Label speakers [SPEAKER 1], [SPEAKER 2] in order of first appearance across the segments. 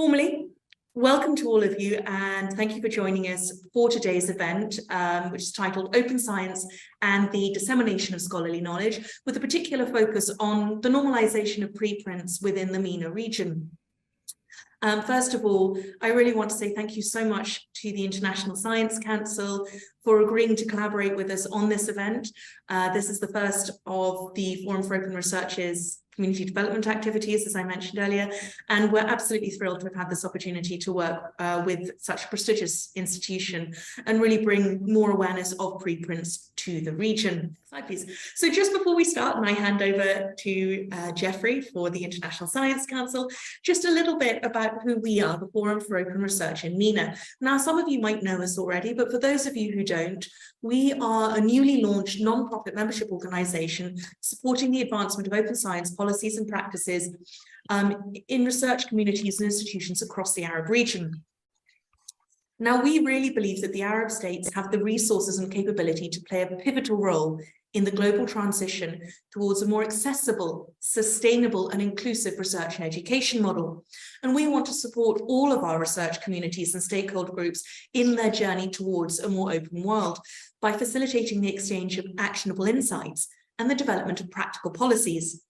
[SPEAKER 1] Formally, welcome to all of you and thank you for joining us for today's event, which is titled Open Science and the Dissemination of Scholarly Knowledge, with a particular focus on the normalization of preprints within the MENA region. First of all, I really want to say thank you so much to the International Science Council for agreeing to collaborate with us on this event. This is the first of the Forum for Open Research's community development activities, as I mentioned earlier, and we're absolutely thrilled to have had this opportunity to work with such a prestigious institution and really bring more awareness of preprints to the region. Slide, please. So just before we start, and I hand over to Jeffrey for the International Science Council, just a little bit about who we are, the Forum for Open Research in MENA. Now, some of you might know us already, but for those of you who don't, we are a newly launched non-profit membership organisation supporting the advancement of open science policies and practices in research communities and institutions across the Arab region. Now, we really believe that the Arab states have the resources and capability to play a pivotal role in the global transition towards a more accessible, sustainable and inclusive research and education model. And we want to support all of our research communities and stakeholder groups in their journey towards a more open world by facilitating the exchange of actionable insights and the development of practical policies.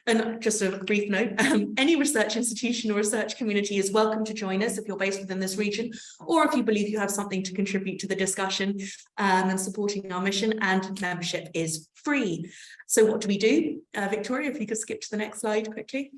[SPEAKER 1] And just a brief note, any research institution or research community is welcome to join us if you're based within this region, or if you believe you have something to contribute to the discussion and supporting our mission, and membership is free. So what do we do? Victoria, if you could skip to the next slide quickly.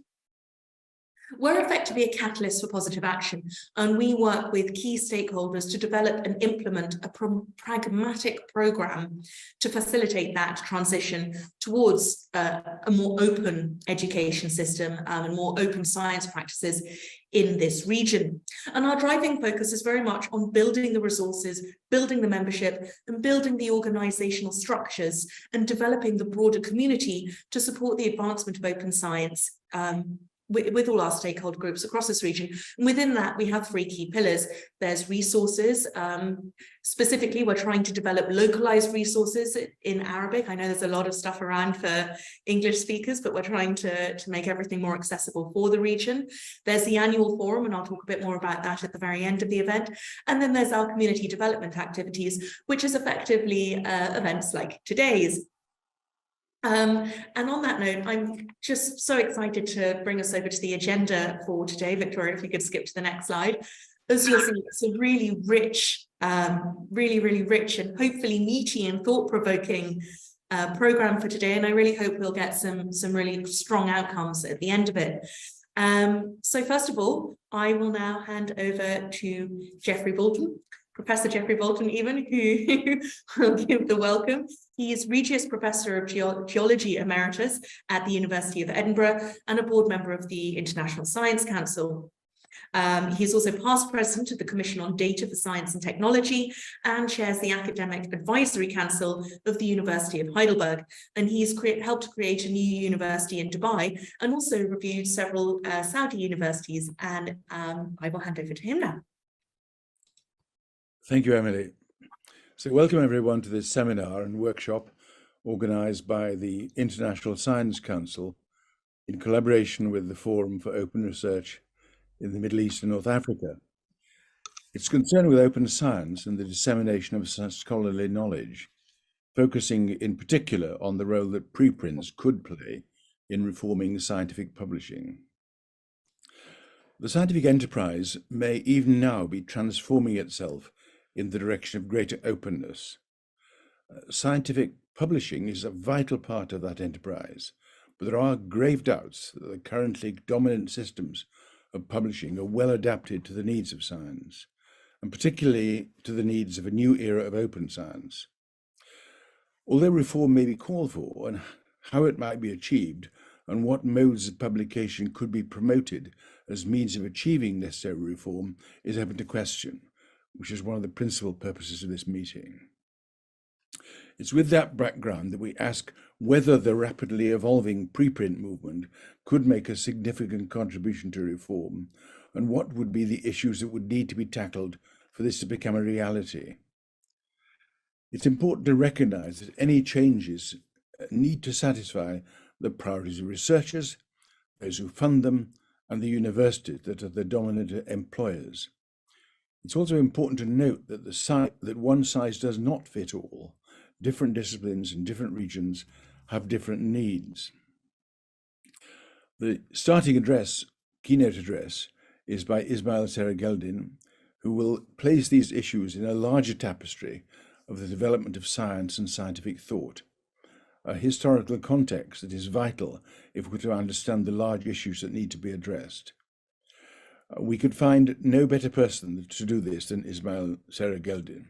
[SPEAKER 1] We're effectively a catalyst for positive action, and we work with key stakeholders to develop and implement a pragmatic program to facilitate that transition towards a more open education system and more open science practices in this region. And our driving focus is very much on building the resources, building the membership, and building the organizational structures and developing the broader community to support the advancement of open science with all our stakeholder groups across this region. And within that, we have three key pillars. There's resources. Specifically, we're trying to develop localized resources in Arabic. I know there's a lot of stuff around for English speakers, but we're trying to make everything more accessible for the region. There's the annual forum, and I'll talk a bit more about that at the very end of the event. And then there's our community development activities, which is effectively events like today's. And on that note, I'm just so excited to bring us over to the agenda for today. Victoria, if you could skip to the next slide. As you'll see, it's a really rich, really rich and hopefully meaty and thought-provoking program for today. And I really hope we'll get some really strong outcomes at the end of it. So first of all, I will now hand over to Jeffrey Bolton, Professor Jeffrey Bolton, even, who will give the welcome. He is Regius Professor of Geology Emeritus at the University of Edinburgh and a board member of the International Science Council. He's also past president of the Commission on Data for Science and Technology and chairs the Academic Advisory Council of the University of Heidelberg. And he's helped to create a new university in Dubai and also reviewed several Saudi universities. And I will hand over to him now.
[SPEAKER 2] Thank you, Emily. So welcome everyone to this seminar and workshop organized by the International Science Council in collaboration with the Forum for Open Research in the Middle East and North Africa. It's concerned with open science and the dissemination of scholarly knowledge, focusing in particular on the role that preprints could play in reforming scientific publishing. The scientific enterprise may even now be transforming itself in the direction of greater openness. Scientific publishing is a vital part of that enterprise, but there are grave doubts that the currently dominant systems of publishing are well adapted to the needs of science, and particularly to the needs of a new era of open science. Although reform may be called for, and how it might be achieved, and what modes of publication could be promoted as means of achieving necessary reform is open to question, which is one of the principal purposes of this meeting. It's with that background that we ask whether the rapidly evolving preprint movement could make a significant contribution to reform, and what would be the issues that would need to be tackled for this to become a reality. It's important to recognize that any changes need to satisfy the priorities of researchers, those who fund them, and the universities that are the dominant employers. It's also important to note that that one size does not fit all. Different disciplines in different regions have different needs. The starting keynote address, is by Ismail Serageldin, who will place these issues in a larger tapestry of the development of science and scientific thought, a historical context that is vital if we're to understand the large issues that need to be addressed. We could find no better person to do this than Ismail Serageldin.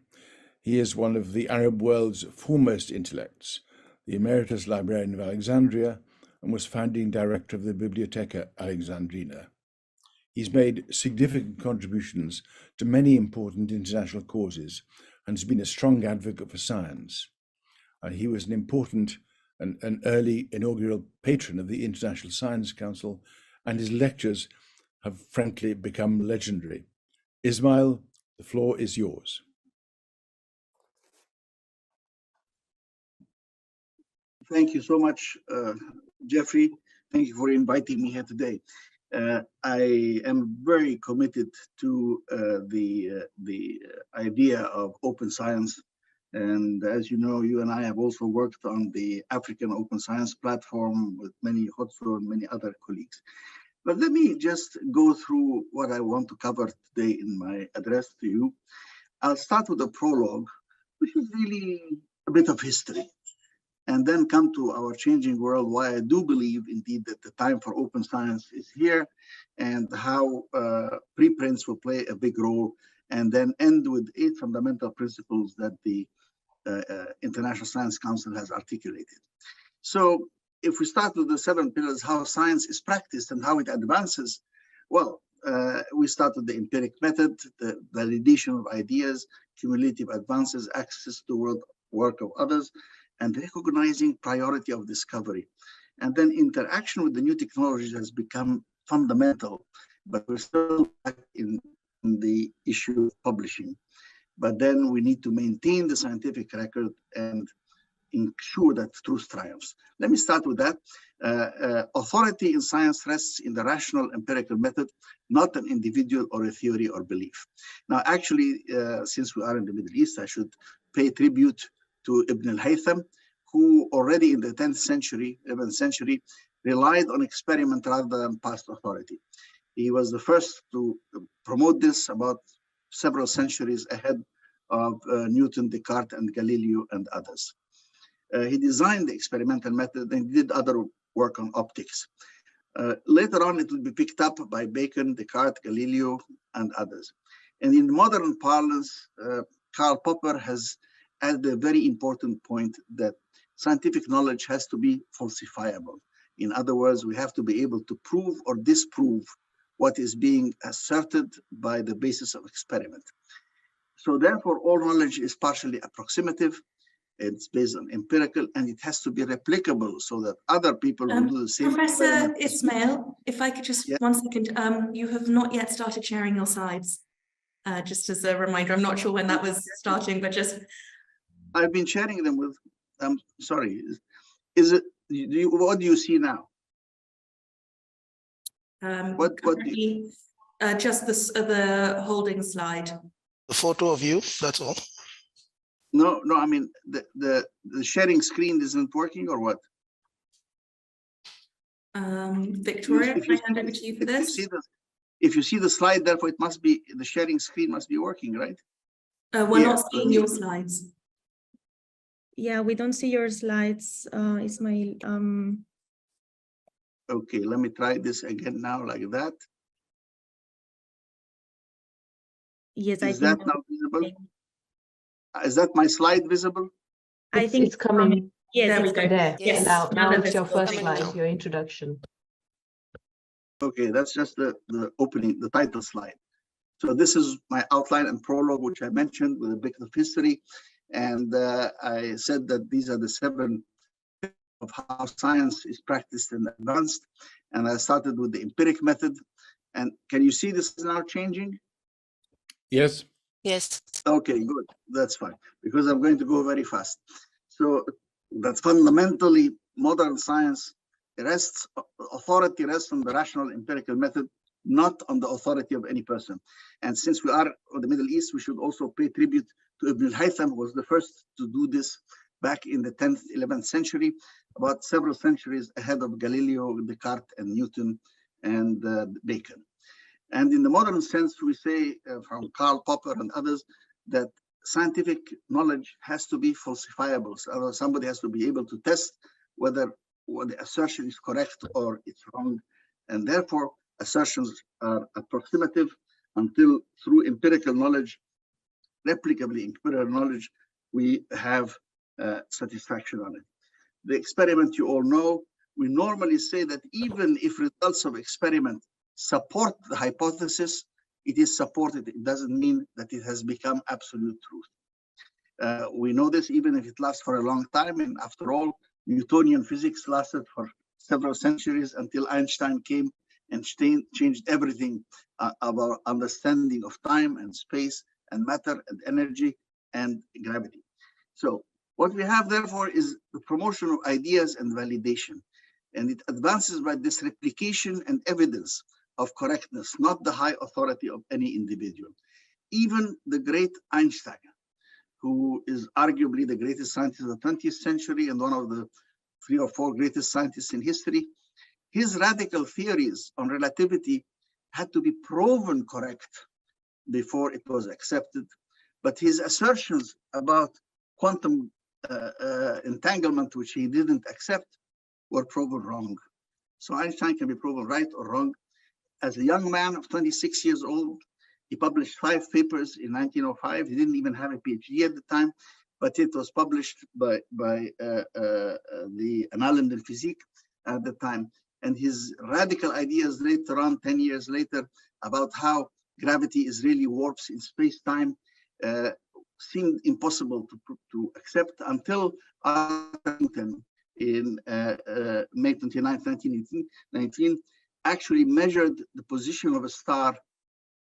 [SPEAKER 2] He is one of the Arab world's foremost intellects, the Emeritus Librarian of Alexandria, and was founding director of the Bibliotheca Alexandrina. He's made significant contributions to many important international causes and has been a strong advocate for science. He was an important and an early inaugural patron of the International Science Council, and his lectures have frankly become legendary. Ismail, the floor is yours.
[SPEAKER 3] Thank you so much, Jeffrey. Thank you for inviting me here today. I am very committed to the idea of open science. And as you know, you and I have also worked on the African Open Science Platform with many Hotso and many other colleagues. But let me just go through what I want to cover today in my address to you. I'll start with a prologue, which is really a bit of history, and then come to our changing world, why I do believe indeed that the time for open science is here, and how preprints will play a big role, and then end with 8 fundamental principles that the International Science Council has articulated. So if we start with the 7 pillars, how science is practiced and how it advances, well, we start with the empiric method, the validation of ideas, cumulative advances, access to work of others, and recognizing priority of discovery. And then interaction with the new technologies has become fundamental, but we're still back in the issue of publishing. But then we need to maintain the scientific record and ensure that truth triumphs. Let me start with that. Authority in science rests in the rational empirical method, not an individual or a theory or belief. Now, actually, since we are in the Middle East, I should pay tribute to Ibn al-Haytham, who already in the 10th century, 11th century, relied on experiment rather than past authority. He was the first to promote this about several centuries ahead of Newton, Descartes, and Galileo, and others. He designed the experimental method and did other work on optics. Later on, it will be picked up by Bacon, Descartes, Galileo, and others. And in modern parlance, Karl Popper has added a very important point that scientific knowledge has to be falsifiable. In other words, we have to be able to prove or disprove what is being asserted by the basis of experiment. So therefore, all knowledge is partially approximative, it's based on empirical, and it has to be replicable so that other people will do the same.
[SPEAKER 1] Professor Ismail, if I could just 1 second, you have not yet started sharing your slides. Just as a reminder, I'm not sure when that was starting, but just...
[SPEAKER 3] I've been sharing them with, I'm sorry, what do you see now? What do you...
[SPEAKER 1] just the holding slide.
[SPEAKER 4] The photo of you, that's all.
[SPEAKER 3] No, I mean, the sharing screen isn't working or what?
[SPEAKER 1] Victoria, can I hand over to you for this?
[SPEAKER 3] If you see the slide, therefore it must be, the sharing screen must be working, right?
[SPEAKER 1] We're not seeing your slides.
[SPEAKER 5] Yeah, we don't see your slides, Ismail.
[SPEAKER 3] Okay, let me try this again now, like that.
[SPEAKER 5] Yes,
[SPEAKER 3] is that now visible? Is that my slide visible?
[SPEAKER 5] I think
[SPEAKER 6] it's coming.
[SPEAKER 5] Yes,
[SPEAKER 6] it's there.
[SPEAKER 1] Yes.
[SPEAKER 6] Now it's your first slide, your introduction.
[SPEAKER 3] Okay, that's just the opening, the title slide. So this is my outline and prologue, which I mentioned with a bit of history. And I said that these are the 7 of how science is practiced and advanced. And I started with the empiric method. And can you see this is now changing?
[SPEAKER 2] Yes.
[SPEAKER 4] Yes.
[SPEAKER 3] Okay, good. That's fine, because I'm going to go very fast. So that's fundamentally modern science authority rests on the rational empirical method, not on the authority of any person. And since we are in the Middle East, we should also pay tribute to Ibn al-Haytham, who was the first to do this back in the 10th, 11th century, about several centuries ahead of Galileo, Descartes, and Newton, and Bacon. And in the modern sense, we say from Karl Popper and others that scientific knowledge has to be falsifiable. So somebody has to be able to test whether the assertion is correct or it's wrong. And therefore, assertions are approximative until through empirical knowledge, replicably empirical knowledge, we have satisfaction on it. The experiment you all know, we normally say that even if results of experiment support the hypothesis, it is supported. It doesn't mean that it has become absolute truth. We know this even if it lasts for a long time. And after all, Newtonian physics lasted for several centuries until Einstein came and changed everything about understanding of time and space and matter and energy and gravity. So what we have, therefore, is the promotion of ideas and validation. And it advances by this replication and evidence of correctness, not the high authority of any individual. Even the great Einstein, who is arguably the greatest scientist of the 20th century and one of the 3 or 4 greatest scientists in history, his radical theories on relativity had to be proven correct before it was accepted. But his assertions about quantum entanglement, which he didn't accept, were proven wrong. So Einstein can be proven right or wrong. As a young man of 26 years old, he published 5 papers in 1905. He didn't even have a PhD at the time, but it was published by the Annalen der Physik at the time. And his radical ideas later on, 10 years later, about how gravity is really warps in space-time seemed impossible to accept until in May 29, 1919, actually measured the position of a star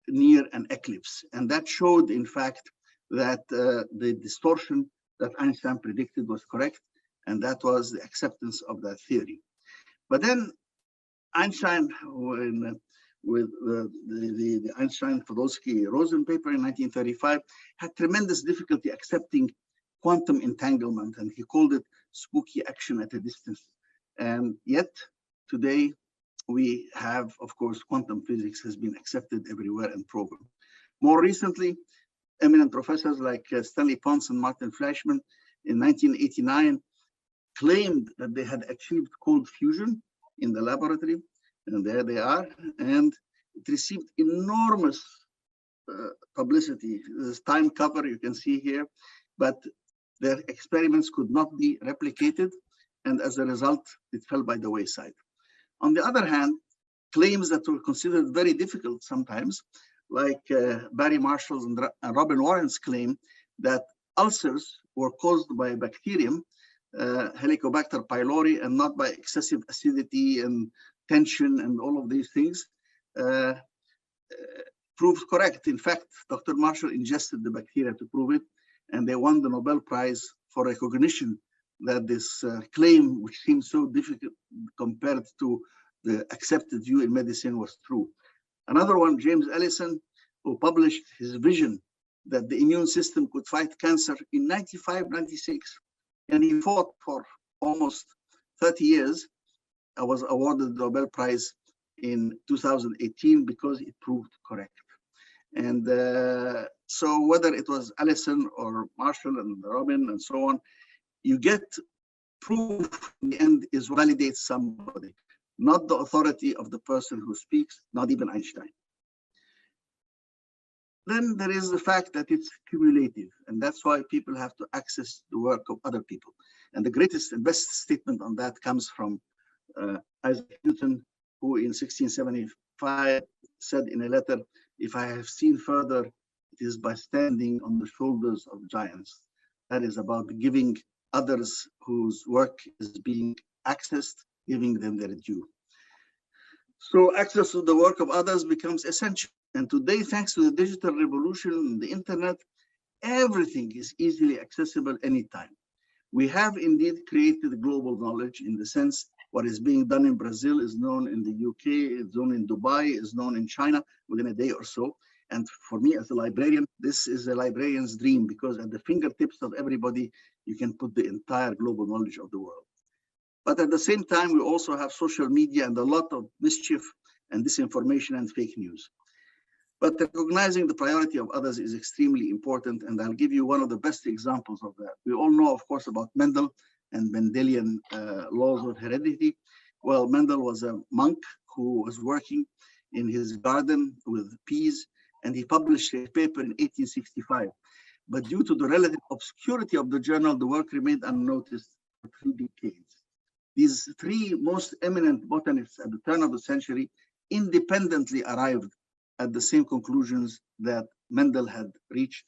[SPEAKER 3] near an eclipse. And that showed, in fact, that the distortion that Einstein predicted was correct, and that was the acceptance of that theory. But then Einstein, with the Einstein-Podolsky-Rosen paper in 1935, had tremendous difficulty accepting quantum entanglement, and he called it spooky action at a distance. And yet, today, we have, of course, quantum physics has been accepted everywhere and proven. More recently, eminent professors like Stanley Pons and Martin Fleischmann in 1989 claimed that they had achieved cold fusion in the laboratory, and there they are, and it received enormous publicity. This time cover you can see here, but their experiments could not be replicated, and as a result, it fell by the wayside. On the other hand, claims that were considered very difficult sometimes, like Barry Marshall's and Robin Warren's claim that ulcers were caused by a bacterium, Helicobacter pylori, and not by excessive acidity and tension and all of these things, proved correct. In fact, Dr. Marshall ingested the bacteria to prove it, and they won the Nobel Prize for recognition that this claim, which seemed so difficult compared to the accepted view in medicine, was true. Another one, James Ellison, who published his vision that the immune system could fight cancer in 95, 96, and he fought for almost 30 years. I was awarded the Nobel Prize in 2018 because it proved correct. And so whether it was Ellison or Marshall and Robin and so on, you get proof in the end is validates somebody, not the authority of the person who speaks, not even Einstein. Then there is the fact that it's cumulative, and that's why people have to access the work of other people. And the greatest and best statement on that comes from Isaac Newton, who in 1675 said in a letter, "If I have seen further, it is by standing on the shoulders of giants." That is about giving others whose work is being accessed, giving them their due. So access to the work of others becomes essential. And today, thanks to the digital revolution and the internet, everything is easily accessible anytime. We have indeed created global knowledge in the sense What is being done in Brazil is known in the UK, it's known in Dubai, is known in China within a day or so. And for me as a librarian, this is a librarian's dream, because at the fingertips of everybody, you can put the entire global knowledge of the world. But at the same time, we also have social media and a lot of mischief and disinformation and fake news. But recognizing the priority of others is extremely important, and I'll give you one of the best examples of that. We all know, of course, about Mendel and Mendelian laws of heredity. Well, Mendel was a monk who was working in his garden with peas, and he published a paper in 1865. But due to the relative obscurity of the journal, the work remained unnoticed for 3 decades. These 3 most eminent botanists at the turn of the century independently arrived at the same conclusions that Mendel had reached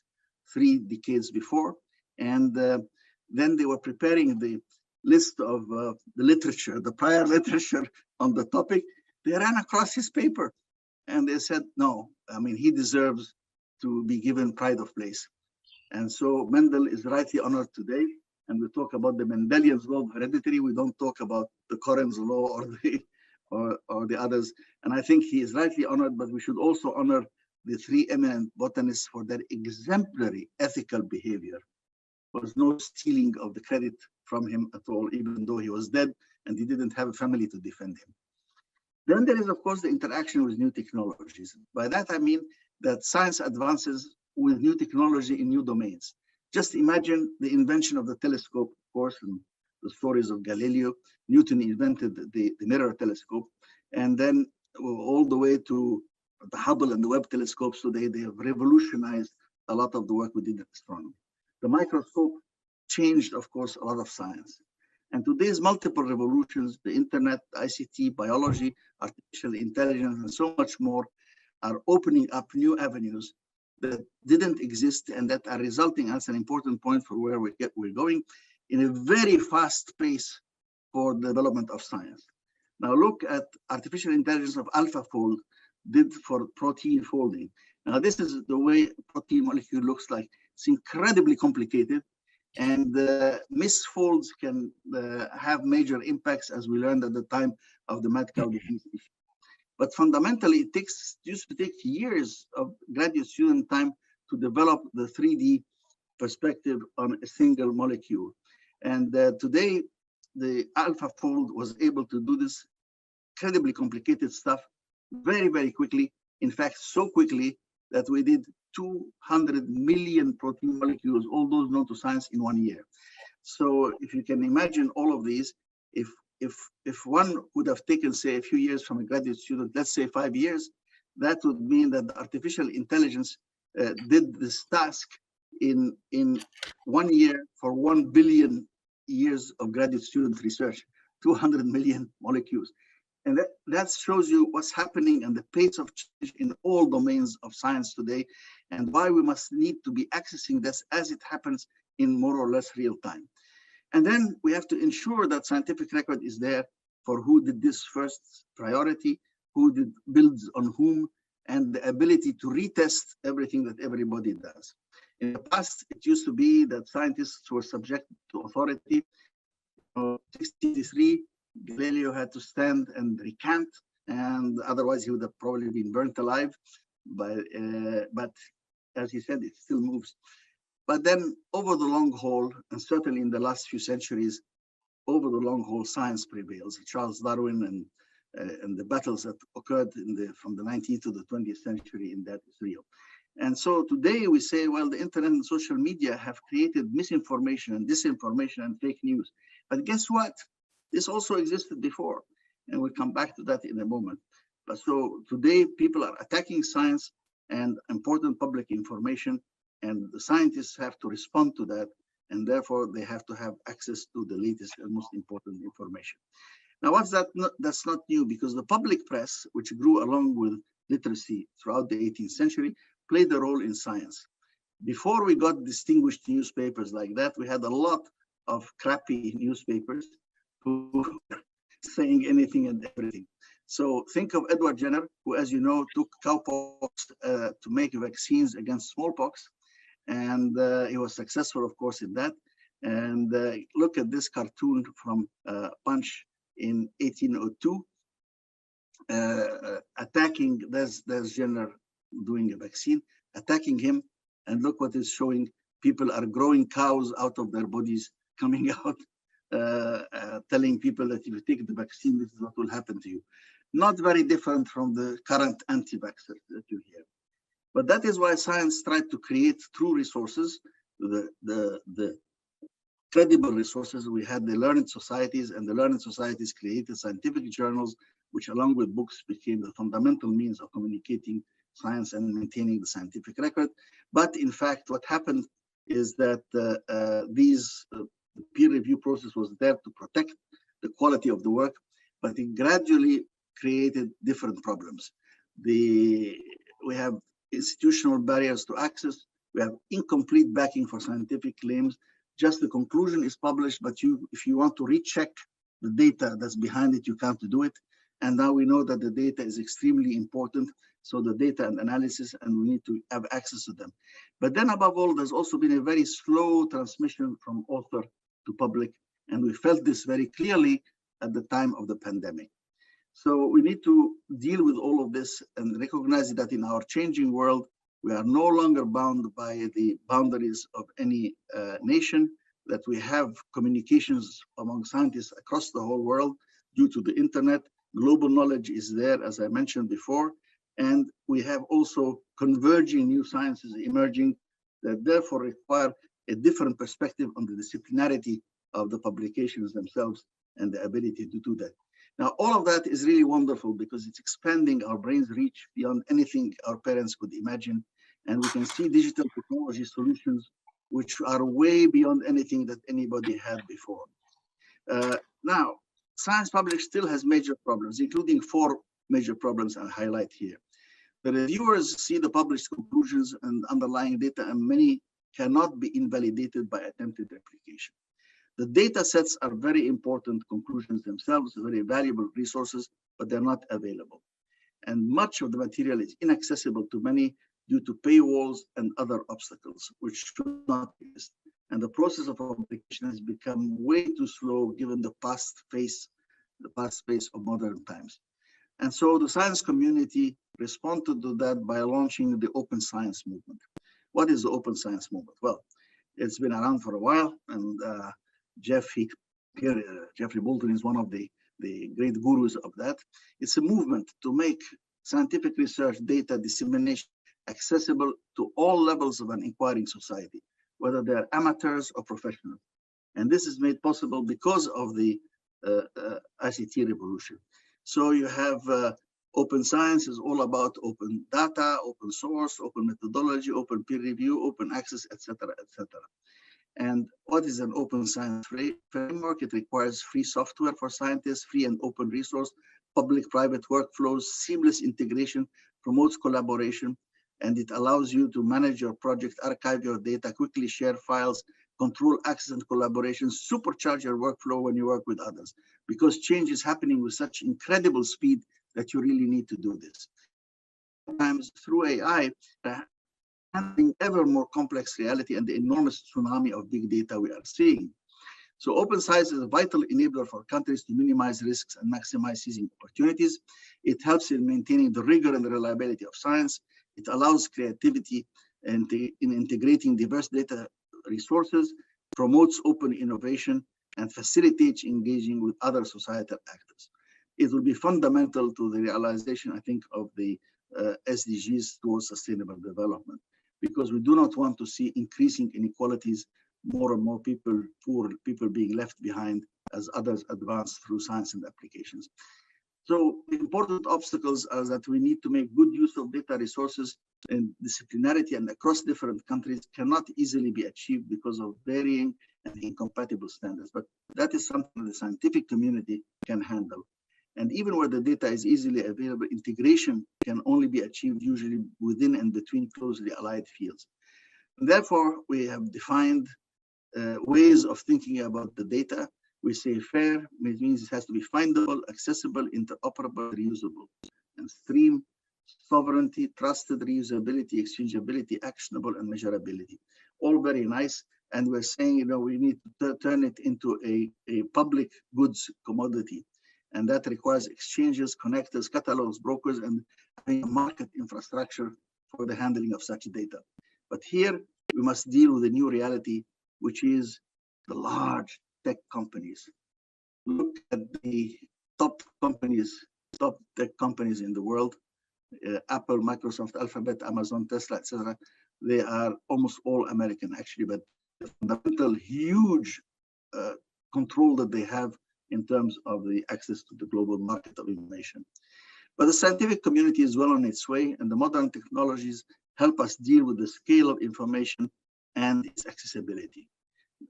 [SPEAKER 3] 3 decades before. And then they were preparing the list of the literature, the prior literature on the topic. They ran across his paper and they said, no, I mean, he deserves to be given pride of place. And so Mendel is rightly honored today. And we talk about the Mendelian law of heredity. We don't talk about the Coren's law or the others. And I think he is rightly honored, but we should also honor the 3 eminent botanists for their exemplary ethical behavior. There was no stealing of the credit from him at all, even though he was dead and he didn't have a family to defend him. Then there is, of course, the interaction with new technologies. By that, I mean that science advances with new technology in new domains. Just imagine the invention of the telescope, of course, and the stories of Galileo. Newton invented the mirror telescope, and then all the way to the Hubble and the Webb telescopes today, they have revolutionized a lot of the work we did in astronomy. The microscope changed, of course, a lot of science. And today's multiple revolutions, the internet, ICT, biology, artificial intelligence, and so much more, are opening up new avenues that didn't exist and that are resulting, as an important point for where we're going, in a very fast pace for the development of science. Now look at artificial intelligence of AlphaFold did for protein folding. Now this is the way a protein molecule looks like. It's incredibly complicated, and misfolds can have major impacts, as we learned at the time of the mad cow disease issue. But fundamentally, it used to take years of graduate student time to develop the 3D perspective on a single molecule. And today, the AlphaFold was able to do this incredibly complicated stuff very, very quickly. In fact, so quickly that we did 200 million protein molecules, all those known to science, in 1 year. So if you can imagine all of these, if one would have taken, say, a few years from a graduate student, let's say 5 years, that would mean that the artificial intelligence did this task in 1 year for 1 billion years of graduate student research, 200 million molecules. And that shows you what's happening and the pace of change in all domains of science today, and why we must need to be accessing this as it happens in more or less real time. And then we have to ensure that scientific record is there for who did this first priority, who did builds on whom, and the ability to retest everything that everybody does. In the past, it used to be that scientists were subject to authority. In 1963, Galileo had to stand and recant, and otherwise he would have probably been burnt alive. But as he said, it still moves. But then over the long haul, and certainly in the last few centuries, over the long haul, science prevails. Charles Darwin and the battles that occurred from the 19th to the 20th century in that is real. And so today we say, well, the internet and social media have created misinformation and disinformation and fake news. But guess what? This also existed before, and we'll come back to that in a moment. But so today people are attacking science and important public information, and the scientists have to respond to that, and therefore they have to have access to the latest and most important information. Now, what's that? That's not new, because the public press, which grew along with literacy throughout the 18th century, played a role in science. Before we got distinguished newspapers like that, we had a lot of crappy newspapers who were saying anything and everything. So think of Edward Jenner, who, as you know, took cowpox to make vaccines against smallpox. And he was successful, of course, in that. And look at this cartoon from Punch in 1802, attacking, there's Jenner doing a vaccine, attacking him, and look what is showing. People are growing cows out of their bodies, coming out, telling people that if you take the vaccine, this is what will happen to you. Not very different from the current anti-vaxxers that you hear. But that is why science tried to create true resources, the credible resources. We had the learned societies, and the learned societies created scientific journals, which along with books became the fundamental means of communicating science and maintaining the scientific record. But in fact, what happened is that these peer review process was there to protect the quality of the work, but it gradually created different problems. We have institutional barriers to access. We have incomplete backing for scientific claims. Just the conclusion is published, but if you want to recheck the data that's behind it, you can't do it. And now we know that the data is extremely important. So the data and analysis, and we need to have access to them. But then above all, there's also been a very slow transmission from author to public. And we felt this very clearly at the time of the pandemic. So we need to deal with all of this and recognize that in our changing world, we are no longer bound by the boundaries of any nation, that we have communications among scientists across the whole world due to the internet. Global knowledge is there, as I mentioned before, and we have also converging new sciences emerging that therefore require a different perspective on the disciplinarity of the publications themselves and the ability to do that. Now, all of that is really wonderful because it's expanding our brain's reach beyond anything our parents could imagine. And we can see digital technology solutions which are way beyond anything that anybody had before. Now, science publishing still has major problems, including 4 major problems I highlight here. The reviewers see the published conclusions and underlying data, and many cannot be invalidated by attempted replication. The data sets are very important conclusions themselves, very valuable resources, but they're not available. And much of the material is inaccessible to many due to paywalls and other obstacles, which should not exist. And the process of publication has become way too slow given the past pace of modern times. And so the science community responded to that by launching the open science movement. What is the open science movement? Well, it's been around for a while, and Jeffrey Bolton is one of the great gurus of that. It's a movement to make scientific research data dissemination accessible to all levels of an inquiring society, whether they're amateurs or professionals. And this is made possible because of the ICT revolution. So you have open science is all about open data, open source, open methodology, open peer review, open access, etc., etc. And what is an open science framework? It requires free software for scientists, free and open resource, public-private workflows, seamless integration, promotes collaboration, and it allows you to manage your project, archive your data, quickly share files, control access and collaboration, supercharge your workflow when you work with others, because change is happening with such incredible speed that you really need to do this. Sometimes through AI, handling ever more complex reality and the enormous tsunami of big data we are seeing. So open science is a vital enabler for countries to minimize risks and maximize seizing opportunities. It helps in maintaining the rigor and the reliability of science. It allows creativity and in integrating diverse data resources, promotes open innovation, and facilitates engaging with other societal actors. It will be fundamental to the realization, I think, of the SDGs towards sustainable development, because we do not want to see increasing inequalities, more and more people, poor people being left behind as others advance through science and applications. So important obstacles are that we need to make good use of data resources, and disciplinarity and across different countries cannot easily be achieved because of varying and incompatible standards. But that is something the scientific community can handle. And even where the data is easily available, integration can only be achieved usually within and between closely allied fields. And therefore, we have defined ways of thinking about the data. We say fair, which means it has to be findable, accessible, interoperable, reusable, and stream, sovereignty, trusted, reusability, exchangeability, actionable, and measurability. All very nice. And we're saying, we need to turn it into a public goods commodity. And that requires exchanges, connectors, catalogs, brokers, and having a market infrastructure for the handling of such data. But here we must deal with a new reality, which is the large tech companies. Look at the top tech companies in the world, Apple, Microsoft, Alphabet, Amazon, Tesla, etc. They are almost all American, actually, but the fundamental huge control that they have in terms of the access to the global market of information. But the scientific community is well on its way, and the modern technologies help us deal with the scale of information and its accessibility.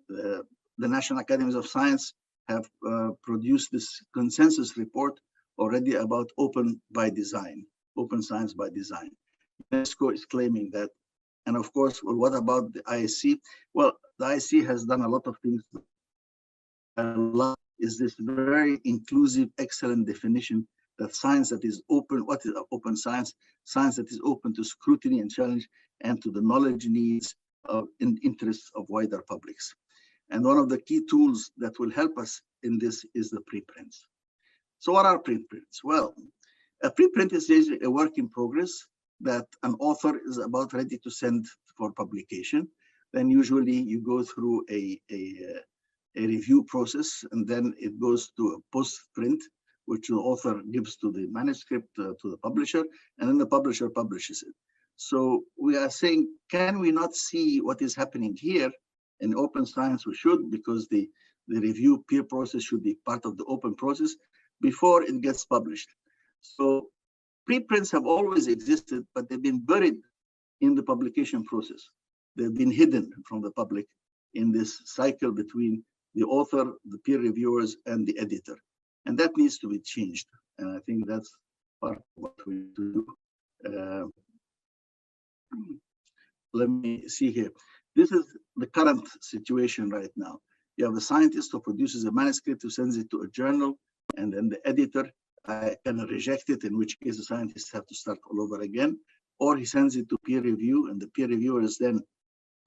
[SPEAKER 3] The National Academies of Science have produced this consensus report already about open by design, open science by design. UNESCO is claiming that. And of course, well, what about the ISC? Well, the ISC has done a lot of things. A lot is this very inclusive, excellent definition that science that is open, what is open science? Science that is open to scrutiny and challenge and to the knowledge needs of and interests of wider publics. And one of the key tools that will help us in this is the preprints. So what are preprints? Well, a preprint is a work in progress that an author is about ready to send for publication. Then usually you go through a review process, and then it goes to a post-print, which the author gives to the manuscript to the publisher, and then the publisher publishes it. So we are saying, can we not see what is happening here? In open science, we should, because the review peer process should be part of the open process before it gets published. So preprints have always existed, but they've been buried in the publication process. They've been hidden from the public in this cycle between the author, the peer reviewers, and the editor. And that needs to be changed. And I think that's part of what we need to do. Let me see here. This is the current situation right now. You have a scientist who produces a manuscript, who sends it to a journal, and then the editor can reject it, in which case the scientists have to start all over again, or he sends it to peer review, and the peer reviewers then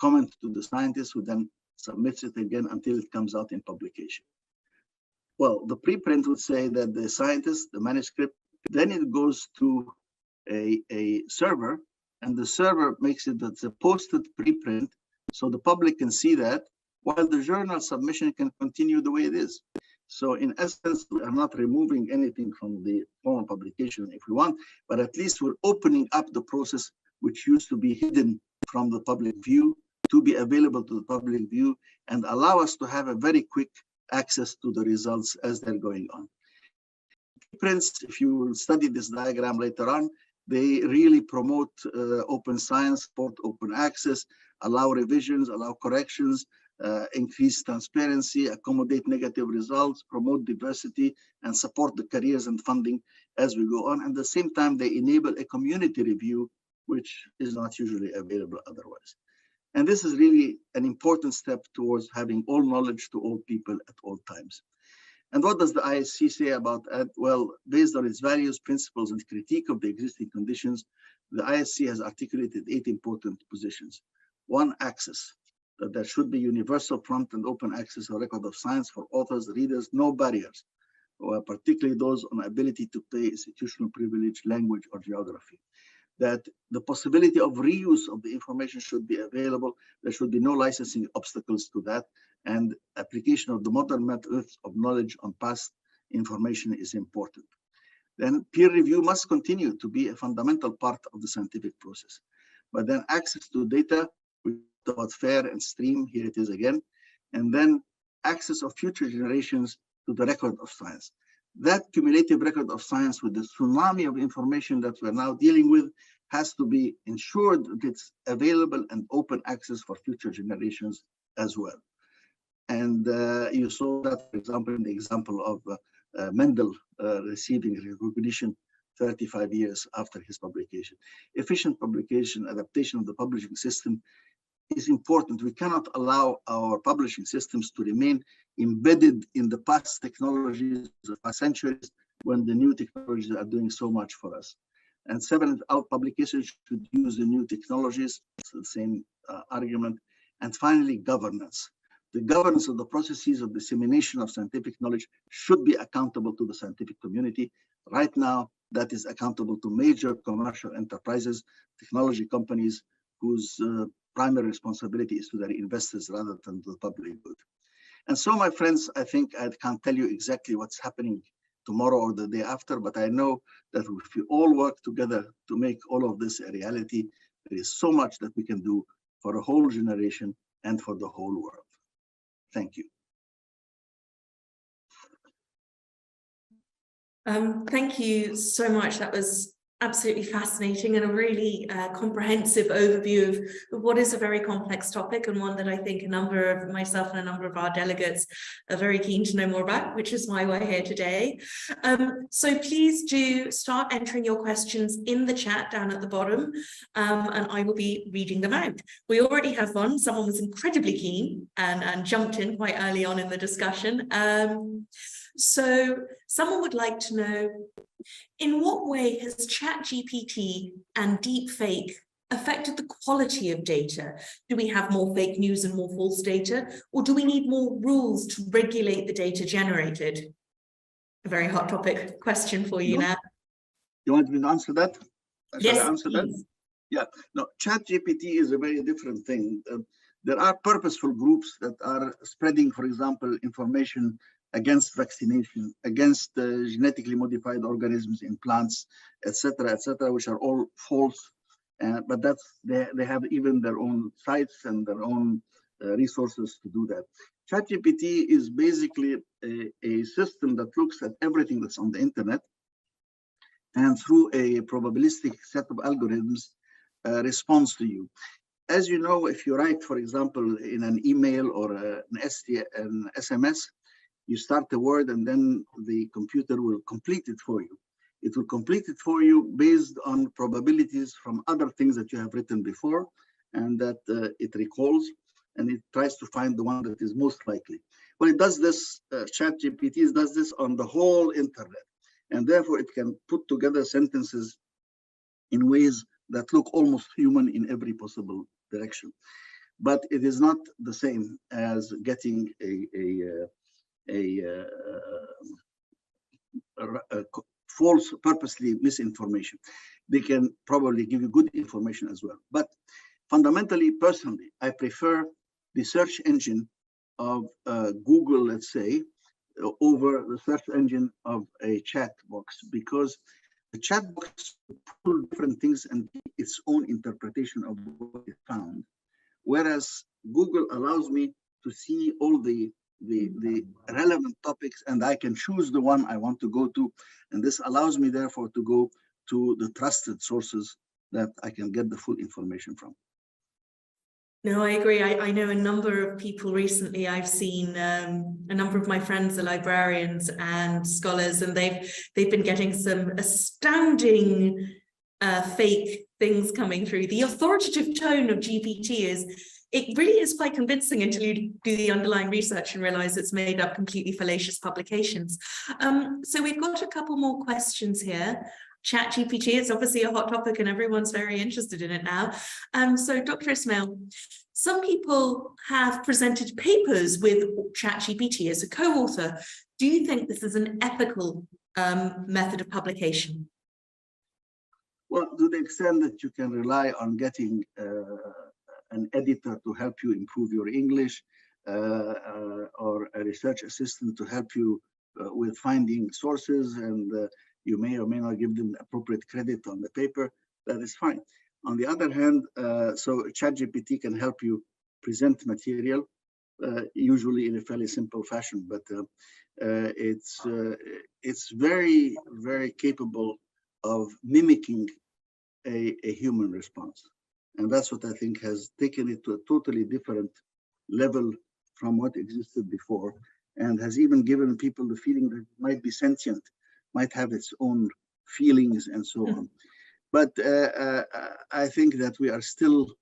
[SPEAKER 3] comment to the scientist, who then submits it again until it comes out in publication. Well, the preprint would say that the scientist, the manuscript, then it goes to a server, and the server makes it that's a posted preprint, so the public can see that, while the journal submission can continue the way it is. So in essence, we are not removing anything from the formal publication if we want, but at least we're opening up the process which used to be hidden from the public view to be available to the public view and allow us to have a very quick access to the results as they're going on. Preprints, if you will study this diagram later on, they really promote open science, support open access, allow revisions, allow corrections, increase transparency, accommodate negative results, promote diversity, and support the careers and funding as we go on. And at the same time, they enable a community review, which is not usually available otherwise. And this is really an important step towards having all knowledge to all people at all times. And what does the ISC say about that? Well, based on its values, principles, and critique of the existing conditions, the ISC has articulated 8 important positions. 1, access. That there should be universal, prompt, and open access to record of science for authors, readers, no barriers, or particularly those on ability to pay institutional privilege, language, or geography. That the possibility of reuse of the information should be available. There should be no licensing obstacles to that. And application of the modern methods of knowledge on past information is important. Then peer review must continue to be a fundamental part of the scientific process. But then access to data, we talked about fair and stream, here it is again. And then access of future generations to the record of science. That cumulative record of science with the tsunami of information that we're now dealing with has to be ensured that it's available and open access for future generations as well. And you saw that, for example, in the example of Mendel receiving recognition 35 years after his publication. Efficient publication, adaptation of the publishing system is important. We cannot allow our publishing systems to remain embedded in the past technologies of past centuries when the new technologies are doing so much for us. And 7, our publications should use the new technologies. It's the same argument. And finally, governance. the governance of the processes of dissemination of scientific knowledge should be accountable to the scientific community. Right now, that is accountable to major commercial enterprises, technology companies, whose primary responsibility is to their investors rather than to the public good. And so, my friends, I think I can't tell you exactly what's happening tomorrow or the day after, but I know that if we all work together to make all of this a reality, there is so much that we can do for a whole generation and for the whole world. Thank you.
[SPEAKER 1] Thank you so much. That was absolutely fascinating and a really comprehensive overview of what is a very complex topic, and one that I think a number of myself and a number of our delegates are very keen to know more about, which is why we're here today. So please do start entering your questions in the chat down at the bottom, and I will be reading them out. We already have one. Someone was incredibly keen and jumped in quite early on in the discussion. So someone would like to know, in what way has ChatGPT and deepfake affected the quality of data? Do we have more fake news and more false data, or do we need more rules to regulate the data generated? A very hot topic question for you now.
[SPEAKER 3] You want me to answer that?
[SPEAKER 1] Yes,
[SPEAKER 3] Shall I answer that? Yeah, no, ChatGPT is a very different thing. There are purposeful groups that are spreading, for example, information against vaccination, against genetically modified organisms in plants, etc., which are all false. But they have even their own sites and their own resources to do that. ChatGPT is basically a system that looks at everything that's on the internet, and through a probabilistic set of algorithms responds to you. As you know, if you write, for example, in an email or an SMS, you start the word and then the computer will complete it for you. It will complete it for you based on probabilities from other things that you have written before, and that it recalls, and it tries to find the one that is most likely. Well, it does this, ChatGPT does this on the whole internet, and therefore it can put together sentences in ways that look almost human in every possible direction. But it is not the same as getting a false, purposely misinformation. They can probably give you good information as well. But fundamentally, personally, I prefer the search engine of Google, let's say, over the search engine of a chat box, because the chat box pull different things and its own interpretation of what it found, whereas Google allows me to see all the relevant topics, and I can choose the one I want to go to, and this allows me therefore to go to the trusted sources that I can get the full information from.
[SPEAKER 1] No, I agree. I know a number of people recently. I've seen a number of my friends are librarians and scholars, and they've been getting some astounding fake things coming through. The authoritative tone of GPT it really is quite convincing until you do the underlying research and realize it's made up completely fallacious publications. So we've got a couple more questions here. ChatGPT is obviously a hot topic and everyone's very interested in it now. So Dr. Ismail, some people have presented papers with ChatGPT as a co-author. Do you think this is an ethical method of publication?
[SPEAKER 3] Well, to the extent that you can rely on getting an editor to help you improve your English, or a research assistant to help you with finding sources, and you may or may not give them appropriate credit on the paper, that is fine. On the other hand, so ChatGPT can help you present material, usually in a fairly simple fashion, but it's very, very capable of mimicking a human response. And that's what I think has taken it to a totally different level from what existed before, and has even given people the feeling that it might be sentient, might have its own feelings and so on. But I think that we are still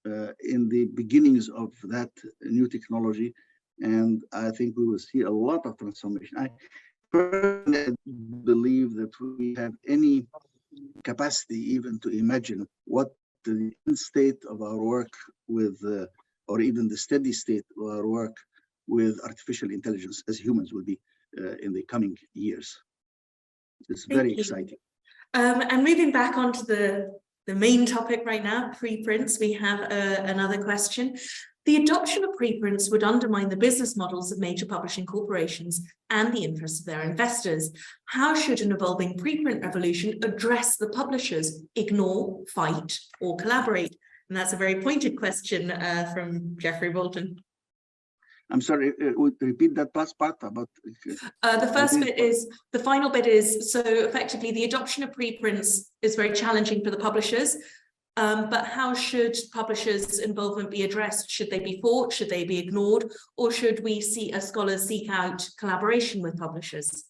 [SPEAKER 3] in the beginnings of that new technology, and I think we will see a lot of transformation. I personally believe that we have any capacity even to imagine what the end state of our work with or even the steady state work with artificial intelligence as humans will be in the coming years. It's very exciting.
[SPEAKER 1] And moving back onto the main topic right now, preprints, we have another question. The adoption of preprints would undermine the business models of major publishing corporations and the interests of their investors. How should an evolving preprint revolution address the publishers? Ignore, fight, or collaborate? And that's a very pointed question from Jeffrey Bolton.
[SPEAKER 3] I'm sorry, repeat that last part about...
[SPEAKER 1] The first bit is, the final bit is, so effectively the adoption of preprints is very challenging for the publishers, but how should publishers' involvement be addressed? Should they be fought? Should they be ignored? Or should we see scholars seek out collaboration with publishers?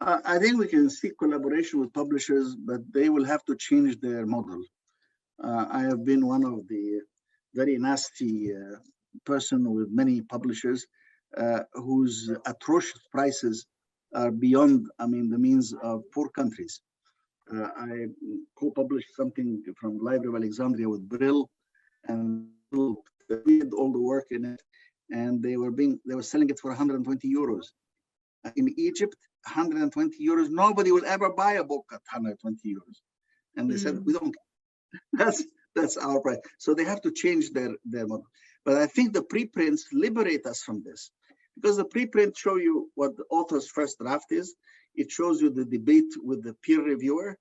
[SPEAKER 3] I think we can seek collaboration with publishers, but they will have to change their model. I have been one of the very nasty person with many publishers whose atrocious prices are beyond, the means of poor countries. I co-published something from the Library of Alexandria with Brill, and we did all the work in it, and they were selling it for 120 euros. In Egypt, 120 euros, nobody will ever buy a book at 120 euros. And they said, we don't, that's our price. So they have to change their model. But I think the preprints liberate us from this, because the preprints show you what the author's first draft is. It shows you the debate with the peer reviewer,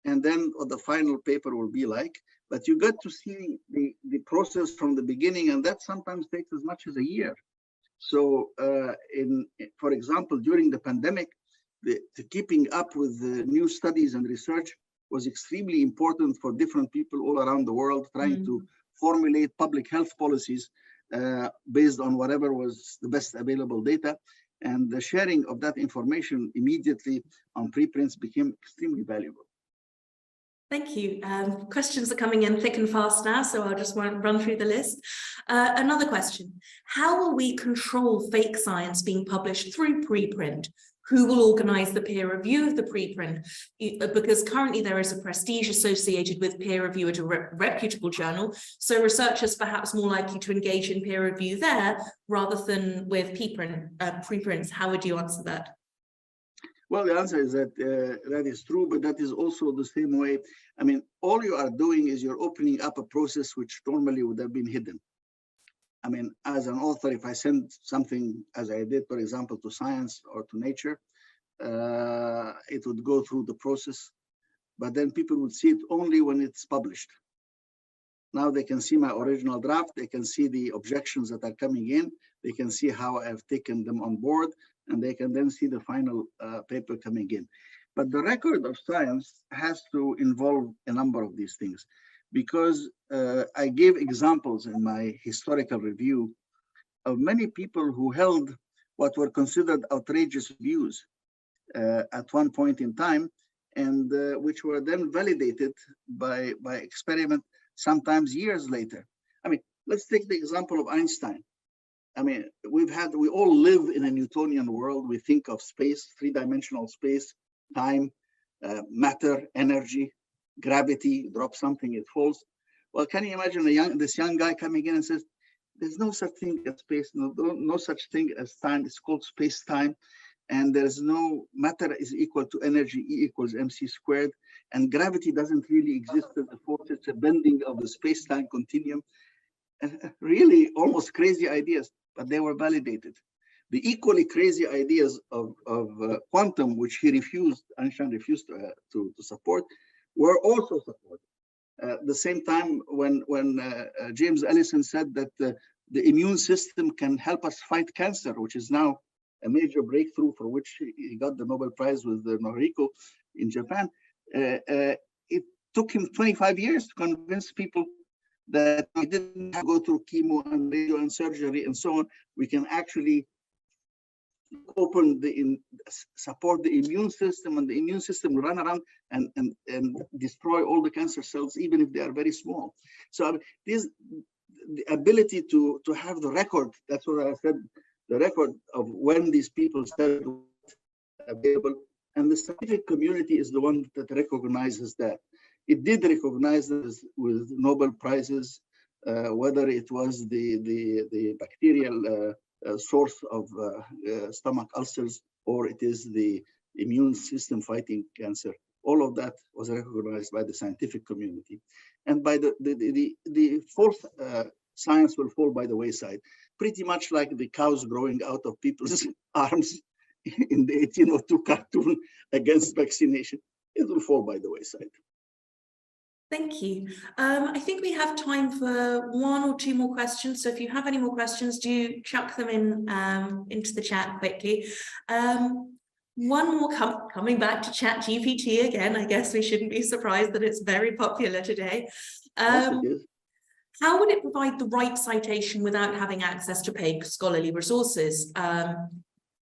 [SPEAKER 3] and then what the final paper will be like. But you get to see the process from the beginning, and that sometimes takes as much as a year. So for example, during the pandemic, the keeping up with the new studies and research was extremely important for different people all around the world, trying to formulate public health policies based on whatever was the best available data. And the sharing of that information immediately on preprints became extremely valuable.
[SPEAKER 1] Thank you. Questions are coming in thick and fast now, so I'll just run through the list. Another question. How will we control fake science being published through preprint? Who will organize the peer review of the preprint? Because currently there is a prestige associated with peer review at a reputable journal, so researchers perhaps more likely to engage in peer review there rather than with preprints. How would you answer that?
[SPEAKER 3] Well, the answer is that that is true, but that is also the same way. All you are doing is you're opening up a process which normally would have been hidden. As an author, if I send something, as I did, for example, to Science or to Nature, it would go through the process, but then people would see it only when it's published. Now they can see my original draft, they can see the objections that are coming in, they can see how I've taken them on board, and they can then see the final paper coming in. But the record of science has to involve a number of these things, because I gave examples in my historical review of many people who held what were considered outrageous views at one point in time, and which were then validated by experiment sometimes years later. Let's take the example of Einstein. We all live in a Newtonian world. We think of space, three-dimensional space, time, matter, energy, gravity. Drop something, it falls. Well, can you imagine this young guy coming in and says, there's no such thing as space, no such thing as time. It's called space-time, and there's no matter is equal to energy, E equals mc squared, and gravity doesn't really exist as a force. It's a bending of the space-time continuum. Really almost crazy ideas, but they were validated. The equally crazy ideas of quantum, which Einstein refused to support, were also supported. At the same time, when James Ellison said that the immune system can help us fight cancer, which is now a major breakthrough for which he got the Nobel Prize with Noriko in Japan, it took him 25 years to convince people that we didn't have to go through chemo and radio and surgery and so on. We can actually support the immune system, and the immune system will run around and destroy all the cancer cells, even if they are very small. So the ability to have the record, that's what I said, the record of when these people started available, and the scientific community is the one that recognizes that. It did recognize this with Nobel Prizes whether it was the bacterial source of stomach ulcers, or it is the immune system fighting cancer. All of that was recognized by the scientific community. And by the fourth science will fall by the wayside, pretty much like the cows growing out of people's arms in the 1802 cartoon against vaccination. It will fall by the wayside.
[SPEAKER 1] Thank you. I think we have time for one or two more questions. So if you have any more questions, do chuck them in into the chat quickly. One more coming back to ChatGPT again. I guess we shouldn't be surprised that it's very popular today.
[SPEAKER 3] Yes, it is.
[SPEAKER 1] How would it provide the right citation without having access to paid scholarly resources?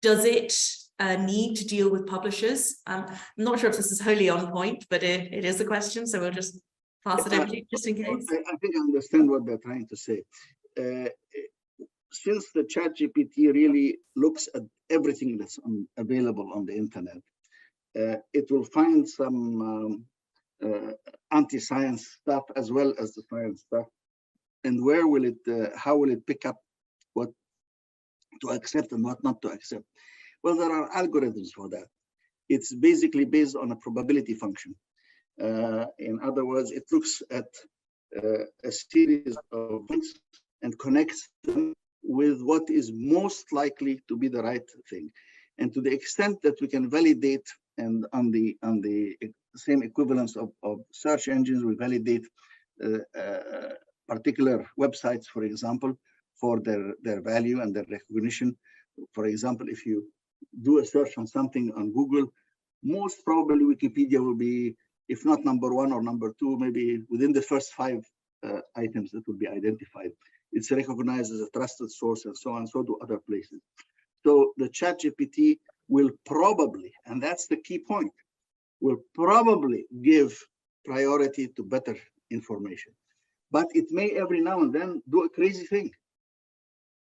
[SPEAKER 1] Does it need to deal with publishers? I'm not sure if this is wholly on point, but it is a question, so we'll just pass it over to you just in case.
[SPEAKER 3] I think I understand what they're trying to say. Since the ChatGPT really looks at everything that's available on the internet, it will find some anti-science stuff as well as the science stuff. And where will it, how will it pick up what to accept and what not to accept? Well, there are algorithms for that. It's basically based on a probability function. In other words, it looks at a series of things and connects them with what is most likely to be the right thing. And to the extent that we can validate, and on the same equivalence of search engines, we validate particular websites, for example, for their value and their recognition. For example, if you do a search on something on Google, most probably Wikipedia will be, if not number one or number two, maybe within the first 5 items that will be identified. It's recognized as a trusted source and so on, so do other places. So the ChatGPT will probably, and that's the key point, will probably give priority to better information. But it may every now and then do a crazy thing,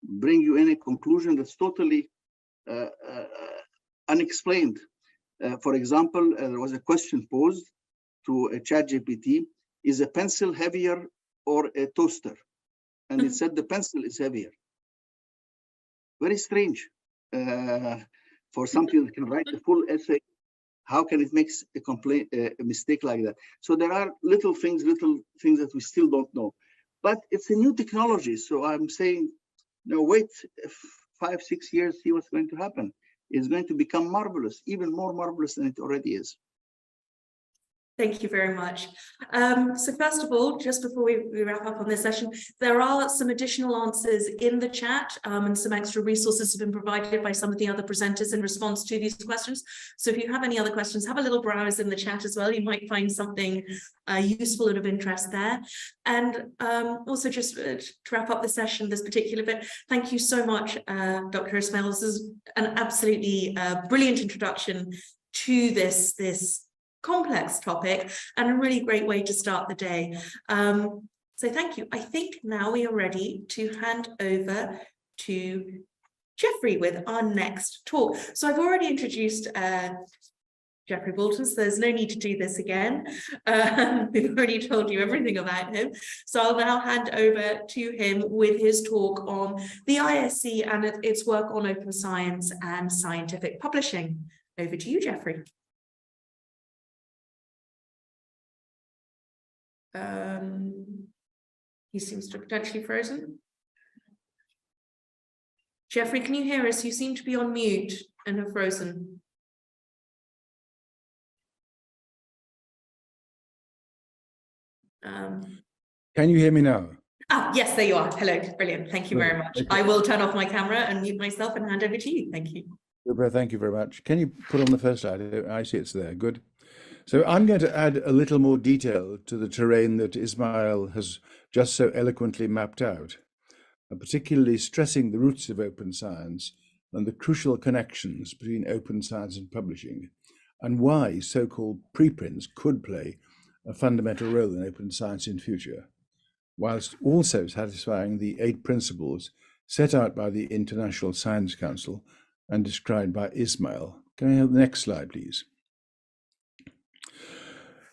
[SPEAKER 3] bring you in a conclusion that's totally unexplained. For example, there was a question posed to a ChatGPT: is a pencil heavier or a toaster? And it said the pencil is heavier. Very strange. For something that can write a full essay, how can it make a mistake like that? So there are little things that we still don't know. But it's a new technology. So I'm saying, no, wait 5, 6 years, see what's going to happen. It's going to become marvelous, even more marvelous than it already is.
[SPEAKER 1] Thank you very much. So first of all, just before we wrap up on this session, there are some additional answers in the chat, and some extra resources have been provided by some of the other presenters in response to these questions. So if you have any other questions, have a little browse in the chat as well. You might find something useful and of interest there. And also just to wrap up the session, this particular bit, thank you so much, Dr. Ismail. This is an absolutely brilliant introduction to this complex topic and a really great way to start the day. So thank you. I think now we are ready to hand over to Jeffrey with our next talk. So I've already introduced Jeffrey Bolton, so there's no need to do this again. We've already told you everything about him. So I'll now hand over to him with his talk on the ISC and its work on open science and scientific publishing. Over to you, Jeffrey. He seems to potentially frozen. Jeffrey, can you hear us? You seem to be on mute and have frozen.
[SPEAKER 2] Can you hear me now?
[SPEAKER 1] Yes, there you are. Hello, brilliant. Thank you very much. Okay. I will turn off my camera and mute myself and hand over to you. Thank you.
[SPEAKER 2] Thank you very much. Can you put on the first slide? I see it's there. Good. So I'm going to add a little more detail to the terrain that Ismail has just so eloquently mapped out, and particularly stressing the roots of open science and the crucial connections between open science and publishing, and why so-called preprints could play a fundamental role in open science in future, whilst also satisfying the 8 principles set out by the International Science Council and described by Ismail. Can I have the next slide, please?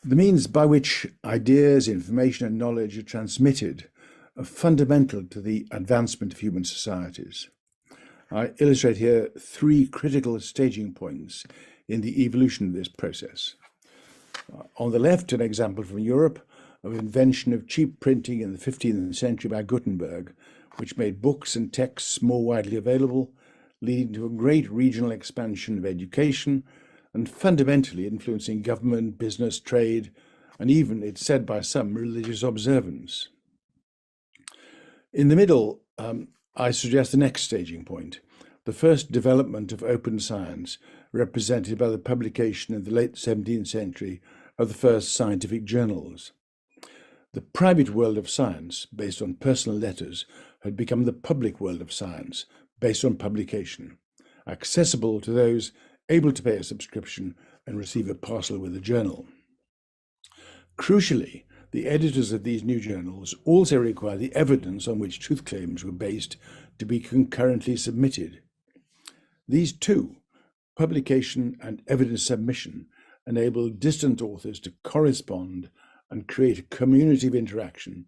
[SPEAKER 2] The means by which ideas, information and knowledge are transmitted are fundamental to the advancement of human societies. I illustrate here 3 critical staging points in the evolution of this process. On the left, an example from Europe of invention of cheap printing in the 15th century by Gutenberg, which made books and texts more widely available, leading to a great regional expansion of education and fundamentally influencing government, business, trade, and even, it's said by some, religious observance. In the middle, I suggest the next staging point, the first development of open science, represented by the publication in the late 17th century of the first scientific journals. The private world of science, based on personal letters, had become the public world of science, based on publication, accessible to those able to pay a subscription and receive a parcel with a journal. Crucially, the editors of these new journals also require the evidence on which truth claims were based to be concurrently submitted. These two, publication and evidence submission, enable distant authors to correspond and create a community of interaction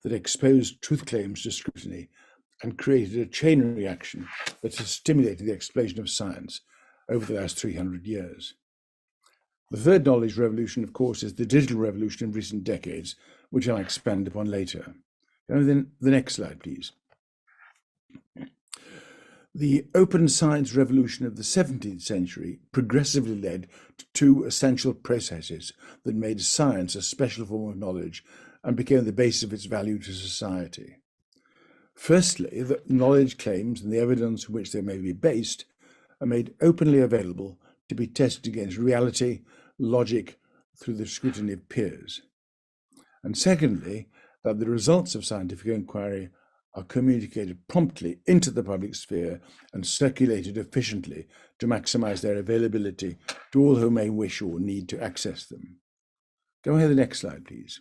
[SPEAKER 2] that exposed truth claims to scrutiny and created a chain reaction that has stimulated the explosion of science over the last 300 years. The third knowledge revolution, of course, is the digital revolution of recent decades, which I'll expand upon later. And then the next slide, please. The open science revolution of the 17th century progressively led to 2 essential processes that made science a special form of knowledge and became the basis of its value to society. Firstly, that knowledge claims and the evidence on which they may be based are made openly available to be tested against reality, logic, through the scrutiny of peers. And secondly, that the results of scientific inquiry are communicated promptly into the public sphere and circulated efficiently to maximize their availability to all who may wish or need to access them. Go ahead to the next slide, please.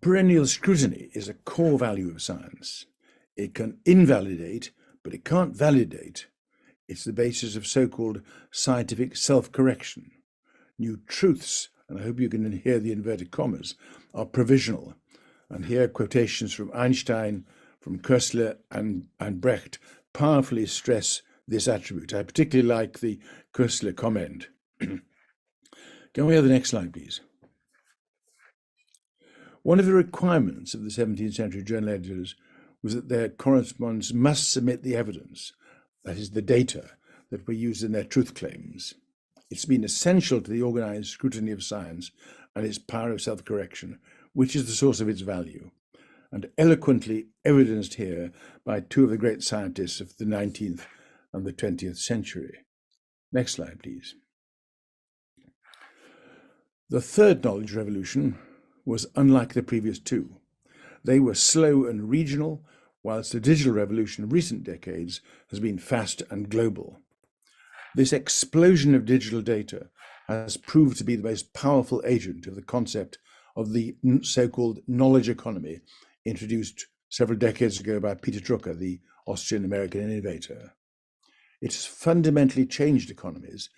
[SPEAKER 2] Perennial scrutiny is a core value of science. It can invalidate, but it can't validate. It's the basis of so-called scientific self-correction. New truths, and I hope you can hear the inverted commas, are provisional. And here quotations from Einstein, from Koestler and Brecht powerfully stress this attribute. I particularly like the Koestler comment. Can we have the next slide, please? One of the requirements of the 17th century journal editors was that their correspondents must submit the evidence, that is, the data that were used in their truth claims. It's been essential to the organized scrutiny of science and its power of self-correction, which is the source of its value, and eloquently evidenced here by 2 of the great scientists of the 19th and the 20th century. Next slide, please. The third knowledge revolution was unlike the previous 2. They were slow and regional, whilst the digital revolution of recent decades has been fast and global. This explosion of digital data has proved to be the most powerful agent of the concept of the so-called knowledge economy, introduced several decades ago by Peter Drucker, the Austrian-American innovator. It has fundamentally changed economies,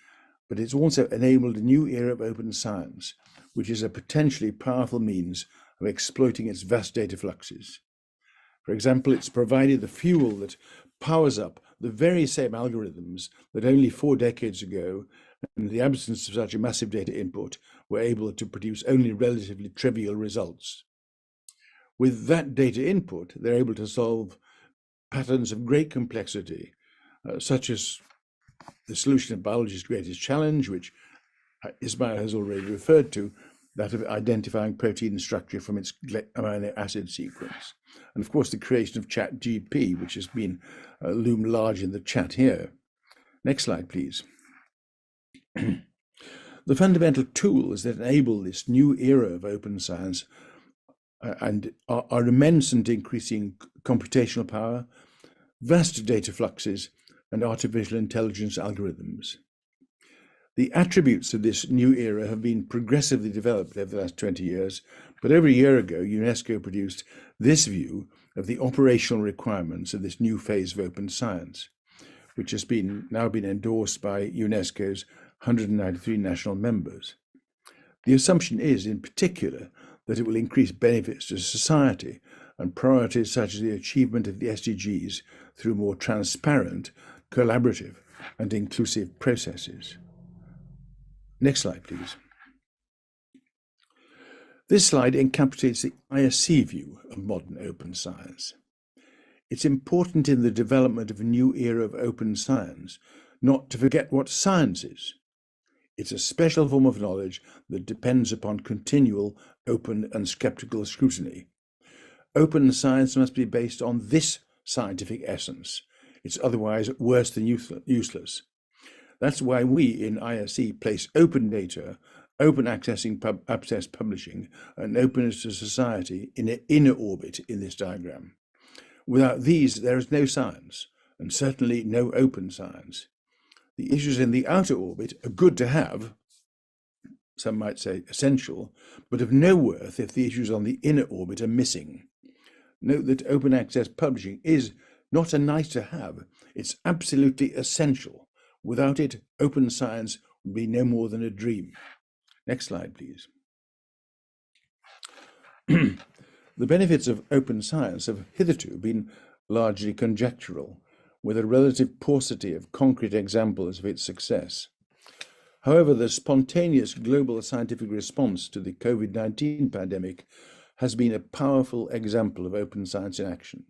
[SPEAKER 2] but it's also enabled a new era of open science, which is a potentially powerful means of exploiting its vast data fluxes. For example, it's provided the fuel that powers up the very same algorithms that only 4 decades ago, in the absence of such a massive data input, were able to produce only relatively trivial results. With that data input, they're able to solve patterns of great complexity, such as the solution of biology's greatest challenge, which Ismail has already referred to, that of identifying protein structure from its amino acid sequence. And of course, the creation of ChatGPT, which has been loomed large in the chat here. Next slide, please. The fundamental tools that enable this new era of open science and are immense and increasing computational power, vast data fluxes, and artificial intelligence algorithms. The attributes of this new era have been progressively developed over the last 20 years, but over a year ago, UNESCO produced this view of the operational requirements of this new phase of open science, which has now been endorsed by UNESCO's 193 national members. The assumption is, in particular, that it will increase benefits to society and priorities such as the achievement of the SDGs through more transparent, collaborative, and inclusive processes. Next slide, please. This slide encapsulates the ISC view of modern open science. It's important in the development of a new era of open science not to forget what science is. It's a special form of knowledge that depends upon continual, open and skeptical scrutiny. Open science must be based on this scientific essence. It's otherwise worse than useless. That's why we in ISC place open data, open access publishing, and openness to society in an inner orbit in this diagram. Without these, there is no science, and certainly no open science. The issues in the outer orbit are good to have, some might say essential, but of no worth if the issues on the inner orbit are missing. Note that open access publishing is not a nice to have, it's absolutely essential. Without it, open science would be no more than a dream. Next slide, please. The benefits of open science have hitherto been largely conjectural, with a relative paucity of concrete examples of its success. However, the spontaneous global scientific response to the COVID-19 pandemic has been a powerful example of open science in action.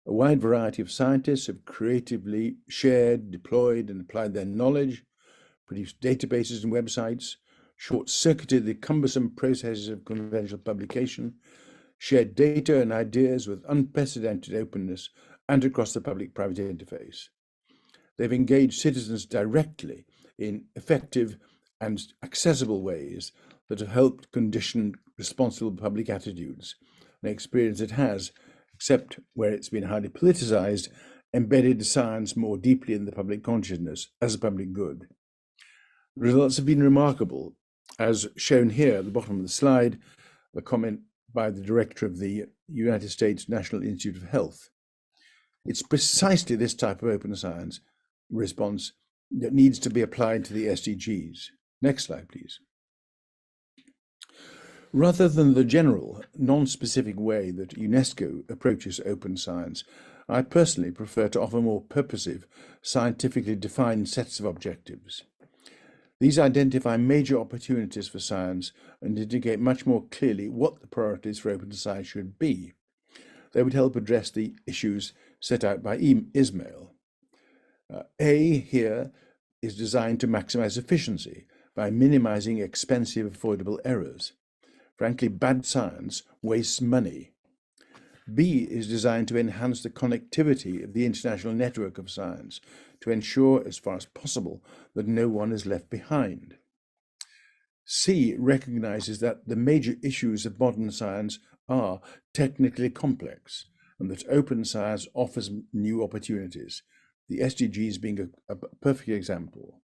[SPEAKER 2] A wide variety of scientists have creatively shared, deployed, and applied their knowledge, produced databases and websites, short-circuited the cumbersome processes of conventional publication, shared data and ideas with unprecedented openness and across the public-private interface. They've engaged citizens directly in effective and accessible ways that have helped condition responsible public attitudes, an experience that has, except where it's been highly politicized, embedded science more deeply in the public consciousness as a public good. The results have been remarkable, as shown here at the bottom of the slide, a comment by the director of the United States National Institute of Health. It's precisely this type of open science response that needs to be applied to the SDGs. Next slide, please. Rather than the general, non-specific way that UNESCO approaches open science, I personally prefer to offer more purposive, scientifically defined sets of objectives. These identify major opportunities for science and indicate much more clearly what the priorities for open science should be. They would help address the issues set out by Ismail. A here is designed to maximize efficiency by minimizing expensive avoidable errors. Frankly, bad science wastes money. B is designed to enhance the connectivity of the international network of science to ensure, as far as possible, that no one is left behind. C recognizes that the major issues of modern science are technically complex and that open science offers new opportunities, the SDGs being a perfect example.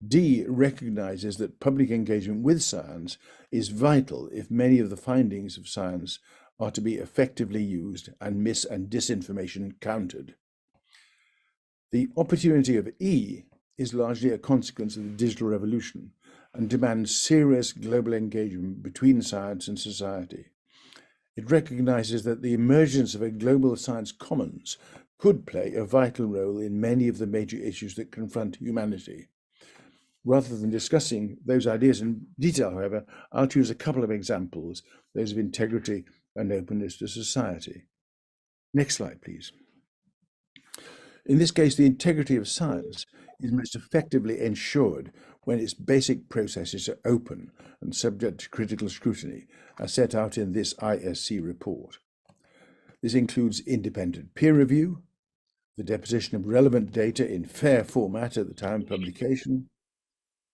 [SPEAKER 2] D recognizes that public engagement with science is vital if many of the findings of science are to be effectively used and mis- and disinformation countered. The opportunity of E is largely a consequence of the digital revolution and demands serious global engagement between science and society. It recognizes that the emergence of a global science commons could play a vital role in many of the major issues that confront humanity. Rather than discussing those ideas in detail, however, I'll choose a couple of examples, those of integrity and openness to society. Next slide, please. In this case, the integrity of science is most effectively ensured when its basic processes are open and subject to critical scrutiny, as set out in this ISC report. This includes independent peer review, the deposition of relevant data in fair format at the time of publication,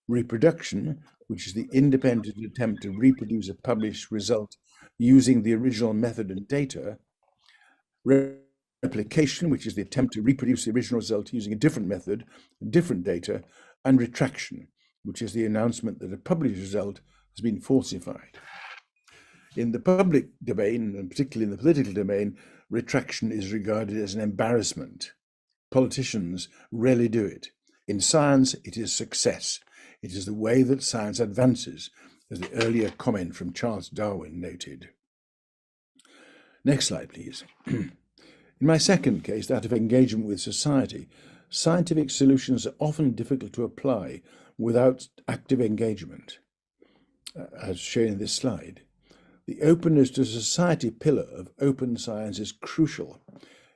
[SPEAKER 2] reproduction, which is the independent attempt to reproduce a published result using the original method and data, replication, which is the attempt to reproduce the original result using a different method, different data, and retraction, which is the announcement that a published result has been falsified. In the public domain, and particularly in the political domain, retraction is regarded as an embarrassment. Politicians rarely do it. In science, it is success. It is the way that science advances, as the earlier comment from Charles Darwin noted. Next slide, please. In my second case, that of engagement with society, scientific solutions are often difficult to apply without active engagement. As shown in this slide, the openness to society pillar of open science is crucial.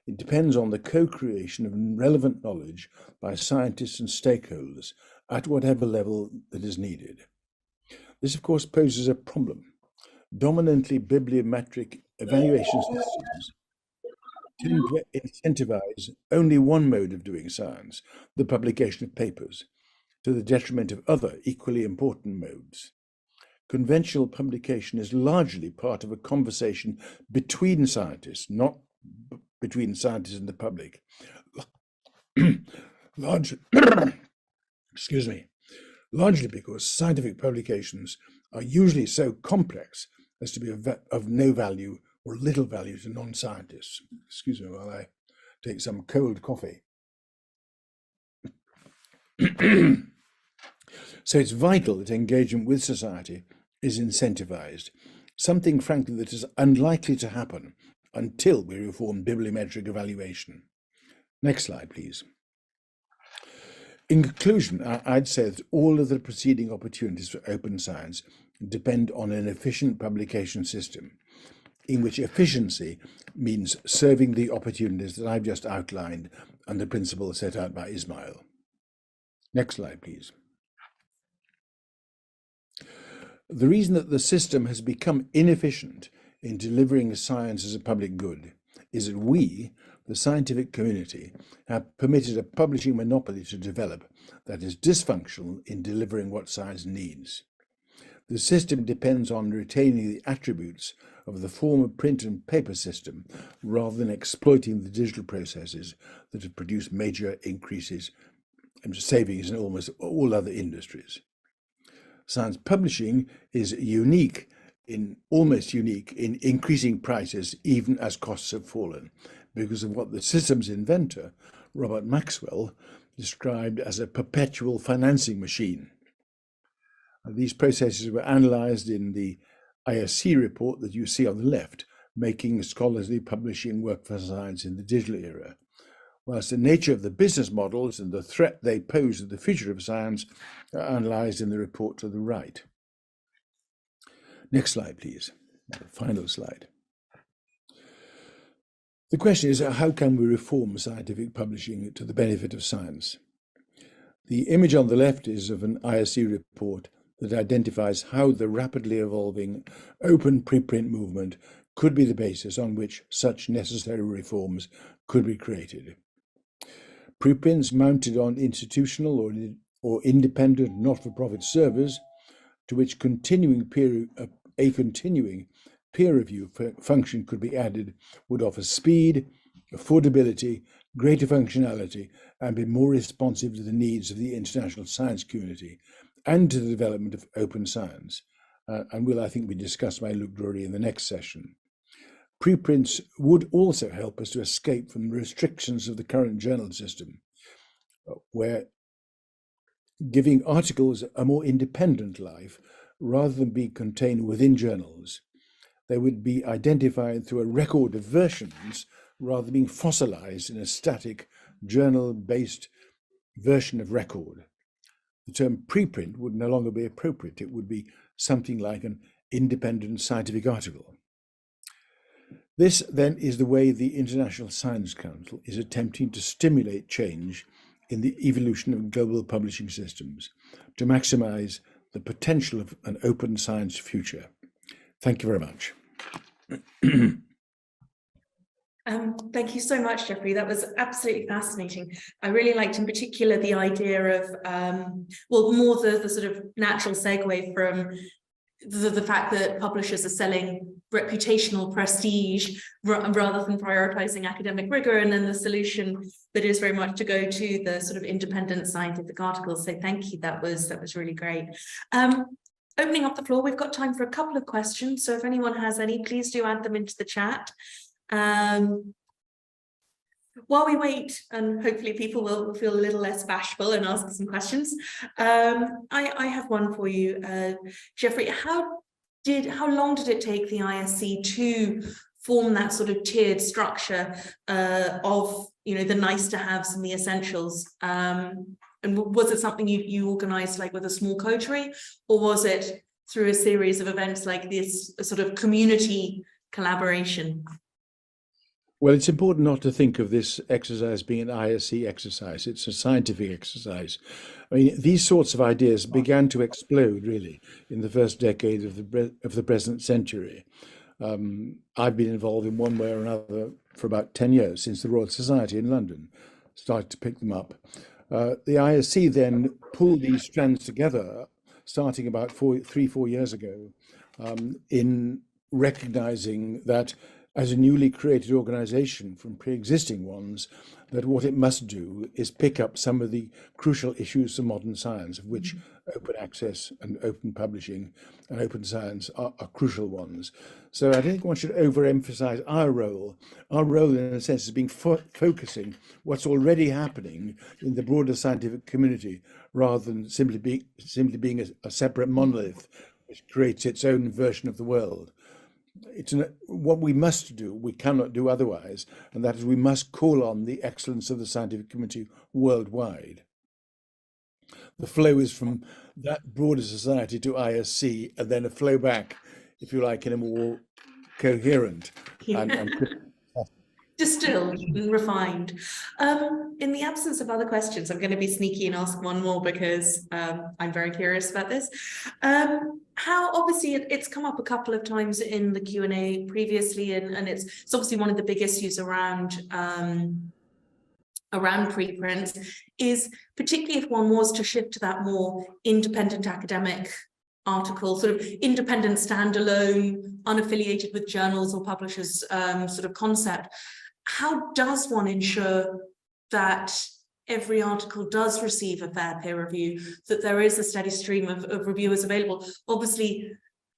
[SPEAKER 2] It depends on the co-creation of relevant knowledge by scientists and stakeholders at whatever level that is needed. This, of course, poses a problem. Dominantly bibliometric evaluation systems tend to incentivize only one mode of doing science, the publication of papers, to the detriment of other equally important modes. Conventional publication is largely part of a conversation between scientists, not between scientists and the public. Largely because scientific publications are usually so complex as to be of no value or little value to non-scientists. Excuse me while I take some cold coffee. So it's vital that engagement with society is incentivized, something frankly that is unlikely to happen until we reform bibliometric evaluation. Next slide, please. In conclusion, I'd say that all of the preceding opportunities for open science depend on an efficient publication system, in which efficiency means serving the opportunities that I've just outlined and the principles set out by Ismail. Next slide, please. The reason that the system has become inefficient in delivering science as a public good is that we, the scientific community, have permitted a publishing monopoly to develop that is dysfunctional in delivering what science needs. The system depends on retaining the attributes of the former print and paper system rather than exploiting the digital processes that have produced major increases and savings in almost all other industries. Science publishing is almost unique in increasing prices even as costs have fallen, because of what the system's inventor, Robert Maxwell, described as a perpetual financing machine. These processes were analysed in the ISC report that you see on the left, Making Scholarly Publishing Work for Science in the Digital Era, whilst the nature of the business models and the threat they pose to the future of science are analysed in the report to the right. Next slide, please. The final slide. The question is, how can we reform scientific publishing to the benefit of science? The image on the left is of an ISC report that identifies how the rapidly evolving open preprint movement could be the basis on which such necessary reforms could be created. Preprints mounted on institutional or independent not-for-profit servers, to which continuing peer review function could be added, would offer speed, affordability, greater functionality, and be more responsive to the needs of the international science community and to the development of open science, and will, I think, be discussed by Luc Drury in the next session. Preprints would also help us to escape from the restrictions of the current journal system, where giving articles a more independent life rather than be contained within journals. They would be identified through a record of versions rather than being fossilized in a static journal-based version of record. The term preprint would no longer be appropriate. It would be something like an independent scientific article. This, then, is the way the International Science Council is attempting to stimulate change in the evolution of global publishing systems to maximize the potential of an open science future. Thank you very much.
[SPEAKER 1] Thank you so much, Jeffrey. That was absolutely fascinating. I really liked in particular the idea of, well, more the sort of natural segue from the fact that publishers are selling reputational prestige rather than prioritizing academic rigor, and then the solution that is very much to go to the sort of independent scientific articles. So thank you, that was really great. Opening up the floor, we've got time for a couple of questions, so if anyone has any, please do add them into the chat. while we wait, and hopefully people will feel a little less bashful and ask some questions, I have one for you, Jeffrey. How long did it take the ISC to form that sort of tiered structure of, the nice to haves and the essentials? And was it something you organized like with a small coterie, or was it through a series of events like this, a sort of community collaboration?
[SPEAKER 2] Well, it's important not to think of this exercise being an ISC exercise. It's a scientific exercise. I mean, these sorts of ideas began to explode really in the first decade of the present century. I've been involved in one way or another for about 10 years, since the Royal Society in London started to pick them up. The ISC then pulled these strands together, starting about 4 years ago, in recognizing that as a newly created organization from pre-existing ones, that what it must do is pick up some of the crucial issues of modern science, of which open access and open publishing and open science are crucial ones. So I don't think one should overemphasize our role. Our role, in a sense, is being focusing what's already happening in the broader scientific community, rather than simply being a separate monolith which creates its own version of the world. What we must do, we cannot do otherwise, and that is we must call on the excellence of the scientific community worldwide. The flow is from that broader society to ISC, and then a flow back, if you like, in a more coherent and
[SPEAKER 1] distilled and refined. In the absence of other questions, I'm going to be sneaky and ask one more, because I'm very curious about this. How, obviously, it's come up a couple of times in the Q&A previously, and it's obviously one of the big issues around preprints, is particularly if one was to shift to that more independent academic article, sort of independent, standalone, unaffiliated with journals or publishers sort of concept. How does one ensure that every article does receive a fair peer review, that there is a steady stream of reviewers available? Obviously,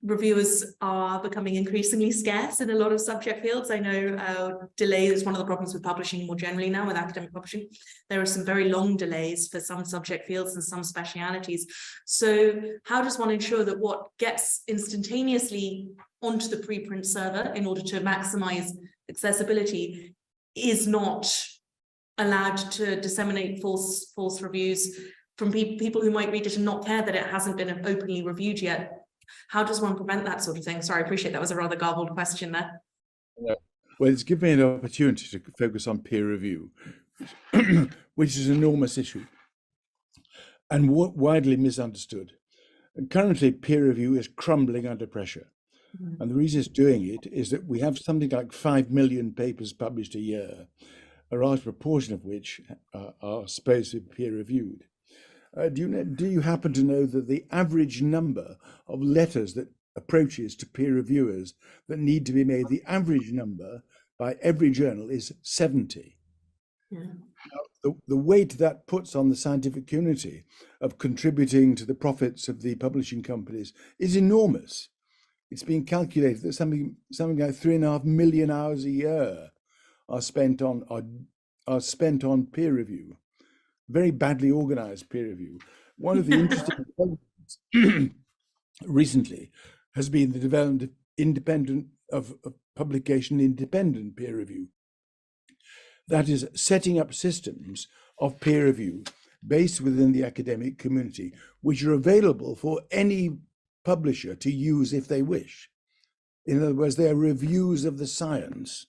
[SPEAKER 1] reviewers are becoming increasingly scarce in a lot of subject fields. I know delay is one of the problems with publishing more generally now, with academic publishing. There are some very long delays for some subject fields and some specialities. So how does one ensure that what gets instantaneously onto the preprint server in order to maximize accessibility is not allowed to disseminate false reviews from people who might read it and not care that it hasn't been openly reviewed yet? How does one prevent that sort of thing? Sorry, I appreciate that was a rather garbled question there.
[SPEAKER 2] Well, it's given me an opportunity to focus on peer review, which is an enormous issue and widely misunderstood. And currently, peer review is crumbling under pressure. And the reason it's doing it is that we have something like 5 million papers published a year, a large proportion of which are supposed to be peer reviewed. Do you happen to know that the average number of letters that approaches to peer reviewers that need to be made, the average number by every journal is 70?
[SPEAKER 1] Yeah.
[SPEAKER 2] The weight that puts on the scientific community of contributing to the profits of the publishing companies is enormous. It's been calculated that something like 3.5 million hours a year are spent on peer review, very badly organized peer review. One of the interesting developments recently has been the development of publication independent peer review. That is, setting up systems of peer review based within the academic community, which are available for any publisher to use if they wish. In other words, they are reviews of the science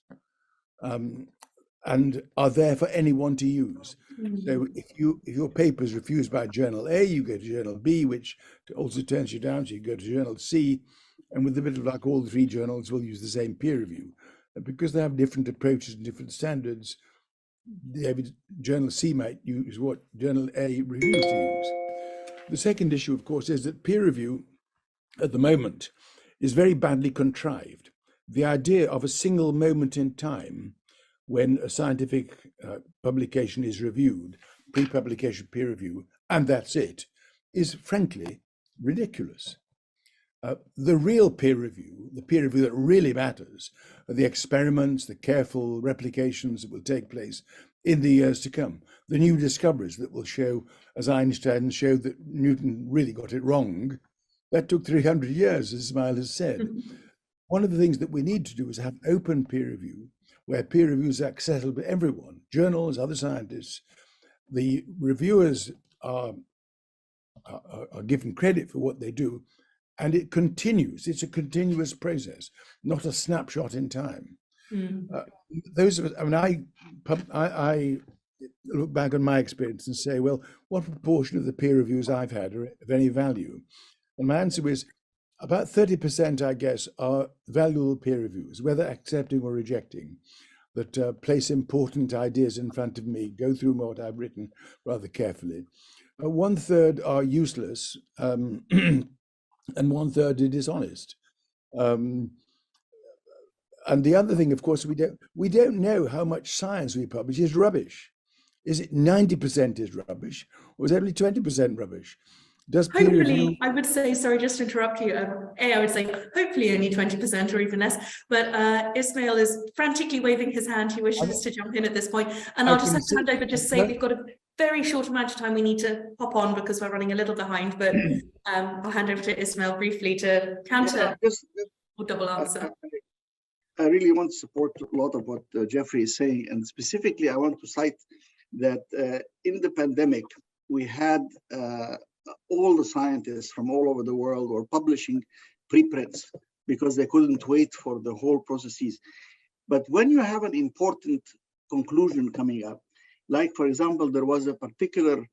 [SPEAKER 2] and are there for anyone to use. So if your paper is refused by journal A, you go to journal B, which also turns you down, so you go to journal C, and with a bit of luck, all the 3 journals will use the same peer review. And because they have different approaches and different standards, journal C might use what journal A refused to use. The second issue, of course, is that peer review at the moment is very badly contrived. The idea of a single moment in time when a scientific publication is reviewed, pre-publication peer review, and that's it, is frankly ridiculous. The real peer review, the peer review that really matters, are the experiments, the careful replications that will take place in the years to come, the new discoveries that will show, as Einstein showed that Newton really got it wrong. That took 300 years, as Ismail has said. One of the things that we need to do is have open peer review, where peer review is accessible to everyone, journals, other scientists. The reviewers are given credit for what they do, and it continues. It's a continuous process, not a snapshot in time. Those of us, I mean, I look back on my experience and say, well, what proportion of the peer reviews I've had are of any value? And my answer is about 30%, I guess, are valuable peer reviews, whether accepting or rejecting, that place important ideas in front of me, go through what I've written rather carefully. 1/3 are useless, and 1/3 are dishonest. And the other thing, of course, we don't know how much science we publish is rubbish. Is it 90% is rubbish, or is it only 20% rubbish? Does peer review?
[SPEAKER 1] I would say, sorry, just to interrupt you. I would say hopefully only 20% or even less. But Ismail is frantically waving his hand. He wishes to jump in at this point. And I'll just have to hand over, just say we've got a very short amount of time we need to hop on because we're running a little behind. But I'll hand over to Ismail briefly to counter or double answer.
[SPEAKER 3] I really want to support a lot of what Jeffrey is saying. And specifically, I want to cite that in the pandemic, we had all the scientists from all over the world were publishing preprints because they couldn't wait for the whole processes. But when you have an important conclusion coming up, like, for example, there was a particular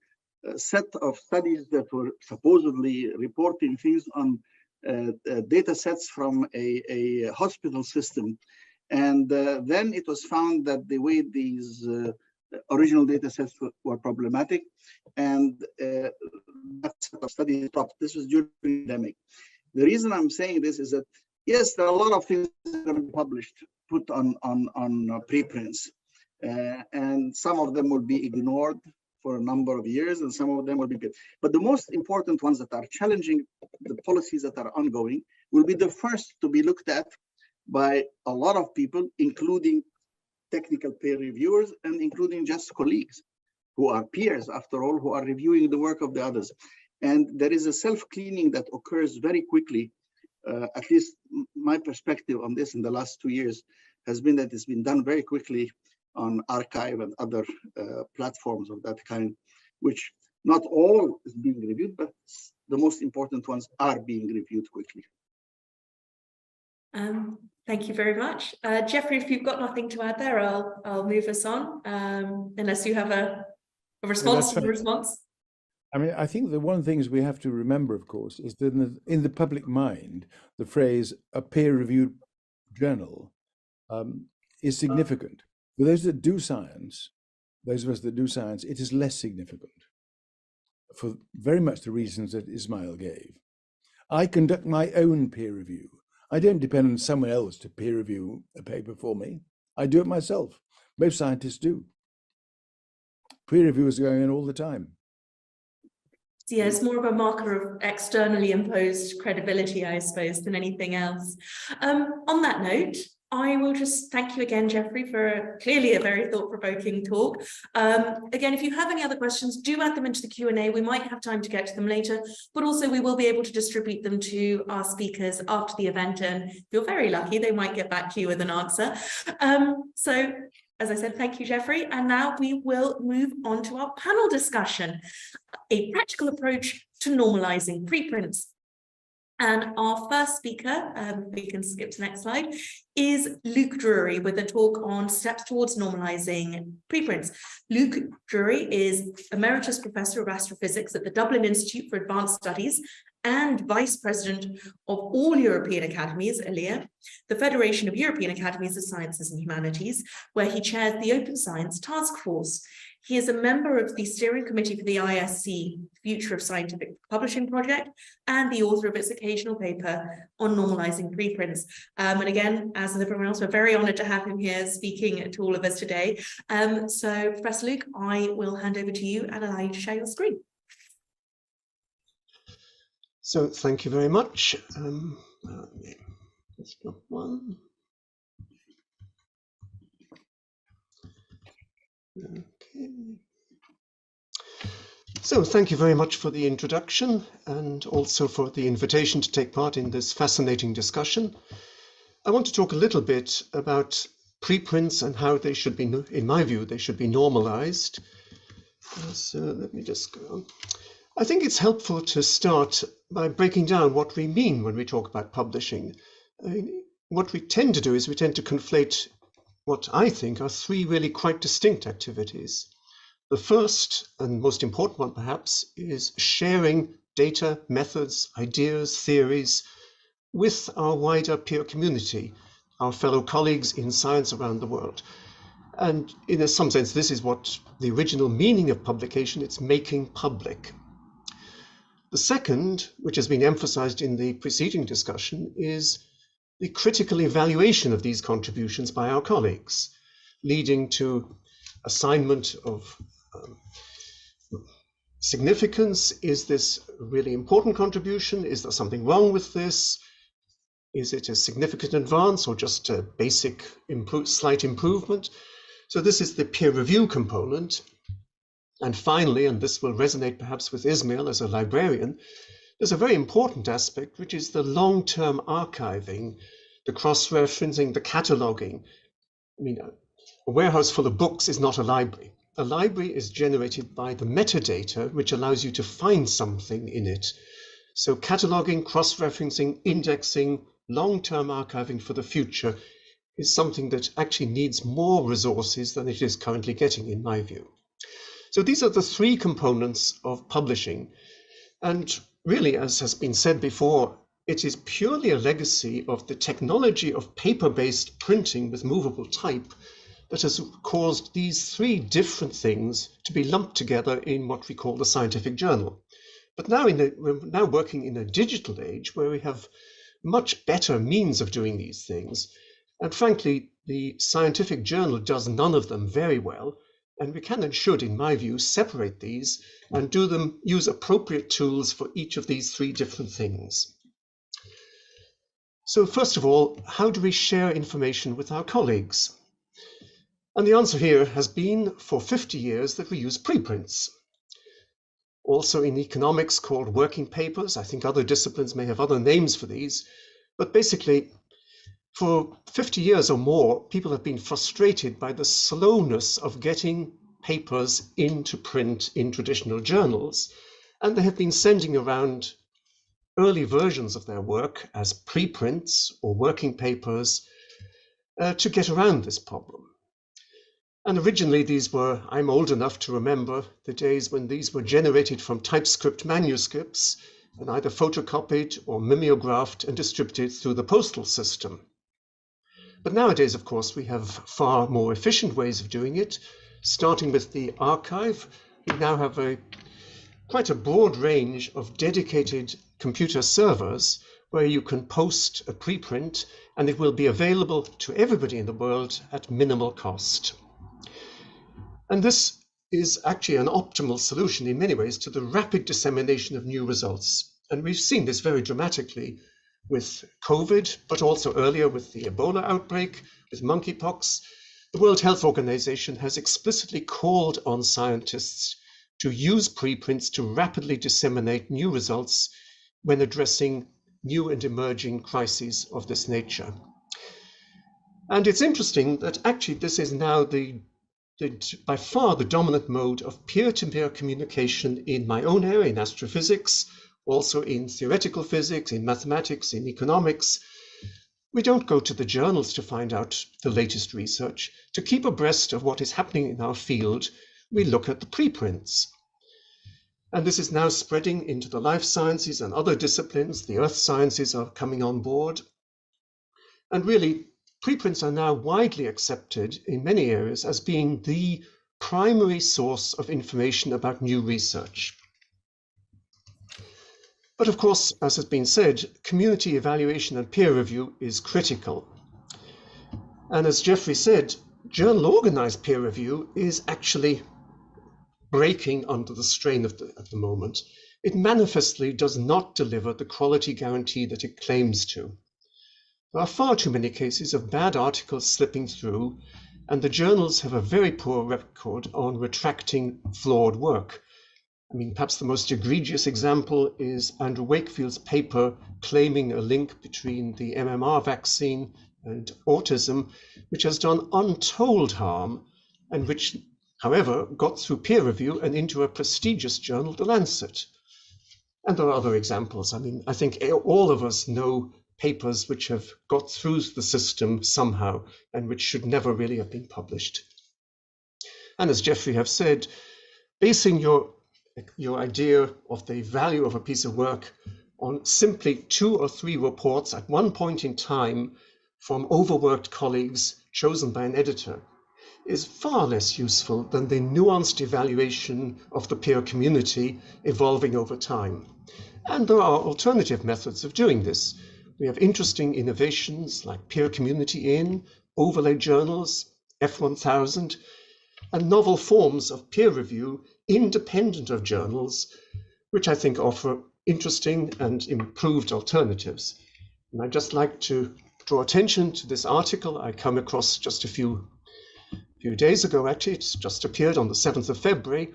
[SPEAKER 3] set of studies that were supposedly reporting things on data sets from a hospital system. And then it was found that the way these original data sets were problematic, and that set of studies stopped. This was during the pandemic. The reason I'm saying this is that, yes, there are a lot of things that are published, put on preprints, and some of them will be ignored for a number of years, and some of them will be good. But the most important ones that are challenging the policies that are ongoing will be the first to be looked at by a lot of people, including technical peer reviewers and including just colleagues who are peers, after all, who are reviewing the work of the others. And there is a self-cleaning that occurs very quickly. At least my perspective on this in the last 2 years has been that it's been done very quickly on archive and other platforms of that kind, which not all is being reviewed, but the most important ones are being reviewed quickly.
[SPEAKER 1] Thank you very much. Jeffrey, if you've got nothing to add there, I'll move us on, unless you have a response to the response.
[SPEAKER 2] I mean, I think the one of the things we have to remember, of course, is that in the public mind, the phrase a peer-reviewed journal is significant. For those that do science, those of us that do science, it is less significant for very much the reasons that Ismail gave. I conduct my own peer review. I don't depend on someone else to peer review a paper for me. I do it myself. Most scientists do. Peer reviews are going on all the time.
[SPEAKER 1] Yeah, it's more of a marker of externally imposed credibility, I suppose, than anything else. On that note, I will just thank you again, Jeffrey, for clearly a very thought-provoking talk. Again, if you have any other questions, do add them into the Q&A. We might have time to get to them later, but also we will be able to distribute them to our speakers after the event. And if you're very lucky, they might get back to you with an answer. So, as I said, thank you, Jeffrey. And now we will move on to our panel discussion, a practical approach to normalizing preprints. And our first speaker, we can skip to the next slide, is Luke Drury with a talk on steps towards normalizing preprints. Luke Drury is Emeritus Professor of Astrophysics at the Dublin Institute for Advanced Studies and Vice President of all European Academies, ELIA, the Federation of European Academies of Sciences and Humanities, where he chairs the Open Science Task Force. He is a member of the steering committee for the ISC Future of Scientific Publishing project and the author of its occasional paper on normalizing preprints. And again, as with everyone else, we're very honored to have him here speaking to all of us today. So Professor Luke, I will hand over to you and allow you to share your screen.
[SPEAKER 7] So thank you very much. That's not one. Okay. So thank you very much for the introduction and also for the invitation to take part in this fascinating discussion. I want to talk a little bit about preprints and how they should be, in my view, they should be normalized. So let me just go on. I think it's helpful to start by breaking down what we mean when we talk about publishing. What we tend to do is we tend to conflate what I think are three really quite distinct activities. The first and most important one, perhaps, is sharing data, methods, ideas, theories with our wider peer community, our fellow colleagues in science around the world. And in some sense, this is what the original meaning of publication, it's making public. The second, which has been emphasized in the preceding discussion, is the critical evaluation of these contributions by our colleagues, leading to assignment of significance. Is this a really important contribution? Is there something wrong with this? Is it a significant advance or just a basic slight improvement? So this is the peer review component. And finally, and this will resonate perhaps with Ismail as a librarian, there's a very important aspect, which is the long-term archiving, the cross-referencing, the cataloging. I mean, a warehouse full of books is not a library. A library is generated by the metadata, which allows you to find something in it. So cataloging, cross-referencing, indexing, long-term archiving for the future is something that actually needs more resources than it is currently getting, in my view. So these are the three components of publishing. And really, as has been said before, it is purely a legacy of the technology of paper-based printing with movable type that has caused these three different things to be lumped together in what we call the scientific journal. But now we're now working in a digital age where we have much better means of doing these things. And frankly, the scientific journal does none of them very well. And we can and should, in my view, separate these and use appropriate tools for each of these three different things. So first of all, how do we share information with our colleagues? And the answer here has been for 50 years that we use preprints. Also in economics called working papers. I think other disciplines may have other names for these, but basically for 50 years or more, people have been frustrated by the slowness of getting papers into print in traditional journals, and they have been sending around early versions of their work as preprints or working papers to get around this problem. And originally these were, I'm old enough to remember the days when these were generated from TypeScript manuscripts and either photocopied or mimeographed and distributed through the postal system. But nowadays, of course, we have far more efficient ways of doing it. Starting with the archive, we now have quite a broad range of dedicated computer servers where you can post a preprint and it will be available to everybody in the world at minimal cost. And this is actually an optimal solution in many ways to the rapid dissemination of new results. And we've seen this very dramatically with COVID, but also earlier with the Ebola outbreak, with monkeypox. The World Health Organization has explicitly called on scientists to use preprints to rapidly disseminate new results when addressing new and emerging crises of this nature. And it's interesting that actually this is now by far the dominant mode of peer-to-peer communication in my own area, in astrophysics, also in theoretical physics, in mathematics, in economics. We don't go to the journals to find out the latest research. To keep abreast of what is happening in our field, we look at the preprints. And this is now spreading into the life sciences and other disciplines. The earth sciences are coming on board. And really, preprints are now widely accepted in many areas as being the primary source of information about new research. But of course, as has been said, community evaluation and peer review is critical. And as Jeffrey said, journal organized peer review is actually breaking under the strain of the moment. it manifestly does not deliver the quality guarantee that it claims to. There are far too many cases of bad articles slipping through, and the journals have a very poor record on retracting flawed work. I mean, perhaps the most egregious example is Andrew Wakefield's paper claiming a link between the MMR vaccine and autism, which has done untold harm, and which, however, got through peer review and into a prestigious journal, The Lancet. And there are other examples. I mean, I think all of us know papers which have got through the system somehow and which should never really have been published. And as Jeffrey have said, basing your idea of the value of a piece of work on simply 2 or 3 reports at one point in time from overworked colleagues chosen by an editor is far less useful than the nuanced evaluation of the peer community evolving over time. And there are alternative methods of doing this. We have interesting innovations like peer community in, overlay journals, F1000, and novel forms of peer review independent of journals, which I think offer interesting and improved alternatives. And I'd just like to draw attention to this article I come across just a few days ago. Actually, it's just appeared on the 7th of February,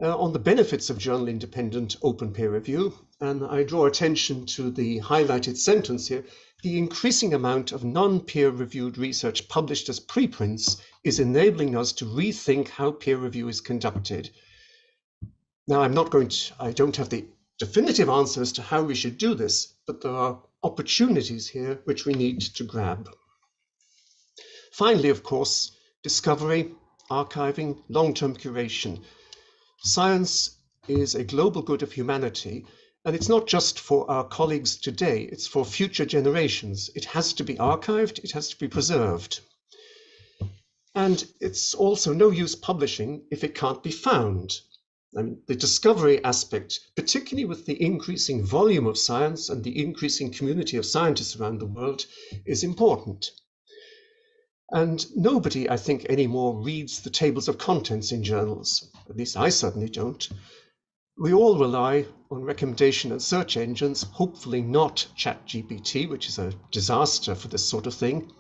[SPEAKER 7] on the benefits of journal independent open peer review. And I draw attention to the highlighted sentence here: the increasing amount of non-peer reviewed research published as preprints is enabling us to rethink how peer review is conducted. Now, I don't have the definitive answer as to how we should do this, but there are opportunities here which we need to grab. Finally, of course, discovery, archiving, long-term curation. Science is a global good of humanity, and it's not just for our colleagues today, it's for future generations. It has to be archived, it has to be preserved. And it's also no use publishing if it can't be found. I mean, the discovery aspect, particularly with the increasing volume of science and the increasing community of scientists around the world, is important. And nobody, I think, anymore reads the tables of contents in journals. At least I certainly don't. We all rely on recommendation and search engines, hopefully not ChatGPT, which is a disaster for this sort of thing.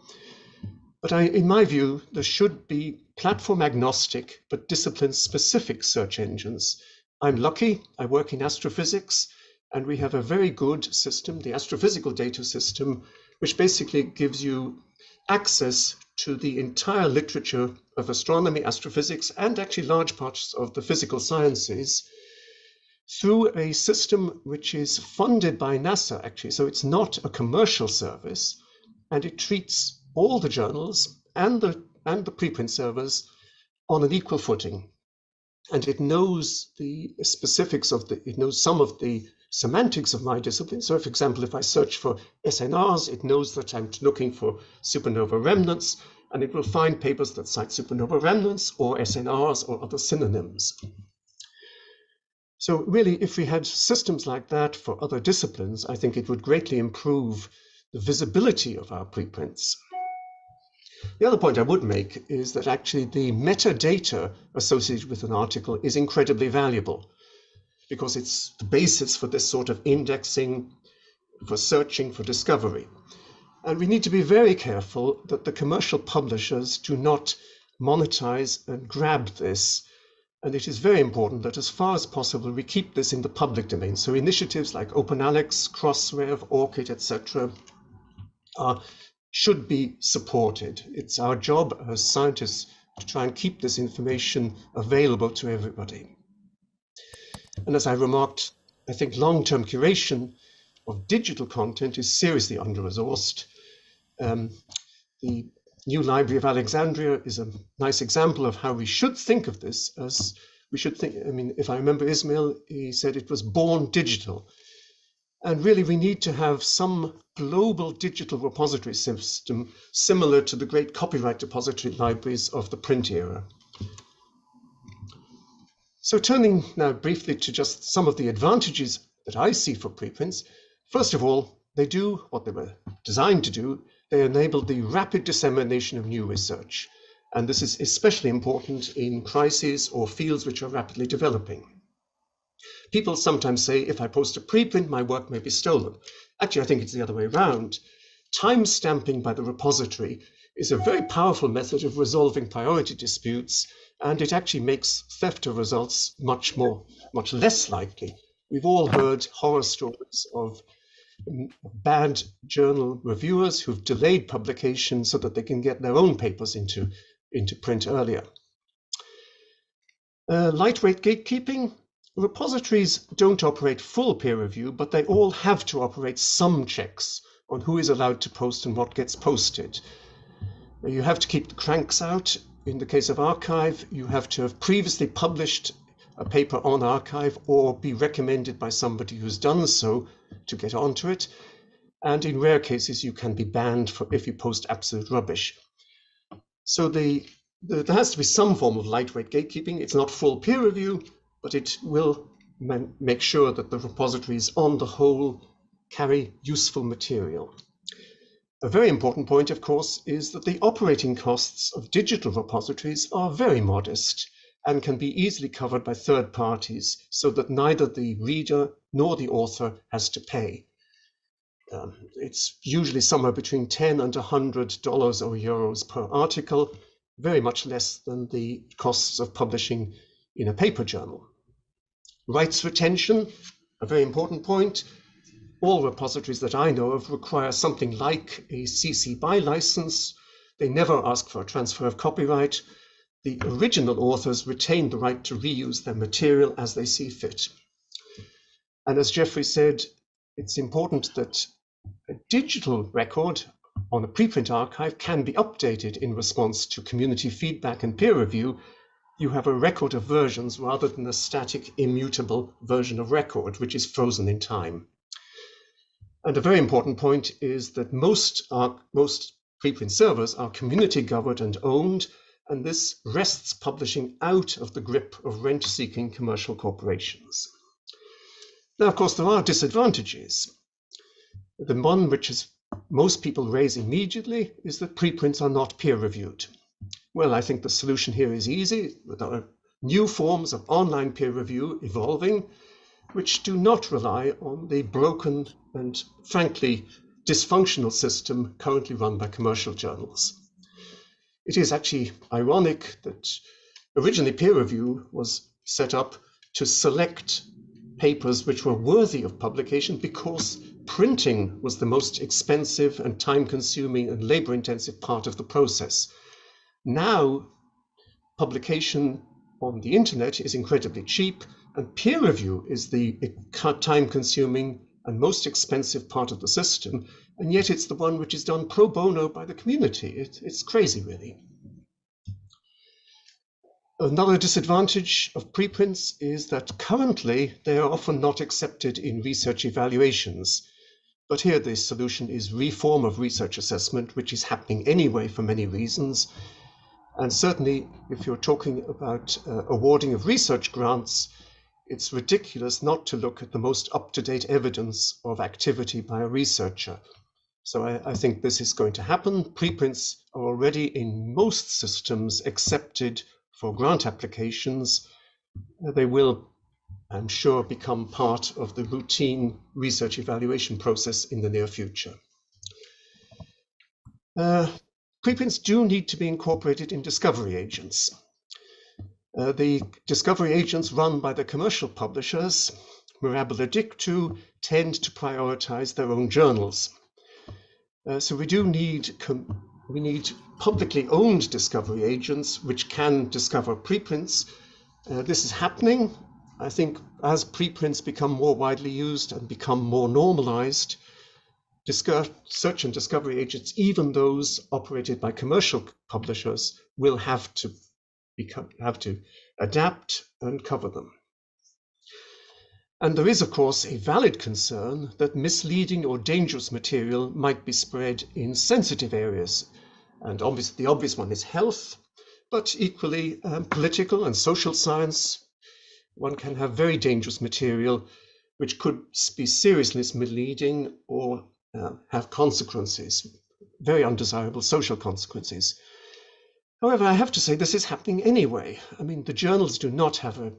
[SPEAKER 7] But in my view, there should be platform agnostic but discipline specific search engines. I'm lucky, I work in astrophysics, and we have a very good system, the astrophysical data system, which basically gives you access to the entire literature of astronomy, astrophysics, and actually large parts of the physical sciences through a system which is funded by NASA, actually. So it's not a commercial service, and it treats all the journals and the preprint servers on an equal footing. And it knows the specifics of it knows some of the semantics of my discipline. So, for example, if I search for SNRs, it knows that I'm looking for supernova remnants, and it will find papers that cite supernova remnants or SNRs or other synonyms. So really, if we had systems like that for other disciplines, I think it would greatly improve the visibility of our preprints. The other point I would make is that actually the metadata associated with an article is incredibly valuable, because it's the basis for this sort of indexing, for searching, for discovery. And we need to be very careful that the commercial publishers do not monetize and grab this. And it is very important that as far as possible, we keep this in the public domain. So initiatives like OpenAlex, Crossref, ORCID, etc. should be supported. It's our job as scientists to try and keep this information available to everybody. And as I remarked, I think long-term curation of digital content is seriously under-resourced. The New Library of Alexandria is a nice example of how we should think of this, as we should think, I mean, if I remember Ismail, he said it was born digital. And really, we need to have some global digital repository system similar to the great copyright depository libraries of the print era. So turning now briefly to just some of the advantages that I see for preprints. First of all, they do what they were designed to do. They enable the rapid dissemination of new research. And this is especially important in crises or fields which are rapidly developing. People sometimes say, if I post a preprint, my work may be stolen. Actually, I think it's the other way around. Time stamping by the repository is a very powerful method of resolving priority disputes, and it actually makes theft of results much less likely. We've all heard horror stories of bad journal reviewers who've delayed publication so that they can get their own papers into print earlier. Lightweight gatekeeping. Repositories don't operate full peer review, but they all have to operate some checks on who is allowed to post and what gets posted. You have to keep the cranks out. In the case of archive, you have to have previously published a paper on archive or be recommended by somebody who's done so to get onto it. And in rare cases, you can be banned if you post absolute rubbish. So there has to be some form of lightweight gatekeeping. It's not full peer review, but it will make sure that the repositories on the whole carry useful material. A very important point, of course, is that the operating costs of digital repositories are very modest and can be easily covered by third parties so that neither the reader nor the author has to pay. It's usually somewhere between $10 and $100 or euros per article, very much less than the costs of publishing in a paper journal. Rights retention, a very important point. All repositories that I know of require something like a CC BY license. They never ask for a transfer of copyright. The original authors retain the right to reuse their material as they see fit. And as Jeffrey said, it's important that a digital record on a preprint archive can be updated in response to community feedback and peer review. You have a record of versions rather than a static, immutable version of record, which is frozen in time. And a very important point is that most preprint servers are community governed and owned, and this wrests publishing out of the grip of rent-seeking commercial corporations. Now, of course, there are disadvantages. The one which most people raise immediately is that preprints are not peer-reviewed. Well, I think the solution here is easy. There are new forms of online peer review evolving, which do not rely on the broken and frankly dysfunctional system currently run by commercial journals. It is actually ironic that originally peer review was set up to select papers which were worthy of publication because printing was the most expensive and time-consuming and labor-intensive part of the process. Now, publication on the internet is incredibly cheap, and peer review is the time-consuming and most expensive part of the system, and yet it's the one which is done pro bono by the community. It's crazy, really. Another disadvantage of preprints is that currently they are often not accepted in research evaluations. But here the solution is reform of research assessment, which is happening anyway for many reasons. And certainly, if you're talking about awarding of research grants, it's ridiculous not to look at the most up-to-date evidence of activity by a researcher. So I think this is going to happen. Preprints are already in most systems accepted for grant applications. They will, I'm sure, become part of the routine research evaluation process in the near future. Preprints do need to be incorporated in discovery agents. The discovery agents run by the commercial publishers, mirabile dictu, tend to prioritize their own journals. So we need publicly owned discovery agents which can discover preprints. This is happening. I think as preprints become more widely used and become more normalized, search and discovery agents, even those operated by commercial publishers, will have to adapt and cover them. And there is, of course, a valid concern that misleading or dangerous material might be spread in sensitive areas. And obviously, the obvious one is health, but equally political and social science. One can have very dangerous material which could be seriously misleading or have consequences, very undesirable social consequences. However, I have to say this is happening anyway. I mean, the journals do not have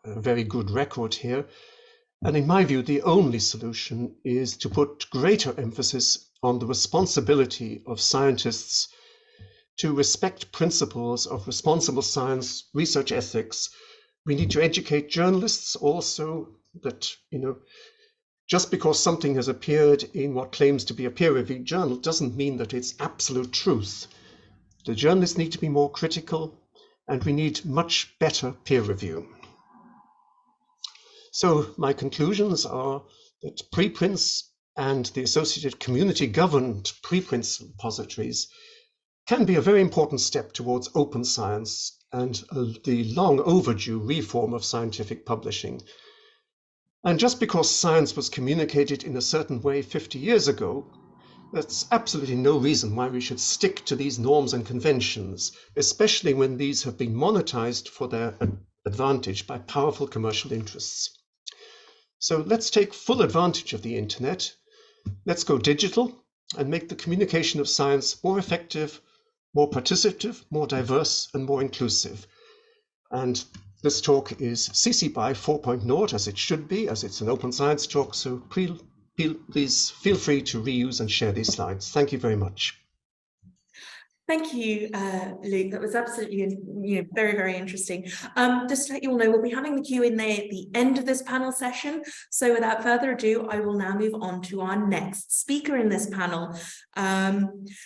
[SPEAKER 7] a very good record here. And in my view, the only solution is to put greater emphasis on the responsibility of scientists to respect principles of responsible science, research ethics. We need to educate journalists also that, just because something has appeared in what claims to be a peer-reviewed journal doesn't mean that it's absolute truth. The journalists need to be more critical, and we need much better peer review. So my conclusions are that preprints and the associated community-governed preprints repositories can be a very important step towards open science and the long overdue reform of scientific publishing. And just because science was communicated in a certain way 50 years ago, that's absolutely no reason why we should stick to these norms and conventions, especially when these have been monetized for their advantage by powerful commercial interests. So let's take full advantage of the internet. Let's go digital and make the communication of science more effective, more participative, more diverse, and more inclusive. And this talk is CC BY 4.0, as it should be, as it's an open science talk. So please feel free to reuse and share these slides. Thank you very much.
[SPEAKER 1] Thank you, Luke. That was absolutely, very, very interesting. Just to let you all know, we'll be having the Q&A at the end of this panel session. So without further ado, I will now move on to our next speaker in this panel.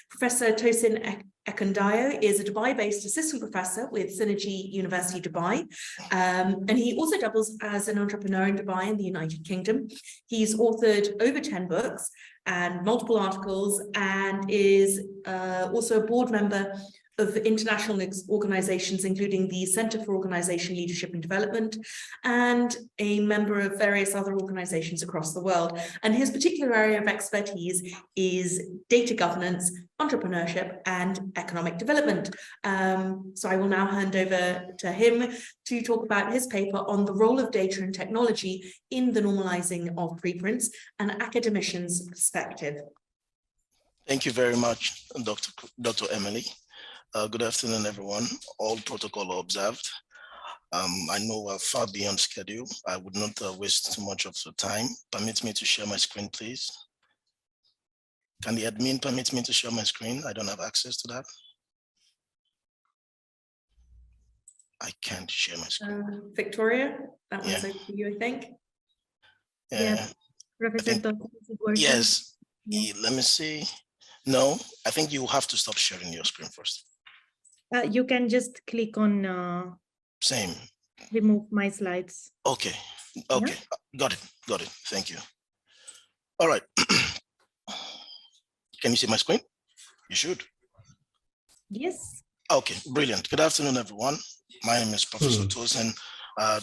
[SPEAKER 1] Professor Tosin Ekundayo is a Dubai-based assistant professor with Synergy University Dubai, and he also doubles as an entrepreneur in Dubai in the United Kingdom. He's authored over 10 books and multiple articles, and is also a board member of international organizations, including the Center for Organization Leadership and Development, and a member of various other organizations across the world. And his particular area of expertise is data governance, entrepreneurship, and economic development. So I will now hand over to him to talk about his paper on the role of data and technology in the normalizing of preprints and academicians' perspective.
[SPEAKER 4] Thank you very much, Dr. Emily. Good afternoon, everyone. All protocol observed. I know we're far beyond schedule. I would not waste too much of your time. Permit me to share my screen, please. Can the admin permit me to share my screen? I don't have access to that. I can't share my screen.
[SPEAKER 1] Victoria, that one's over to you, I think.
[SPEAKER 4] Yeah.
[SPEAKER 5] Professor Thompson, is it working?
[SPEAKER 4] Yes. Let me see. No, I think you have to stop sharing your screen first.
[SPEAKER 5] You can just click on
[SPEAKER 4] Same.
[SPEAKER 5] remove my slides.
[SPEAKER 4] Okay. Okay. Yeah. Got it. Thank you. All right. Can you see my screen? You should.
[SPEAKER 5] Yes.
[SPEAKER 4] Okay, brilliant. Good afternoon, everyone. My name is Professor Tosin.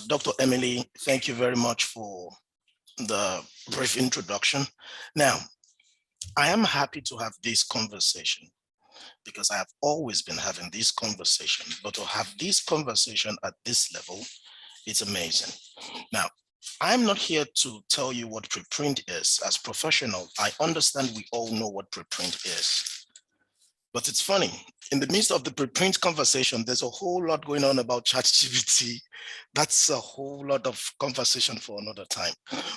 [SPEAKER 4] Dr. Emily, thank you very much for the brief introduction. Now, I am happy to have this conversation because I have always been having this conversation, but to have this conversation at this level, it's amazing. Now, I'm not here to tell you what preprint is. As professional, I understand we all know what preprint is. But it's funny, in the midst of the preprint conversation, there's a whole lot going on about ChatGPT. That's a whole lot of conversation for another time.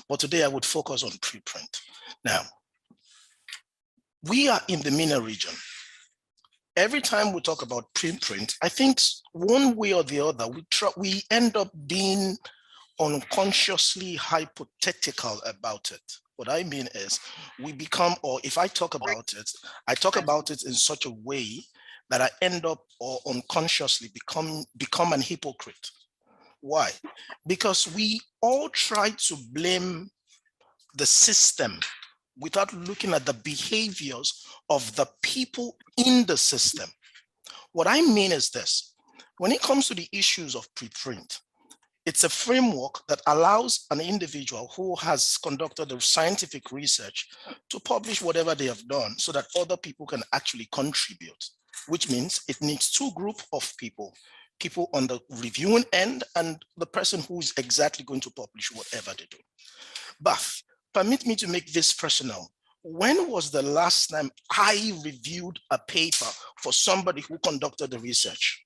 [SPEAKER 4] But today I would focus on preprint. Now, we are in the MENA region. Every time we talk about preprint, I think one way or the other, we end up being unconsciously hypothetical about it. What I mean is we become, or if I talk about it, I talk about it in such a way that I end up or unconsciously become an hypocrite. Why? Because we all try to blame the system without looking at the behaviors of the people in the system. What I mean is this: when it comes to the issues of preprint, it's a framework that allows an individual who has conducted a scientific research to publish whatever they have done so that other people can actually contribute, which means it needs two groups of people on the reviewing end and the person who is exactly going to publish whatever they do. But permit me to make this personal. When was the last time I reviewed a paper for somebody who conducted the research?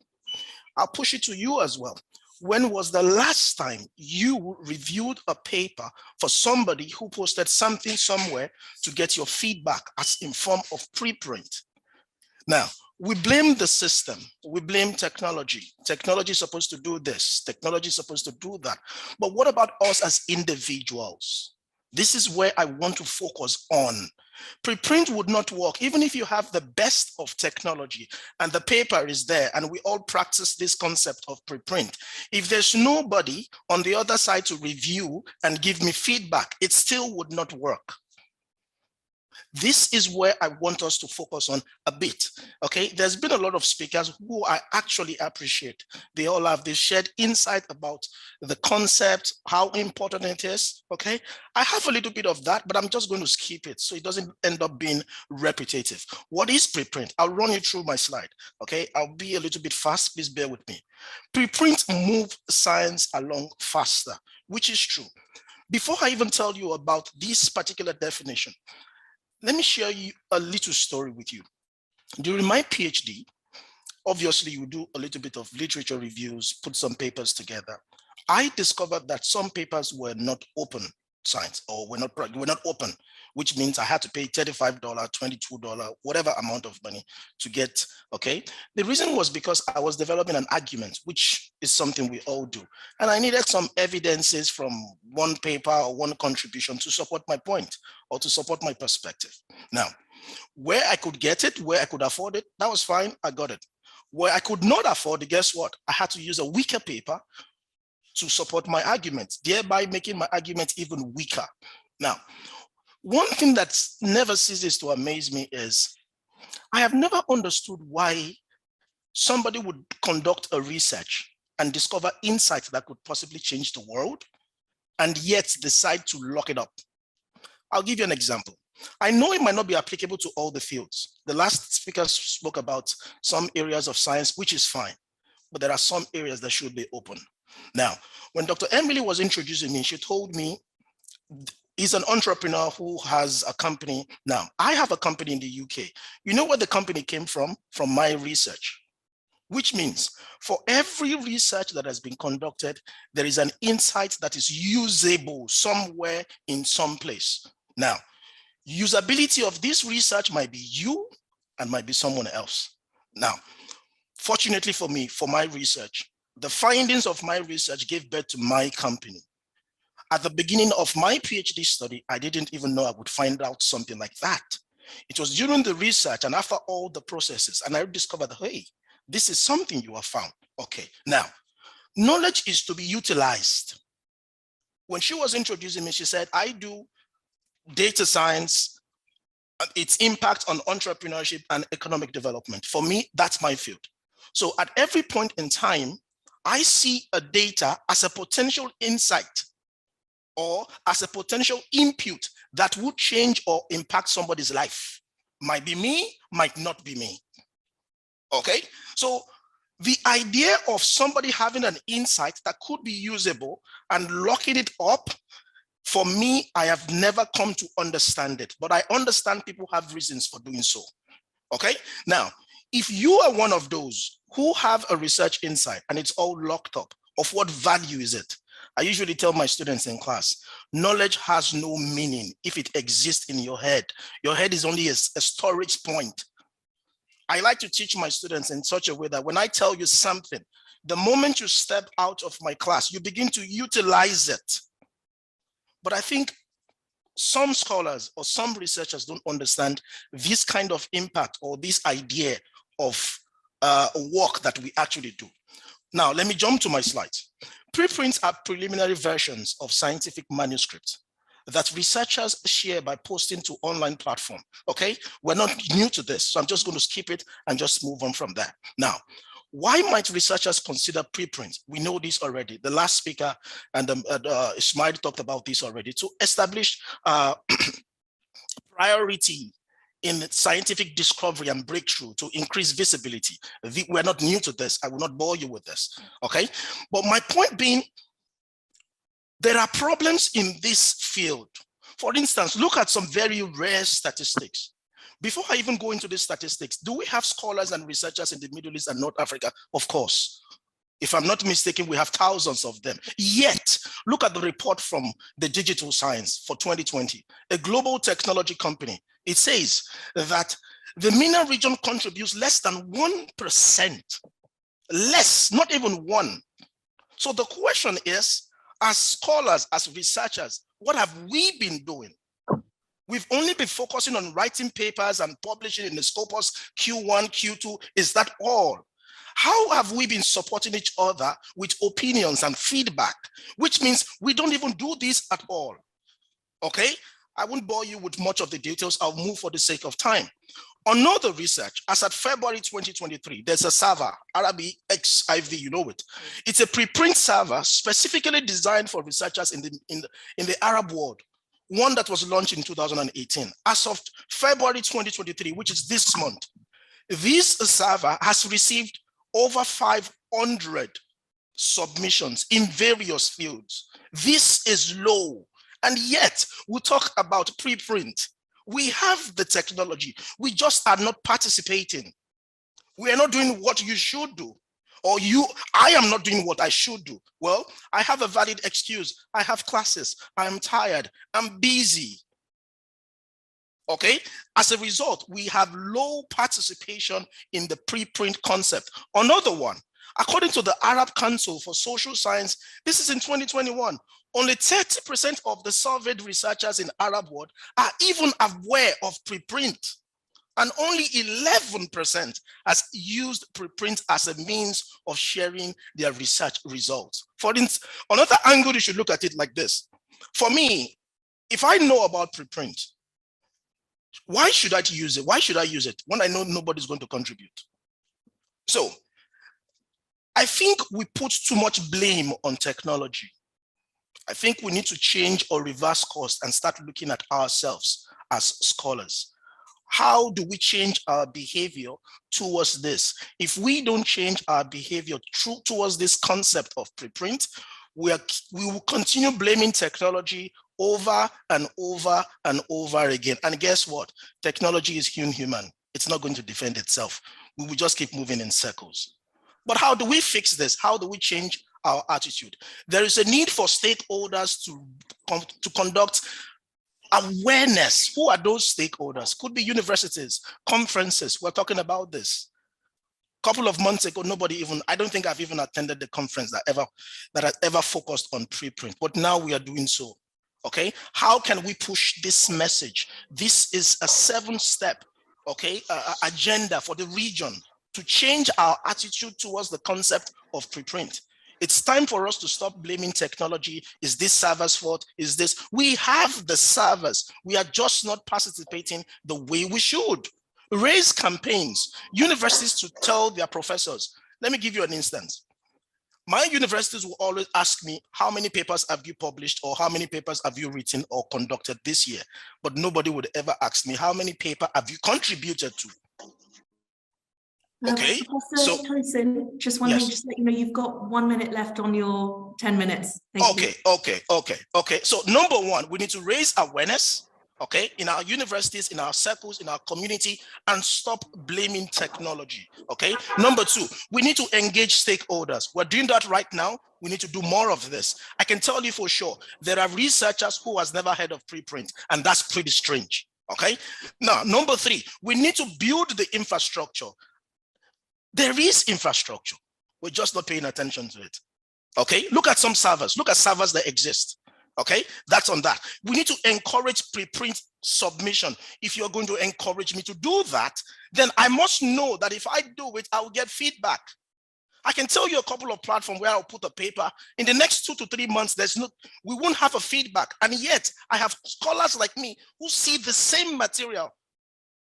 [SPEAKER 4] I'll push it to you as well. when was the last time you reviewed a paper for somebody who posted something somewhere to get your feedback as in form of preprint? Now, we blame the system, we blame technology. Technology is supposed to do this, technology is supposed to do that. But what about us as individuals? This is where I want to focus on. Preprint would not work, even if you have the best of technology and the paper is there and we all practice this concept of preprint. If there's nobody on the other side to review and give me feedback, it still would not work. This is where I want us to focus on a bit, okay? There's been a lot of speakers who I actually appreciate. They all have this shared insight about the concept, how important it is, okay? I have a little bit of that, but I'm just going to skip it so it doesn't end up being repetitive. What is preprint? I'll run you through my slide, okay? I'll be a little bit fast, please bear with me. Preprint moves science along faster, which is true. Before I even tell you about this particular definition, let me share you a little story with you. During my PhD, obviously you do a little bit of literature reviews, put some papers together. I discovered that some papers were not open science or were not open, which means I had to pay $35, $22, whatever amount of money to get, okay? The reason was because I was developing an argument, which is something we all do. And I needed some evidences from one paper or one contribution to support my point or to support my perspective. Now, where I could get it, where I could afford it, that was fine, I got it. Where I could not afford it, guess what? I had to use a weaker paper to support my argument, thereby making my argument even weaker. Now, one thing that never ceases to amaze me is I have never understood why somebody would conduct a research and discover insights that could possibly change the world and yet decide to lock it up. I'll give you an example. I know it might not be applicable to all the fields. The last speaker spoke about some areas of science, which is fine, but there are some areas that should be open. Now, when Dr. Emily was introducing me, she told me he's an entrepreneur who has a company. Now, I have a company in the UK. You know where the company came from? From my research, which means for every research that has been conducted, there is an insight that is usable somewhere in some place. Now, usability of this research might be you and might be someone else. Now, fortunately for me, for my research, the findings of my research gave birth to my company. At the beginning of my PhD study, I didn't even know I would find out something like that. It was during the research and after all the processes, and I discovered, hey, this is something you have found. Okay, now, knowledge is to be utilized. When she was introducing me, she said, I do data science, its impact on entrepreneurship and economic development. For me, that's my field. So at every point in time, I see a data as a potential insight or as a potential input that would change or impact somebody's life. Might be me, might not be me. Okay, so the idea of somebody having an insight that could be usable and locking it up, for me, I have never come to understand it, but I understand people have reasons for doing so. Okay, now, if you are one of those who have a research insight and it's all locked up, of what value is it? I usually tell my students in class, knowledge has no meaning if it exists in your head. Your head is only a storage point. I like to teach my students in such a way that when I tell you something, the moment you step out of my class, you begin to utilize it. But I think some scholars or some researchers don't understand this kind of impact or this idea of work that we actually do. Now, let me jump to my slides. Preprints are preliminary versions of scientific manuscripts that researchers share by posting to online platform. Okay, we're not new to this, so I'm just going to skip it and just move on from there. Now, why might researchers consider preprints? We know this already. The last speaker and Ismail talked about this already. To establish priority in scientific discovery and breakthrough, to increase visibility. We're not new to this. I will not bore you with this, okay? But my point being, there are problems in this field. For instance, look at some very rare statistics. Before I even go into these statistics, do we have scholars and researchers in the Middle East and North Africa? Of course. If I'm not mistaken, we have thousands of them. Yet, look at the report from the Digital Science for 2020, a global technology company. It says that the MENA region contributes less than 1%, less, not even one. So the question is, as scholars, as researchers, what have we been doing? We've only been focusing on writing papers and publishing in the Scopus Q1, Q2. Is that all? How have we been supporting each other with opinions and feedback, which means we don't even do this at all? Okay, I won't bore you with much of the details. I'll move for the sake of time. Another research, as at February 2023, there's a server, Arabic XIV, you know it. It's a preprint server specifically designed for researchers in the Arab world, one that was launched in 2018. As of February 2023, which is this month, this server has received over 500 submissions in various fields. This is low. And yet, we talk about preprint. We have the technology. We just are not participating. We are not doing what you should do. Or I am not doing what I should do. Well, I have a valid excuse. I have classes. I'm tired. I'm busy. Okay, as a result, we have low participation in the preprint concept. Another one, according to the Arab Council for Social Science, this is in 2021, only 30% of the surveyed researchers in Arab world are even aware of preprint, and only 11% has used preprint as a means of sharing their research results. For instance, another angle, you should look at it like this. For me, if I know about preprint, why should I use it? Why should I use it when I know nobody's going to contribute? So I think we put too much blame on technology. I think we need to change or reverse course and start looking at ourselves as scholars. How do we change our behavior towards this? If we don't change our behavior towards this concept of preprint, we will continue blaming technology over and over and over again. And guess what? Technology is inhuman. It's not going to defend itself. We will just keep moving in circles. But how do we fix this? How do we change our attitude? There is a need for stakeholders to conduct awareness. Who are those stakeholders? Could be universities, conferences. We're talking about this. A couple of months ago, I don't think I've even attended the conference that has ever focused on preprint, but now we are doing so. Okay, how can we push this message? This is a 7-step, agenda for the region to change our attitude towards the concept of preprint. It's time for us to stop blaming technology. Is this server's fault? Is this? We have the servers. We are just not participating the way we should. Raise campaigns, universities to tell their professors. Let me give you an instance. My universities will always ask me, how many papers have you published or how many papers have you written or conducted this year? But nobody would ever ask me, how many papers have you contributed to? Okay,
[SPEAKER 1] Professor Tosin, just one thing, just to let you know, you've got 1 minute left on your 10 minutes. Thank you.
[SPEAKER 4] Okay. So number one, we need to raise awareness, in our universities, in our circles, in our community, and stop blaming technology, Number two, we need to engage stakeholders. We're doing that right now. We need to do more of this. I can tell you for sure, there are researchers who has never heard of preprint, and that's pretty strange, Now, number three, we need to build the infrastructure. There is infrastructure. We're just not paying attention to it. Look at some servers. Look at servers that exist. That's on that. We need to encourage preprint submission. If you're going to encourage me to do that, then I must know that if I do it, I will get feedback. I can tell you a couple of platforms where I'll put a paper. In the next 2 to 3 months, we won't have a feedback. And yet I have scholars like me who see the same material.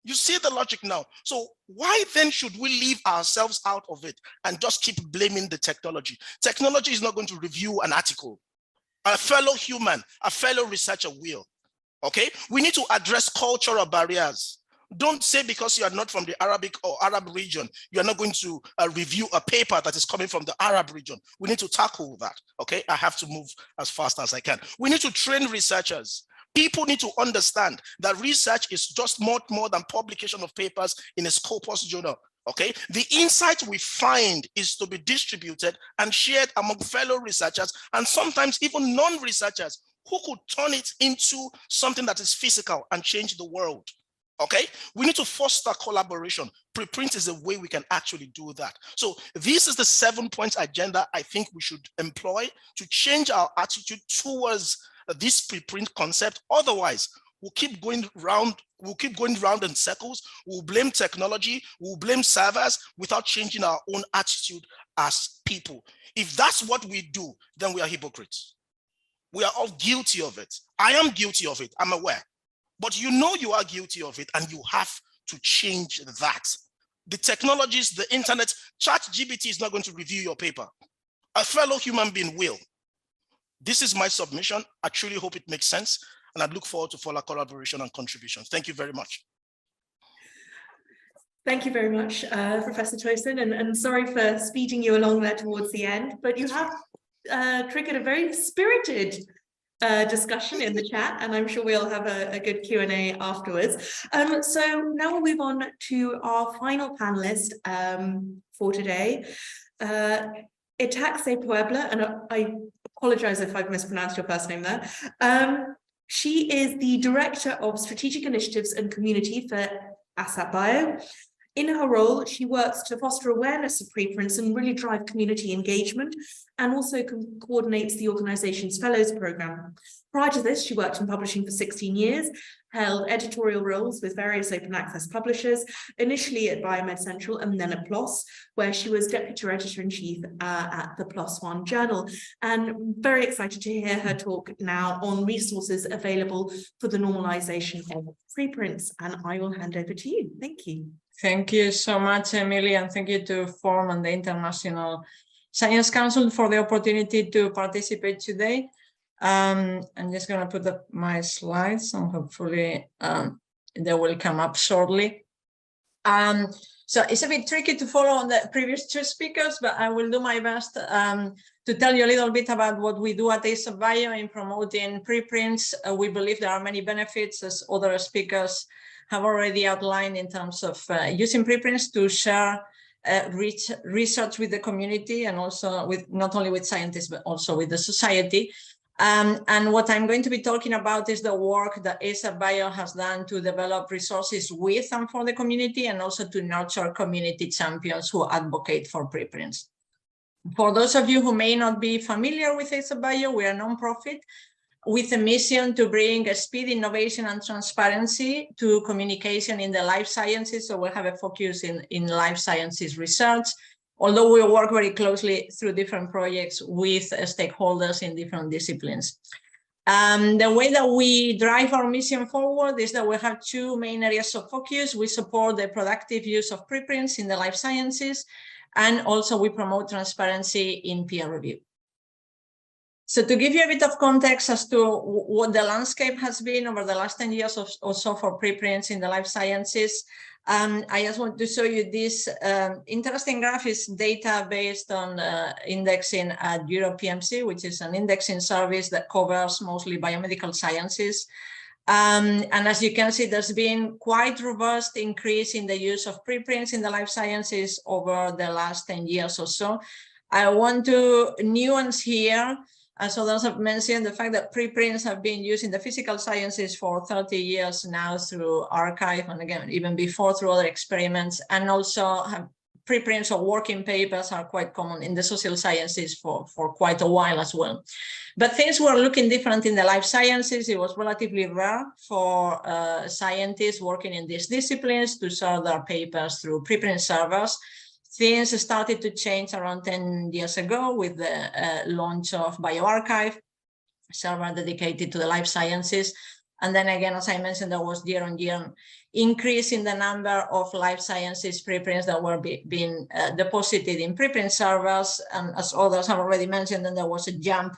[SPEAKER 4] You see the logic now. So why then should we leave ourselves out of it and just keep blaming the technology? Technology is not going to review an article. A fellow human, a fellow researcher will. We need to address cultural barriers. Don't say because you are not from the Arabic or Arab region, you are not going to review a paper that is coming from the Arab region. We need to tackle that. I have to move as fast as I can. We need to train researchers. People need to understand that research is just more than publication of papers in a Scopus journal. Okay, the insight we find is to be distributed and shared among fellow researchers and sometimes even non-researchers who could turn it into something that is physical and change the world. Okay, we need to foster collaboration. Preprint is a way we can actually do that. So this is the 7-point agenda I think we should employ to change our attitude towards this preprint concept. Otherwise, we'll keep going round in circles. We'll blame technology, we'll blame servers without changing our own attitude as people. If that's what we do, then we are hypocrites. We are all guilty of it. I am guilty of it, I'm aware. But you know you are guilty of it and you have to change that. The technologies, the internet, ChatGPT is not going to review your paper. A fellow human being will. This is my submission. I truly hope it makes sense. And I look forward to further collaboration and contributions. Thank you very much.
[SPEAKER 1] Thank you very much, Professor Tosin, and sorry for speeding you along there towards the end, but you have triggered a very spirited discussion in the chat, and I'm sure we'll have a good Q&A afterwards. So now we'll move on to our final panelist for today, Itaxe Puebla, and I apologize if I've mispronounced your first name there. She is the Director of Strategic Initiatives and Community for ASAP Bio. In her role, she works to foster awareness of preprints and really drive community engagement, and also coordinates the organization's Fellows Program. Prior to this, she worked in publishing for 16 years, held editorial roles with various open access publishers, initially at Biomed Central and then at PLOS, where she was Deputy Editor-in-Chief at the PLOS One Journal. And very excited to hear her talk now on resources available for the normalization of preprints. And I will hand over to you. Thank you.
[SPEAKER 8] Thank you so much, Emily, and thank you to FORM and the International Science Council for the opportunity to participate today. I'm just going to put up my slides and hopefully they will come up shortly. So it's a bit tricky to follow on the previous two speakers, but I will do my best to tell you a little bit about what we do at ASAP Bio in promoting preprints. We believe there are many benefits, as other speakers have already outlined, in terms of using preprints to share research with the community, and also with not only with scientists, but also with the society. And what I'm going to be talking about is the work that ASAP Bio has done to develop resources with and for the community, and also to nurture community champions who advocate for preprints. For those of you who may not be familiar with ASAP Bio, we are a nonprofit with a mission to bring speed, innovation, and transparency to communication in the life sciences. So we'll have a focus in life sciences research, although we work very closely through different projects with stakeholders in different disciplines. The way that we drive our mission forward is that we have two main areas of focus. We support the productive use of preprints in the life sciences, and also we promote transparency in peer review. So to give you a bit of context as to what the landscape has been over the last 10 years or so for preprints in the life sciences, I just want to show you this interesting graph. Is data based on indexing at EuroPMC, which is an indexing service that covers mostly biomedical sciences. And as you can see, there's been quite robust increase in the use of preprints in the life sciences over the last 10 years or so. I want to nuance here, as others have mentioned, the fact that preprints have been used in the physical sciences for 30 years now through archive, and again, even before through other experiments, and also preprints or working papers are quite common in the social sciences for quite a while as well. But things were looking different in the life sciences. It was relatively rare for scientists working in these disciplines to share their papers through preprint servers. Things started to change around 10 years ago with the launch of bioRxiv, a server dedicated to the life sciences. And then again, as I mentioned, there was year-on-year increase in the number of life sciences preprints that were being deposited in preprint servers. And as others have already mentioned, then there was a jump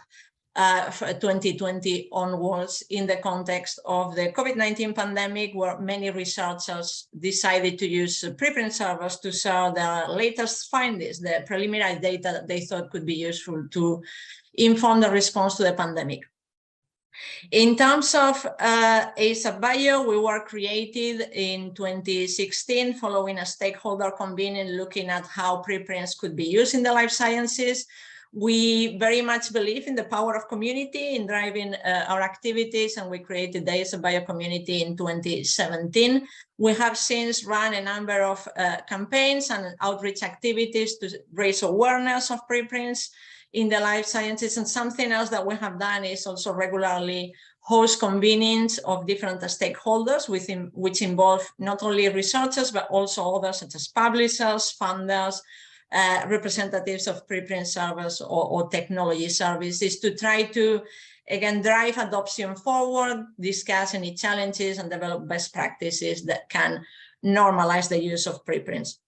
[SPEAKER 8] for 2020 onwards in the context of the COVID-19 pandemic, where many researchers decided to use preprint servers to share their latest findings, the preliminary data that they thought could be useful to inform the response to the pandemic. In terms of ASAP Bio, we were created in 2016 following a stakeholder convening looking at how preprints could be used in the life sciences. We very much believe in the power of community in driving our activities, and we created the ASAP Bio community in 2017. We have since run a number of campaigns and outreach activities to raise awareness of preprints in the life sciences, and something else that we have done is also regularly host convenings of different stakeholders which involve not only researchers but also others such as publishers, funders, representatives of preprint servers or technology services, to try to again drive adoption forward, discuss any challenges, and develop best practices that can normalize the use of preprints.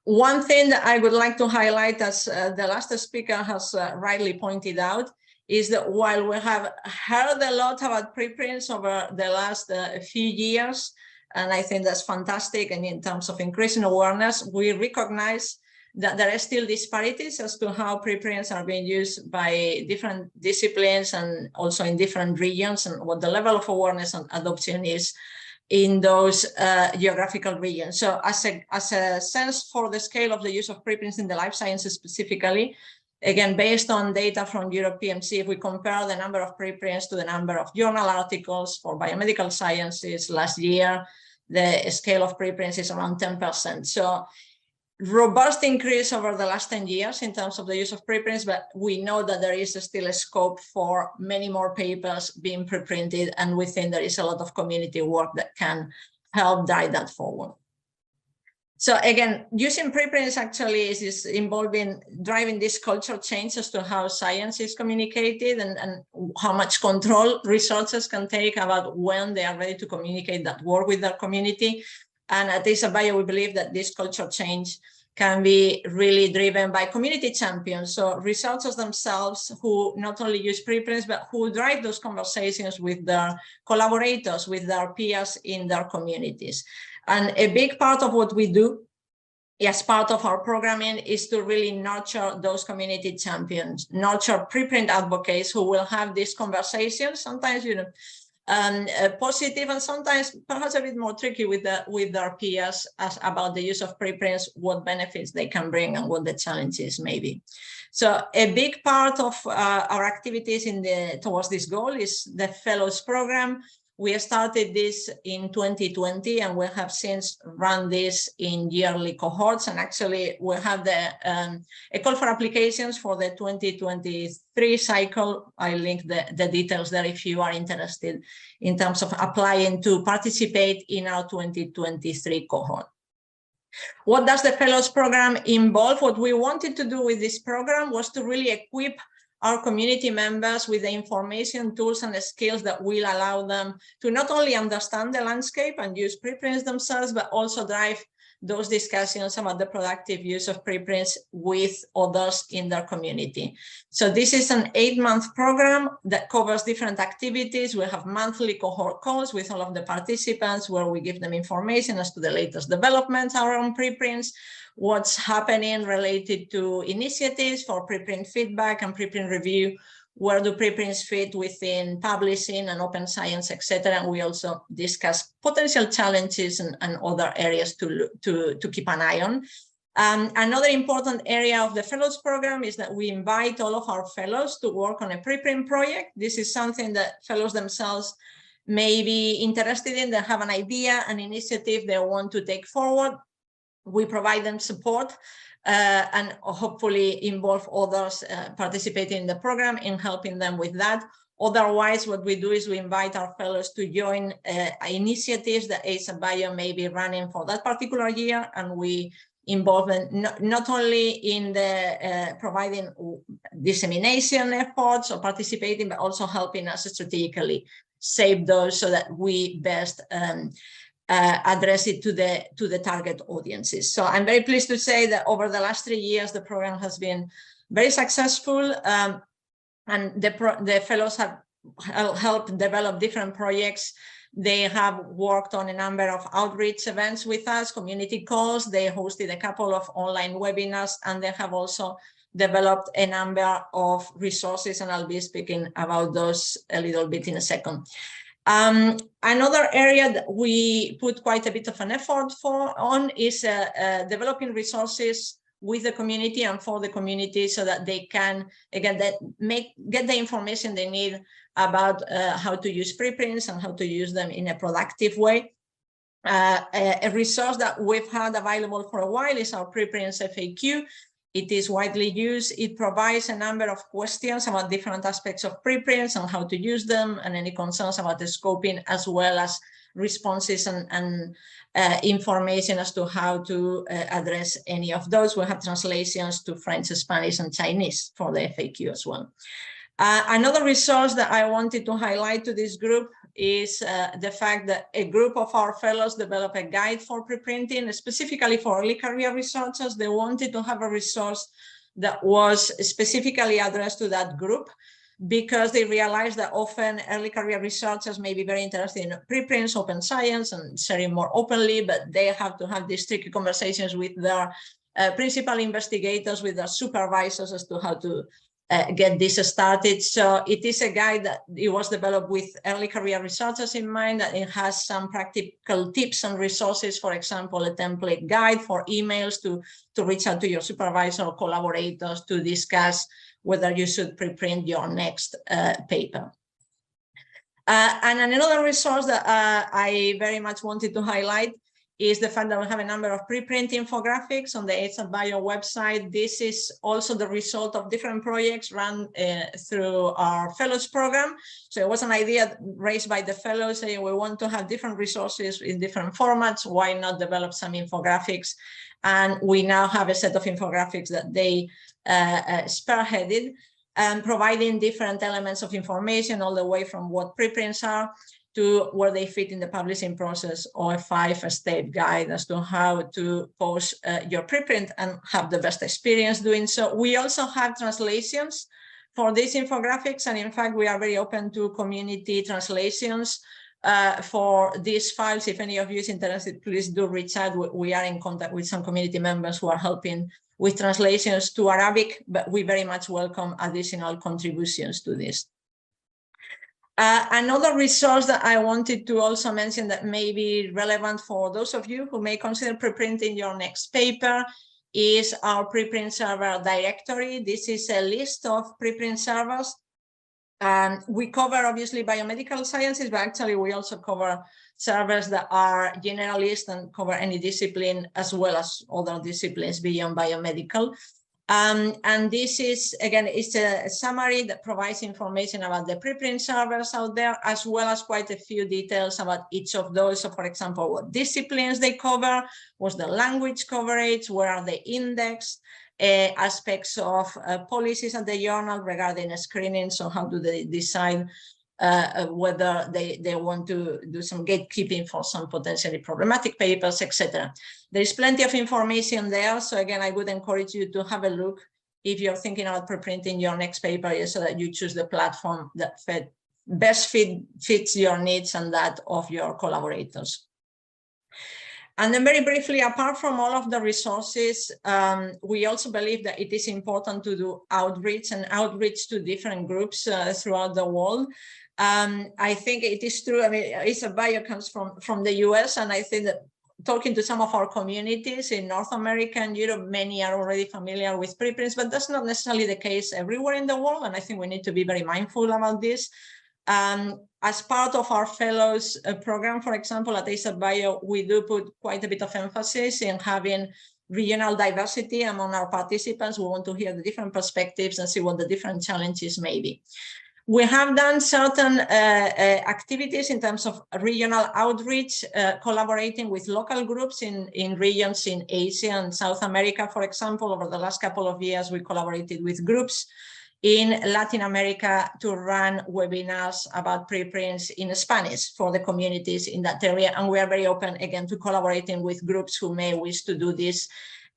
[SPEAKER 8] One thing that I would like to highlight, as the last speaker has rightly pointed out, is that while we have heard a lot about preprints over the last few years, and I think that's fantastic, and in terms of increasing awareness, we recognize that there are still disparities as to how preprints are being used by different disciplines and also in different regions, and what the level of awareness and adoption is in those geographical regions. So as a sense for the scale of the use of preprints in the life sciences specifically, again, based on data from Europe PMC, if we compare the number of preprints to the number of journal articles for biomedical sciences last year, the scale of preprints is around 10%. So robust increase over the last 10 years in terms of the use of preprints, but we know that there is still a scope for many more papers being preprinted, and we think there is a lot of community work that can help drive that forward. So again, using preprints actually is involving driving this cultural change as to how science is communicated and how much control researchers can take about when they are ready to communicate that work with their community. And at ASAP Bio, we believe that this culture change can be really driven by community champions, so researchers themselves who not only use preprints, but who drive those conversations with their collaborators, with their peers in their communities. And a big part of what we do as part of our programming is to really nurture those community champions, nurture preprint advocates who will have these conversations, sometimes, you know, positive and sometimes perhaps a bit more tricky with their peers about the use of preprints, what benefits they can bring and what the challenges may be. So a big part of our activities towards this goal is the Fellows Program. We started this in 2020 and we have since run this in yearly cohorts, and actually we have a call for applications for the 2023 cycle. I link the details there if you are interested in terms of applying to participate in our 2023 cohort. What does the Fellows Program involve? What we wanted to do with this program was to really equip our community members with the information, tools, and the skills that will allow them to not only understand the landscape and use preprints themselves, but also drive those discussions about the productive use of preprints with others in their community. So this is an 8-month program that covers different activities. We have monthly cohort calls with all of the participants where we give them information as to the latest developments around preprints, what's happening related to initiatives for preprint feedback and preprint review, where do preprints fit within publishing and open science, etc. And we also discuss potential challenges and other areas to keep an eye on. Another important area of the Fellows Program is that we invite all of our fellows to work on a preprint project. This is something that fellows themselves may be interested in. They have an idea, an initiative they want to take forward. We provide them support and hopefully involve others participating in the program in helping them with that. Otherwise, what we do is we invite our fellows to join initiatives that ASAP Bio may be running for that particular year, and we involve them not only in the providing dissemination efforts or participating, but also helping us strategically shape those so that we best address it to the target audiences. So I'm very pleased to say that over the last 3 years, the program has been very successful, and the fellows have helped develop different projects They have worked on a number of outreach events with us, community calls. They hosted a couple of online webinars, and they have also developed a number of resources, and I'll be speaking about those a little bit in a second. Another area that we put quite a bit of an effort on is developing resources with the community and for the community, so that they can, again, get the information they need about how to use preprints and how to use them in a productive way. A resource that we've had available for a while is our preprints FAQ. It is widely used. It provides a number of questions about different aspects of preprints and how to use them, and any concerns about the scoping, as well as responses and information as to how to address any of those. We have translations to French, Spanish, and Chinese for the FAQ as well. Another resource that I wanted to highlight to this group is the fact that a group of our fellows developed a guide for preprinting, specifically for early career researchers. They wanted to have a resource that was specifically addressed to that group, because they realized that often early career researchers may be very interested in preprints, open science, and sharing more openly, but they have to have these tricky conversations with their principal investigators, with their supervisors, as to how to get this started. So it is a guide that it was developed with early career researchers in mind, that it has some practical tips and resources, for example, a template guide for emails to reach out to your supervisor or collaborators to discuss whether you should preprint your next paper. And another resource that I very much wanted to highlight is the fact that we have a number of preprint infographics on the ASAP.bio website. This is also the result of different projects run through our fellows program. So it was an idea raised by the fellows saying we want to have different resources in different formats. Why not develop some infographics? And we now have a set of infographics that they spearheaded, and providing different elements of information, all the way from what preprints are to where they fit in the publishing process, or a 5-step guide as to how to post your preprint and have the best experience doing so. We also have translations for these infographics, and in fact, we are very open to community translations for these files. If any of you is interested, please do reach out. We are in contact with some community members who are helping with translations to Arabic, but we very much welcome additional contributions to this. Another resource that I wanted to also mention that may be relevant for those of you who may consider preprinting your next paper is our preprint server directory. This is a list of preprint servers. We cover obviously biomedical sciences, but actually we also cover servers that are generalist and cover any discipline, as well as other disciplines beyond biomedical. And this is, again, it's a summary that provides information about the preprint servers out there, as well as quite a few details about each of those. So, for example, what disciplines they cover, what's the language coverage, where are they indexed, aspects of policies at the journal regarding screening. So how do they decide whether they want to do some gatekeeping for some potentially problematic papers, etc. There's plenty of information there. So again, I would encourage you to have a look if you're thinking about preprinting your next paper, so that you choose the platform that best fits your needs and that of your collaborators. And then very briefly, apart from all of the resources, we also believe that it is important to do outreach to different groups throughout the world. I think it is true. I mean, ASAP.bio comes from the US, and I think that talking to some of our communities in North America and Europe, many are already familiar with preprints, but that's not necessarily the case everywhere in the world. And I think we need to be very mindful about this. As part of our fellows program, for example, at ASAP.bio, we do put quite a bit of emphasis in having regional diversity among our participants. We want to hear the different perspectives and see what the different challenges may be. We have done certain activities in terms of regional outreach, collaborating with local groups in regions in Asia and South America. For example, over the last couple of years, we collaborated with groups in Latin America to run webinars about preprints in Spanish for the communities in that area. And we are very open, again, to collaborating with groups who may wish to do this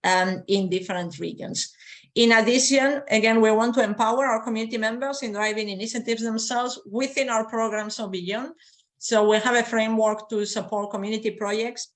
[SPEAKER 8] in different regions. In addition, again, we want to empower our community members in driving initiatives themselves within our programs or beyond. So we have a framework to support community projects,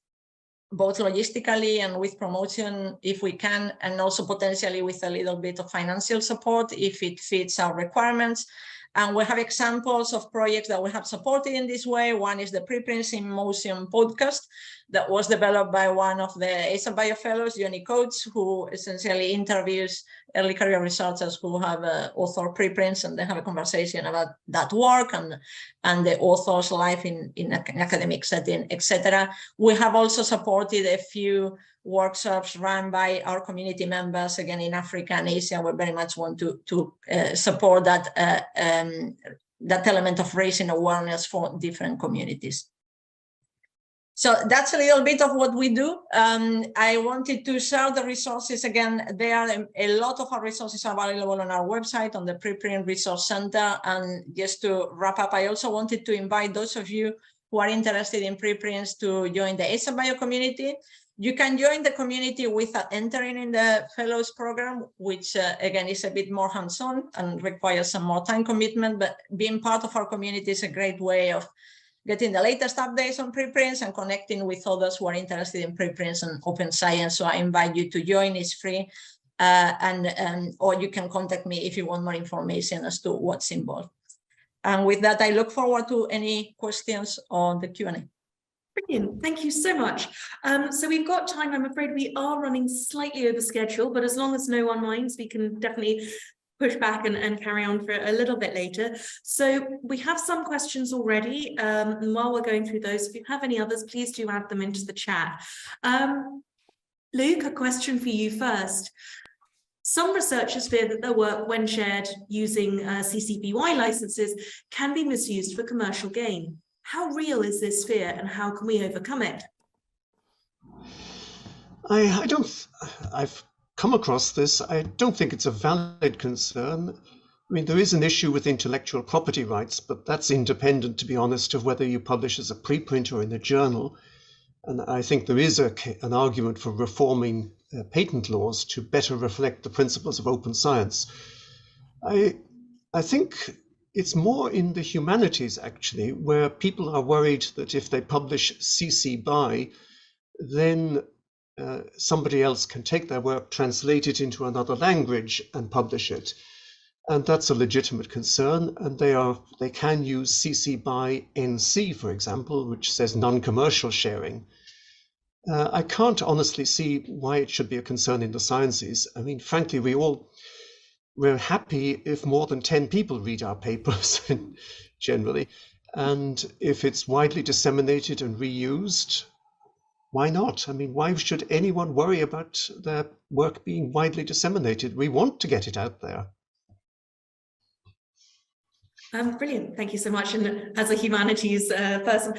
[SPEAKER 8] both logistically and with promotion if we can, and also potentially with a little bit of financial support if it fits our requirements. And we have examples of projects that we have supported in this way. One is the Preprints in Motion podcast that was developed by one of the ESA Bio Fellows, Johnny Coates, who essentially interviews early career researchers who have author preprints, and they have a conversation about that work and the author's life in an academic setting, etc. We have also supported a few workshops run by our community members, again, in Africa and Asia. We very much want to support that, that element of raising awareness for different communities. So that's a little bit of what we do. I wanted to share the resources again. There are a lot of our resources available on our website, on the Preprint Resource Center. And just to wrap up, I also wanted to invite those of you who are interested in preprints to join the ESA Bio community. You can join the community without entering in the Fellows Program, which again is a bit more hands-on and requires some more time commitment, but being part of our community is a great way of getting the latest updates on preprints and connecting with others who are interested in preprints and open science. So I invite you to join, it's free, or you can contact me if you want more information as to what's involved. And with that, I look forward to any questions on the Q&A.
[SPEAKER 1] Brilliant, thank you so much. So we've got time. I'm afraid we are running slightly over schedule, but as long as no one minds, we can definitely push back and carry on for a little bit later. So we have some questions already, and while we're going through those, if you have any others, please do add them into the chat. Luke, a question for you first. Some researchers fear that their work, when shared using CC BY licenses, can be misused for commercial gain. How real is this fear, and how can we overcome it?
[SPEAKER 7] I've come across this. I don't think it's a valid concern. I mean, there is an issue with intellectual property rights, but that's independent, to be honest, of whether you publish as a preprint or in a journal. And I think there is an argument for reforming patent laws to better reflect the principles of open science. I think it's more in the humanities, actually, where people are worried that if they publish CC BY, then somebody else can take their work, translate it into another language and publish it. And that's a legitimate concern. And they can use CC BY NC, for example, which says non-commercial sharing. I can't honestly see why it should be a concern in the sciences. I mean, frankly, we're happy if more than 10 people read our papers generally. And if it's widely disseminated and reused, why not? I mean, why should anyone worry about their work being widely disseminated? We want to get it out there.
[SPEAKER 1] Brilliant, thank you so much. And as a humanities person,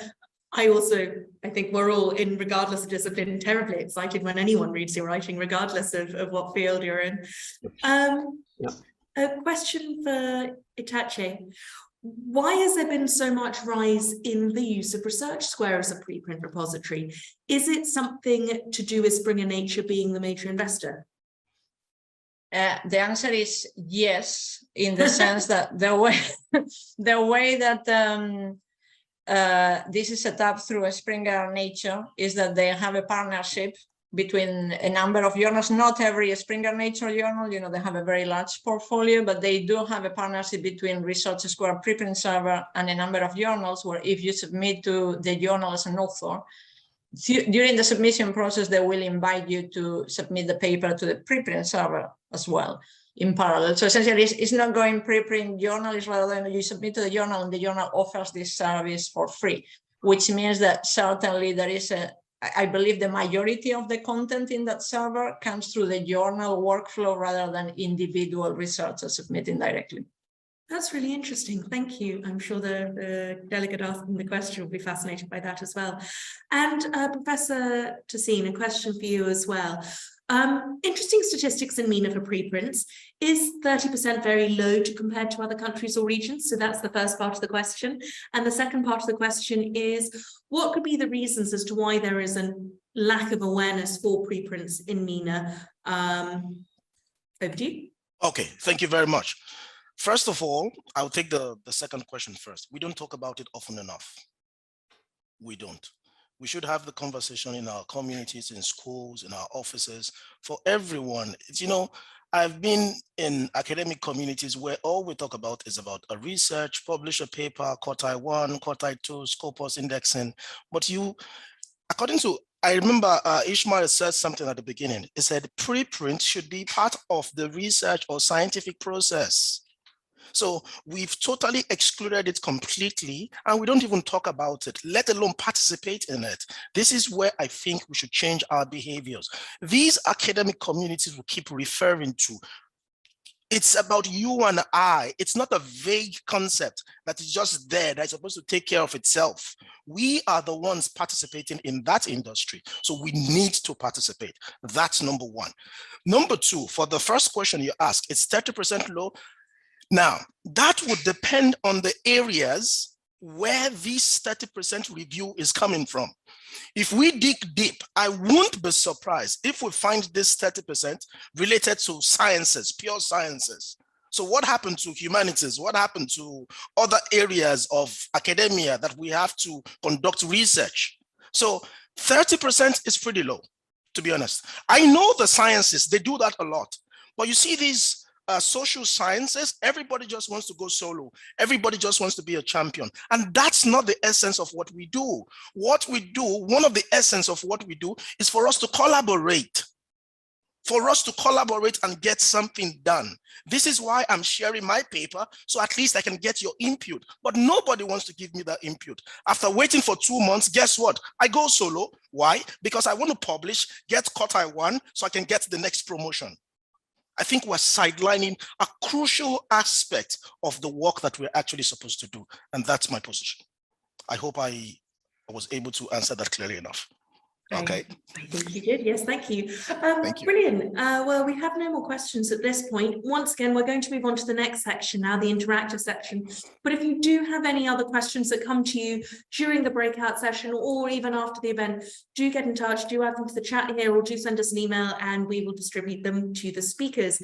[SPEAKER 1] I think we're all, regardless of discipline, terribly excited when anyone reads your writing, regardless of what field you're in. A question for Itache. Why has there been so much rise in the use of Research Square as a preprint repository? Is it something to do with Springer Nature being the major investor?
[SPEAKER 8] The answer is yes, in the sense that the way that this is set up through a Springer Nature is that they have a partnership between a number of journals. Not every Springer Nature journal, they have a very large portfolio, but they do have a partnership between Research Square preprint server and a number of journals where if you submit to the journal as an author, during the submission process, they will invite you to submit the paper to the preprint server as well in parallel. So essentially, it's not going preprint journal, it's rather than you submit to the journal and the journal offers this service for free, which means that certainly there is I believe the majority of the content in that server comes through the journal workflow rather than individual researchers submitting directly.
[SPEAKER 1] That's really interesting. Thank you. I'm sure the delegate asking the question will be fascinated by that as well. And Professor Tassine, a question for you as well. Interesting statistics in MENA for preprints. Is 30% very low compared to other countries or regions? So that's the first part of the question. And the second part of the question is, what could be the reasons as to why there is a lack of awareness for preprints in MENA? Over to you.
[SPEAKER 4] Okay, thank you very much. First of all, I'll take the second question first. We don't talk about it often enough. We don't. We should have the conversation in our communities, in schools, in our offices, for everyone. You know, I've been in academic communities where all we talk about is about a research, publish a paper, quartile 1, quartile 2, Scopus indexing. But according to, I remember Ishmael said something at the beginning. He said preprint should be part of the research or scientific process. So we've totally excluded it completely, and we don't even talk about it, let alone participate in it. This is where I think we should change our behaviors. These academic communities will keep referring to, it's about you and I. It's not a vague concept that is just there, that's supposed to take care of itself. We are the ones participating in that industry, so we need to participate. That's number one. Number two, for the first question you asked, it's 30% low. Now, that would depend on the areas where this 30% review is coming from. If we dig deep, I won't be surprised if we find this 30% related to sciences, pure sciences. So what happened to humanities? What happened to other areas of academia that we have to conduct research? So 30% is pretty low, to be honest. I know the sciences, they do that a lot. But you see these social sciences, everybody just wants to go solo. Everybody just wants to be a champion. And that's not the essence of what we do. What we do, one of the essence of what we do is for us to collaborate. For us to collaborate and get something done. This is why I'm sharing my paper, so at least I can get your input. But nobody wants to give me that input. After waiting for 2 months, guess what? I go solo. Why? Because I want to publish, get quartile 1, so I can get the next promotion. I think we're sidelining a crucial aspect of the work that we're actually supposed to do. And that's my position. I hope I was able to answer that clearly enough. Okay.
[SPEAKER 1] I think you did. Yes, thank you.
[SPEAKER 4] Thank you.
[SPEAKER 1] Brilliant. Well, we have no more questions at this point. Once again, we're going to move on to the next section now, the interactive section. But if you do have any other questions that come to you during the breakout session or even after the event, do get in touch, do add them to the chat here, or do send us an email and we will distribute them to the speakers.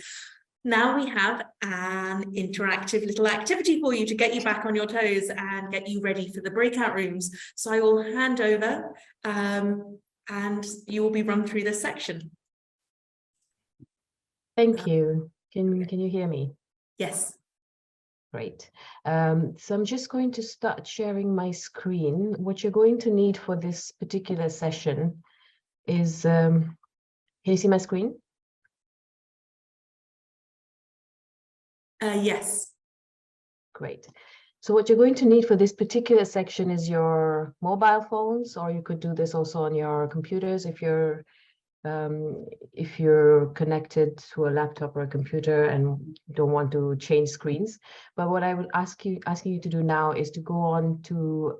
[SPEAKER 1] Now we have an interactive little activity for you to get you back on your toes and get you ready for the breakout rooms. So I will hand over and you will be run through this section.
[SPEAKER 6] Thank you. Can you hear me?
[SPEAKER 1] Yes.
[SPEAKER 6] Great. So I'm just going to start sharing my screen. What you're going to need for this particular session is, can you see my screen?
[SPEAKER 1] Yes.
[SPEAKER 6] Great. So what you're going to need for this particular section is your mobile phones, or you could do this also on your computers if you're connected to a laptop or a computer and don't want to change screens. But what I would asking you to do now is to go on to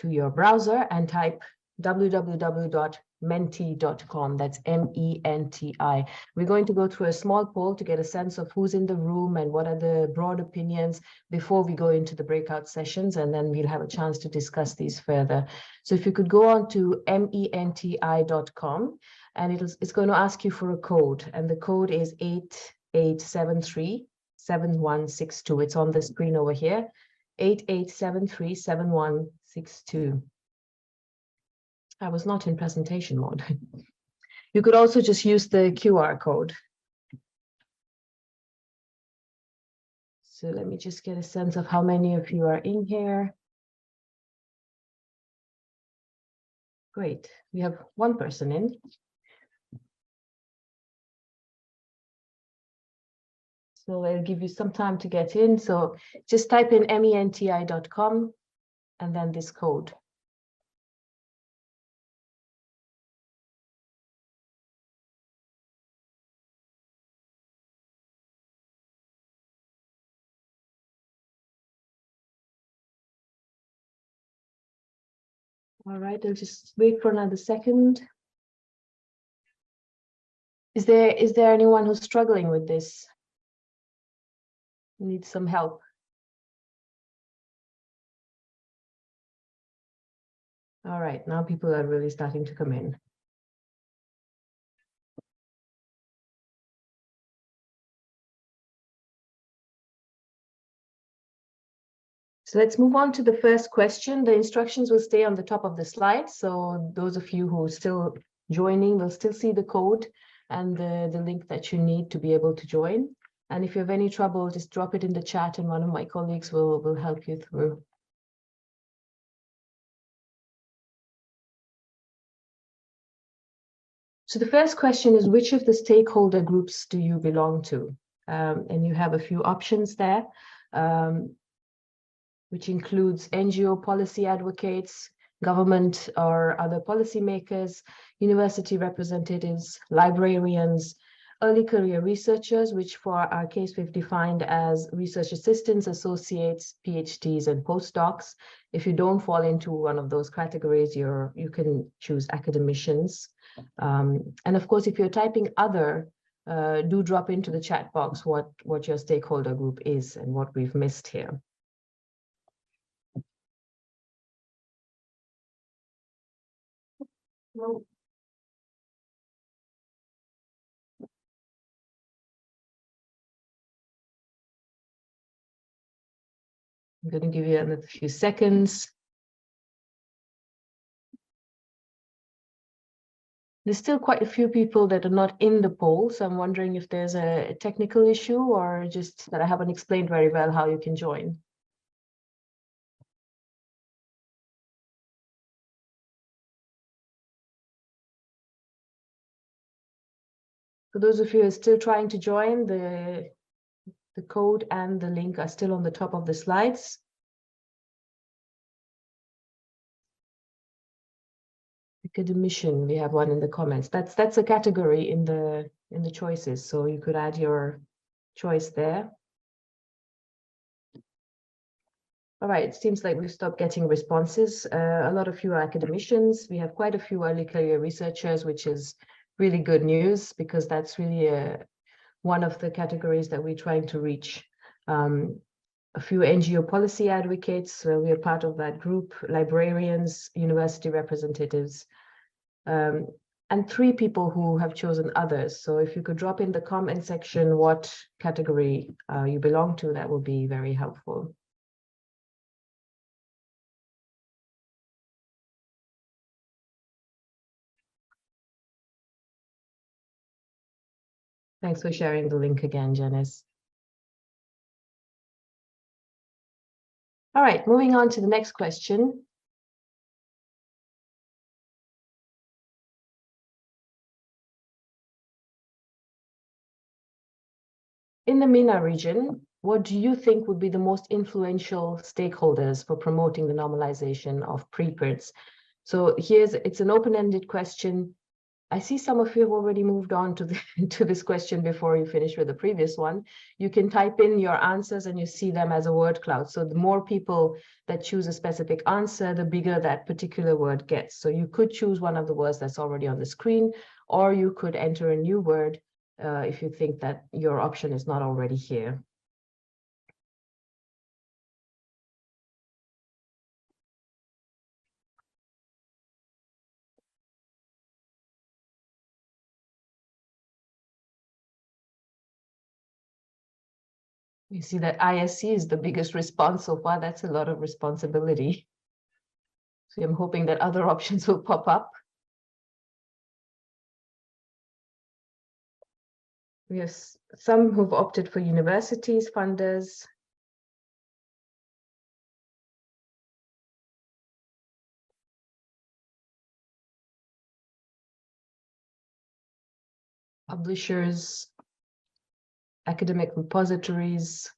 [SPEAKER 6] your browser and type www.menti.com. That's MENTI. We're going to go through a small poll to get a sense of who's in the room and what are the broad opinions before we go into the breakout sessions, and then we'll have a chance to discuss these further. So if you could go on to MENTI.com, and it's going to ask you for a code, and the code is 88737162. It's on the screen over here, 88737162. I was not in presentation mode. You could also just use the QR code. So let me just get a sense of how many of you are in here. Great, we have one person in. So I'll give you some time to get in. So just type in MENTI.com and then this code. All right, I'll just wait for another second. Is there anyone who's struggling with this? Needs some help? All right, now people are really starting to come in. So let's move on to the first question. The instructions will stay on the top of the slide. So those of you who are still joining will still see the code and the link that you need to be able to join. And if you have any trouble, just drop it in the chat and one of my colleagues will help you through. So the first question is, which of the stakeholder groups do you belong to? And you have a few options there, which includes NGO policy advocates, government or other policymakers, university representatives, librarians, early career researchers, which for our case we've defined as research assistants, associates, PhDs, and postdocs. If you don't fall into one of those categories, you can choose academicians. And of course, if you're typing other, do drop into the chat box what your stakeholder group is and what we've missed here. I'm going to give you another few seconds. There's still quite a few people that are not in the poll, so I'm wondering if there's a technical issue or just that I haven't explained very well how you can join. For those of you who are still trying to join, the code and the link are still on the top of the slides. Academician, we have one in the comments. That's a category in the choices, so you could add your choice there. All right, it seems like we've stopped getting responses. A lot of you are academicians. We have quite a few early career researchers, which is really good news because that's really one of the categories that we're trying to reach. A few NGO policy advocates, we are part of that group, librarians, university representatives, and 3 people who have chosen others. So if you could drop in the comment section what category you belong to, that would be very helpful. Thanks for sharing the link again, Janice. All right, moving on to the next question. In the MENA region, what do you think would be the most influential stakeholders for promoting the normalization of preprints? So it's an open-ended question. I see some of you have already moved on to this question before you finish with the previous one. You can type in your answers and you see them as a word cloud. So the more people that choose a specific answer, the bigger that particular word gets. So you could choose one of the words that's already on the screen, or you could enter a new word if you think that your option is not already here. You see that ISC is the biggest response so far. That's a lot of responsibility. So I'm hoping that other options will pop up. We have some who've opted for universities, funders. Publishers, academic repositories.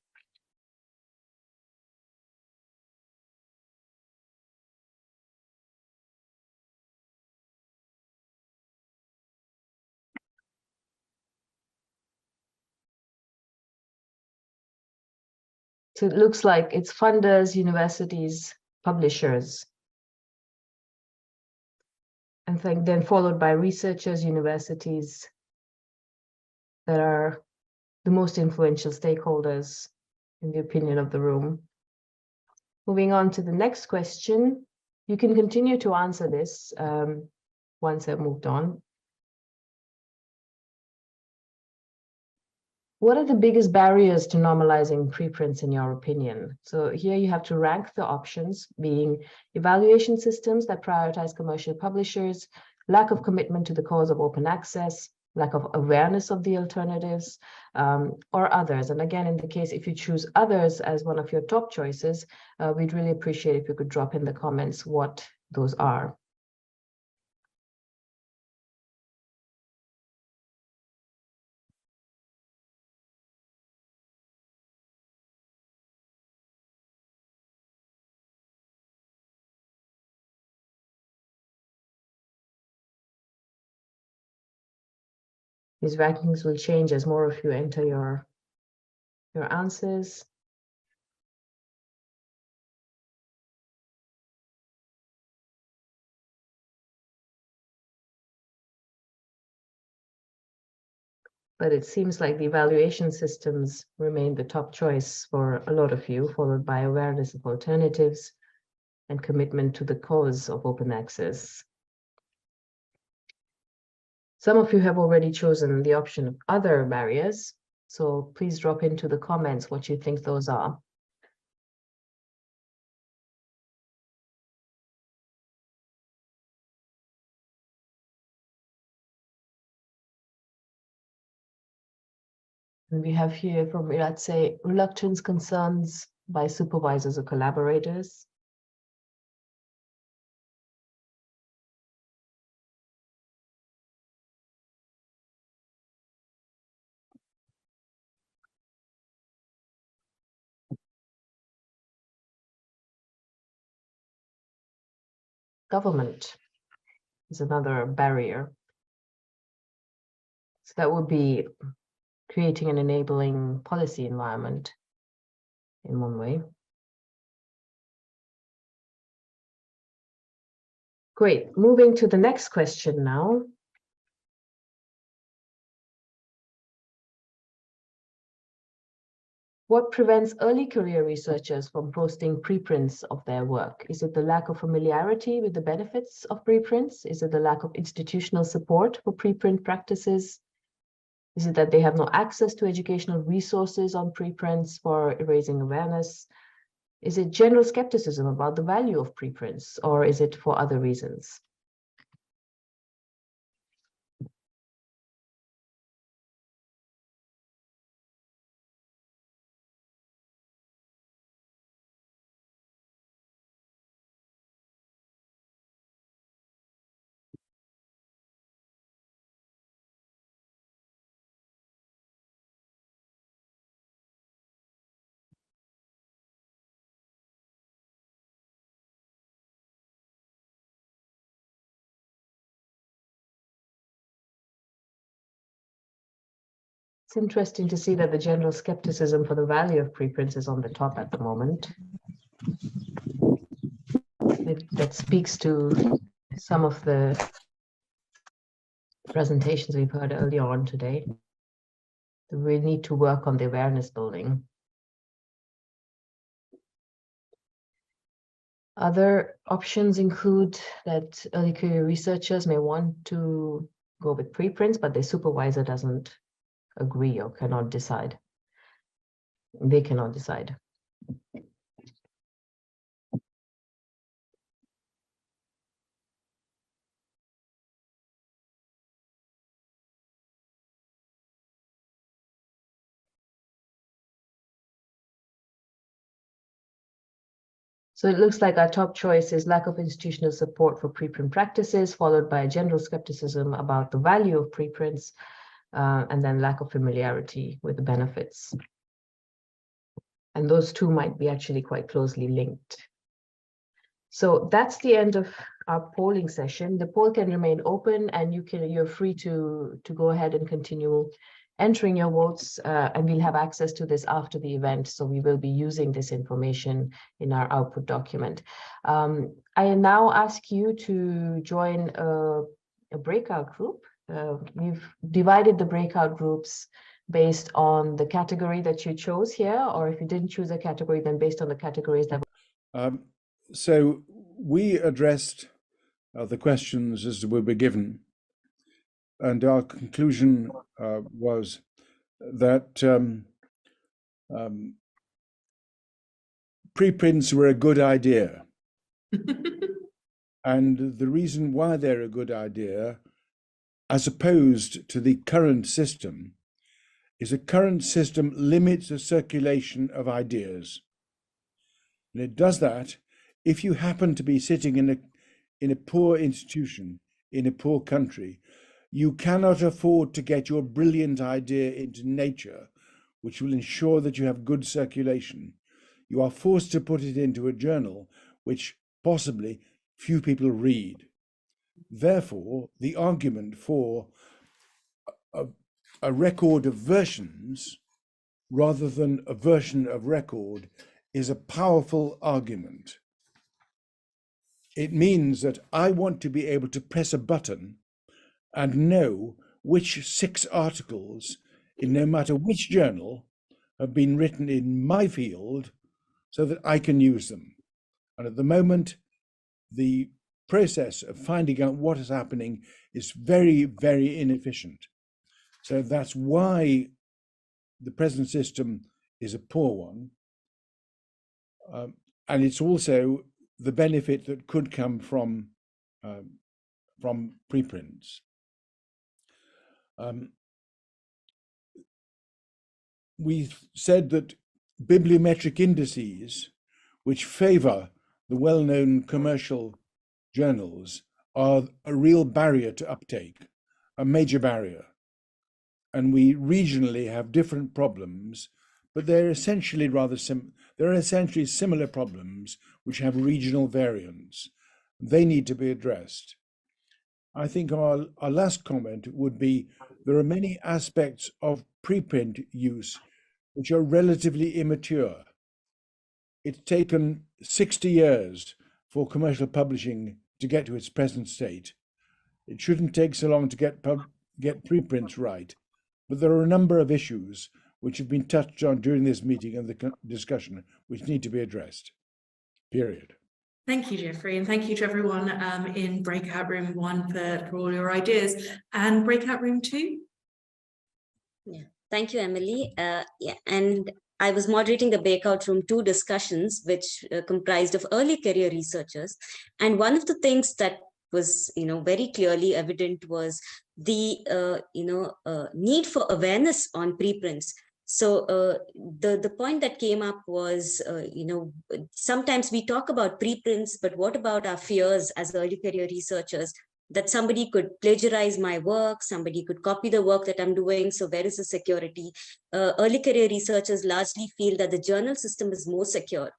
[SPEAKER 6] So it looks like it's funders, universities, publishers. And then followed by researchers, universities that are the most influential stakeholders in the opinion of the room. Moving on to the next question. You can continue to answer this once I've moved on. What are the biggest barriers to normalizing preprints in your opinion? So here you have to rank the options, being evaluation systems that prioritize commercial publishers, lack of commitment to the cause of open access, lack of awareness of the alternatives, or others. And again, in the case, if you choose others as one of your top choices, we'd really appreciate if you could drop in the comments what those are. These rankings will change as more of you enter your answers. But it seems like the evaluation systems remain the top choice for a lot of you, followed by awareness of alternatives and commitment to the cause of open access. Some of you have already chosen the option of other barriers, so please drop into the comments what you think those are. And we have here from, let's say, reluctance, concerns by supervisors or collaborators. Government is another barrier. So that would be creating an enabling policy environment in one way. Great, moving to the next question now. What prevents early career researchers from posting preprints of their work? Is it the lack of familiarity with the benefits of preprints? Is it the lack of institutional support for preprint practices? Is it that they have no access to educational resources on preprints for raising awareness? Is it general skepticism about the value of preprints, or is it for other reasons? It's interesting to see that the general skepticism for the value of preprints is on the top at the moment. That speaks to some of the presentations we've heard earlier on today. We need to work on the awareness building. Other options include that early career researchers may want to go with preprints, but their supervisor doesn't agree or cannot decide. They cannot decide. So it looks like our top choice is lack of institutional support for preprint practices, followed by general skepticism about the value of preprints, and then lack of familiarity with the benefits. And those two might be actually quite closely linked. So that's the end of our polling session. The poll can remain open, and you're free to go ahead and continue entering your votes, and we'll have access to this after the event. So we will be using this information in our output document. I now ask you to join a breakout group. We've divided the breakout groups based on the category that you chose here, or if you didn't choose a category, then based on the categories that.
[SPEAKER 2] So we addressed the questions as we were given, and our conclusion was that preprints were a good idea. And the reason why they're a good idea, as opposed to the current system, is the current system limits the circulation of ideas. And it does that if you happen to be sitting in a poor institution, in a poor country, you cannot afford to get your brilliant idea into nature, which will ensure that you have good circulation. You are forced to put it into a journal, which possibly few people read. Therefore, the argument for a record of versions rather than a version of record is a powerful argument. It means that I want to be able to press a button and know which 6 articles in no matter which journal have been written in my field so that I can use them. And at the moment, the process of finding out what is happening is very, very inefficient. So that's why the present system is a poor one. And it's also the benefit that could come from preprints. We've said that bibliometric indices, which favor the well-known commercial journals, are a real barrier to uptake, a major barrier. And we regionally have different problems, but they're essentially similar problems which have regional variants. They need to be addressed. I think our last comment would be there are many aspects of preprint use which are relatively immature. It's taken 60 years for commercial publishing to get to its present state. It shouldn't take so long to get preprints right, but there are a number of issues which have been touched on during this meeting and the discussion which need to be addressed, period.
[SPEAKER 1] Thank you, Jeffrey, and thank you to everyone in breakout room 1 for all your ideas. And breakout room 2?
[SPEAKER 9] Yeah, thank you, Emily. And I was moderating the breakout room 2 discussions, which comprised of early career researchers. And one of the things that was, very clearly evident was the, need for awareness on preprints. So the point that came up was, sometimes we talk about preprints, but what about our fears as early career researchers that somebody could plagiarize my work, somebody could copy the work that I'm doing, so where is the security? Early career researchers largely feel that the journal system is more secure.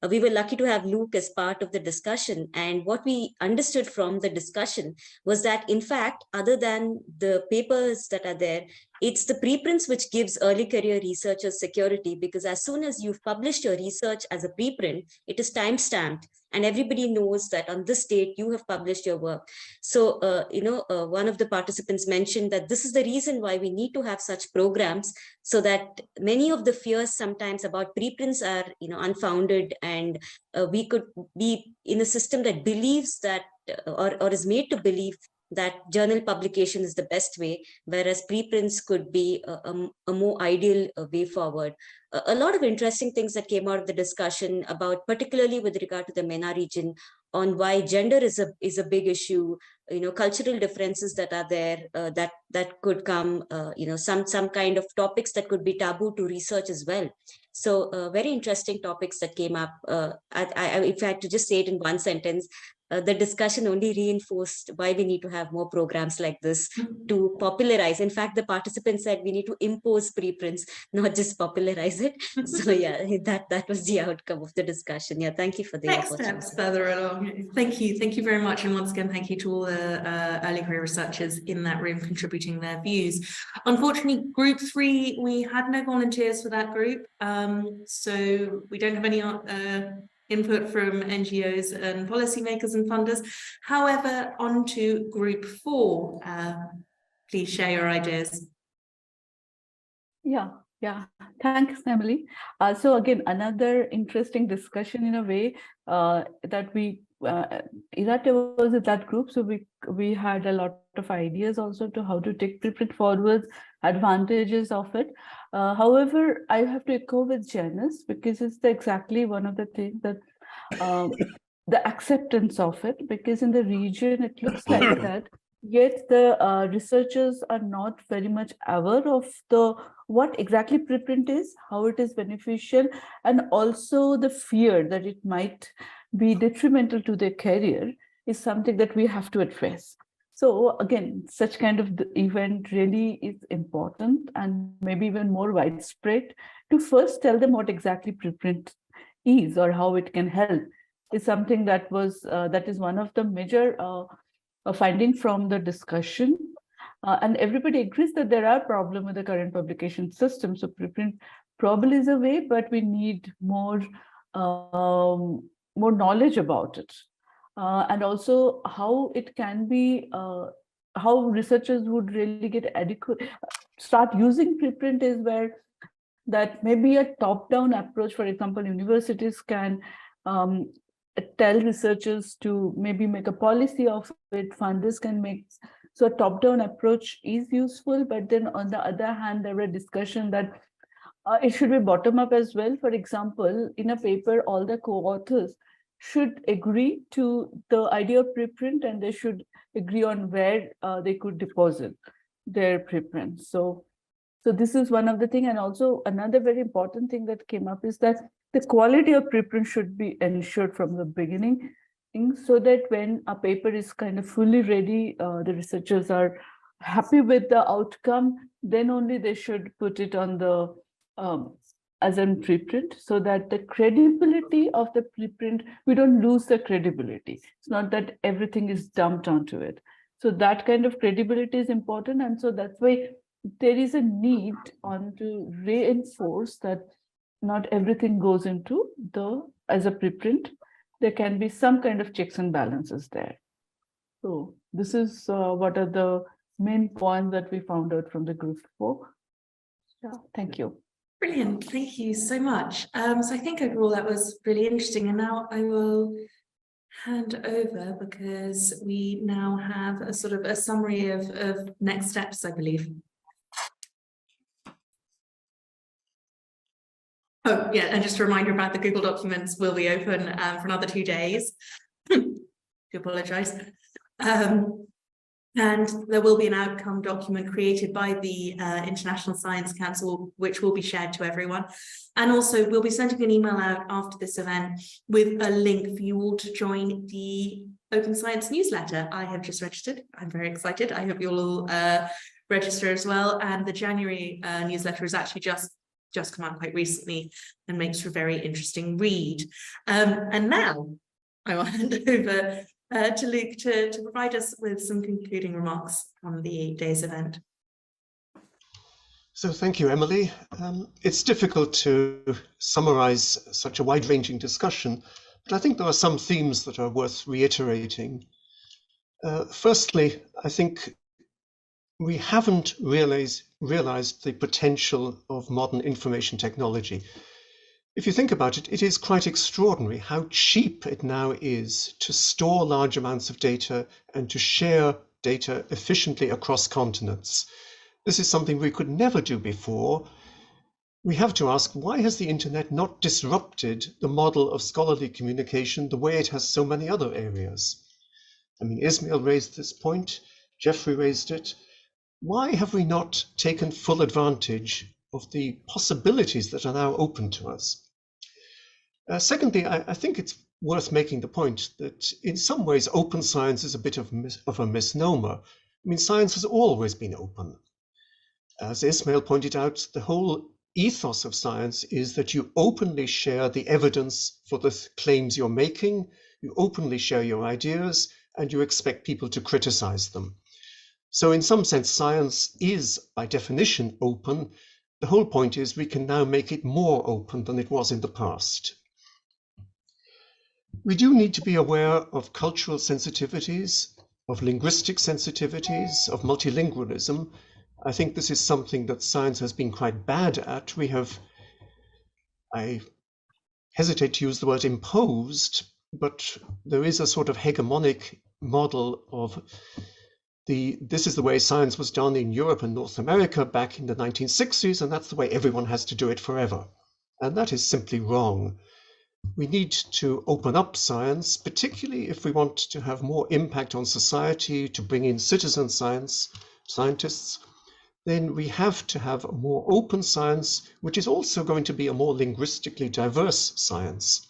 [SPEAKER 9] We were lucky to have Luke as part of the discussion, and what we understood from the discussion was that, in fact, other than the papers that are there, it's the preprints which gives early career researchers security, because as soon as you've published your research as a preprint, it is time-stamped, and everybody knows that on this date you have published your work. So, one of the participants mentioned that this is the reason why we need to have such programs, so that many of the fears sometimes about preprints are, unfounded, and we could be in a system that believes that, or is made to believe that journal publication is the best way, whereas preprints could be a more ideal way forward. A lot of interesting things that came out of the discussion about, particularly with regard to the MENA region, on why gender is a big issue, cultural differences that are there, that could come, some kind of topics that could be taboo to research as well. So very interesting topics that came up. If I had to just say it in one sentence, the discussion only reinforced why we need to have more programs like this to popularize. In fact, the participants said we need to impose preprints, not just popularize it. So yeah, that was the outcome of the discussion. Yeah, thank you for the opportunity.
[SPEAKER 1] Next steps further along. Thank you very much. And once again, thank you to all the early career researchers in that room contributing their views. Unfortunately, group 3, we had no volunteers for that group. So we don't have any input from NGOs and policymakers and funders. However, on to group 4. Please share your ideas.
[SPEAKER 10] Yeah, thanks, Emily. So again, another interesting discussion in a way that we Irate was in that group, so we had a lot of ideas also to how to take preprint forwards, advantages of it. However, I have to echo with Janice, because it's exactly one of the things that the acceptance of it, because in the region it looks like that, yet the researchers are not very much aware of what exactly preprint is, how it is beneficial, and also the fear that it might be detrimental to their career is something that we have to address. So again, such kind of event really is important, and maybe even more widespread, to first tell them what exactly preprint is or how it can help, is something that is one of the major finding from the discussion. And everybody agrees that there are problems with the current publication system. So preprint probably is a way, but we need more knowledge about it. And also how it can be, how researchers would really get start using preprint is where that maybe a top-down approach. For example, universities can tell researchers to maybe make a policy of it, funders can make. So a top-down approach is useful, but then on the other hand, there were discussion that it should be bottom-up as well. For example, in a paper, all the co-authors should agree to the idea of preprint, and they should agree on where they could deposit their preprints. So this is one of the things. And also another very important thing that came up is that the quality of preprint should be ensured from the beginning, so that when a paper is kind of fully ready, the researchers are happy with the outcome, then only they should put it on the as a preprint, so that the credibility of the preprint, we don't lose the credibility. It's not that everything is dumped onto it. So that kind of credibility is important. And so that's why there is a need to reinforce that not everything goes into as a preprint. There can be some kind of checks and balances there. So this is what are the main points that we found out from the group 4. Yeah, thank you.
[SPEAKER 1] Brilliant, thank you so much. So I think overall that was really interesting, and now I will hand over, because we now have a sort of a summary of next steps, I believe. Oh yeah, and just a reminder about the Google Documents will be open for another 2 days. Do apologize. And there will be an outcome document created by the International Science Council, which will be shared to everyone. And also we'll be sending an email out after this event with a link for you all to join the Open Science newsletter. I have just registered. I'm very excited. I hope you'll all register as well. And the January newsletter is actually just come out quite recently and makes for a very interesting read. And now I will hand over to Luke to provide us with some concluding remarks on the day's event.
[SPEAKER 7] So thank you, Emily. It's difficult to summarize such a wide-ranging discussion, but I think there are some themes that are worth reiterating. Firstly, I think we haven't realized the potential of modern information technology. If you think about it, it is quite extraordinary how cheap it now is to store large amounts of data and to share data efficiently across continents. This is something we could never do before. We have to ask, why has the internet not disrupted the model of scholarly communication the way it has so many other areas? I mean, Ismail raised this point, Jeffrey raised it. Why have we not taken full advantage of the possibilities that are now open to us? Secondly, I think it's worth making the point that in some ways open science is a bit of a misnomer. I mean, science has always been open. As Ismail pointed out, the whole ethos of science is that you openly share the evidence for the claims you're making, you openly share your ideas, and you expect people to criticize them. So in some sense, science is by definition open. The whole point is we can now make it more open than it was in the past. We do need to be aware of cultural sensitivities, of linguistic sensitivities, of multilingualism. I think this is something that science has been quite bad at. We have, I hesitate to use the word imposed, but there is a sort of hegemonic model of this is the way science was done in Europe and North America back in the 1960s, and that's the way everyone has to do it forever. And that is simply wrong. We need to open up science, particularly if we want to have more impact on society, to bring in citizen scientists. Then we have to have a more open science, which is also going to be a more linguistically diverse science.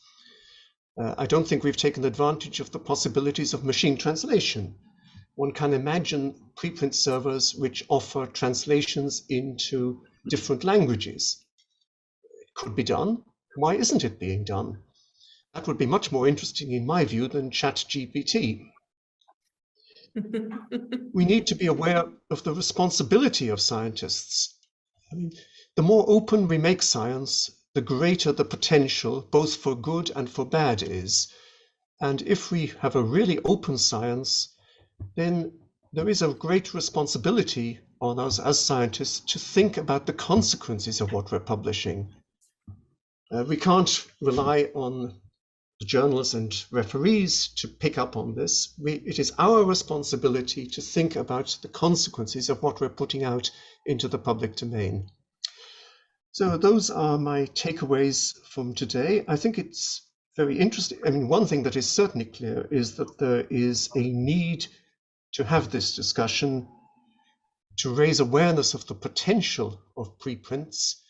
[SPEAKER 7] I don't think we've taken advantage of the possibilities of machine translation. One can imagine preprint servers which offer translations into different languages. It could be done. Why isn't it being done? That would be much more interesting, in my view, than ChatGPT. We need to be aware of the responsibility of scientists. I mean, the more open we make science, the greater the potential, both for good and for bad is. And if we have a really open science, then there is a great responsibility on us as scientists to think about the consequences of what we're publishing. We can't rely on the journals and referees to pick up on this. It is our responsibility to think about the consequences of what we're putting out into the public domain. So those are my takeaways from today. I think it's very interesting. I mean, one thing that is certainly clear is that there is a need to have this discussion, to raise awareness of the potential of preprints.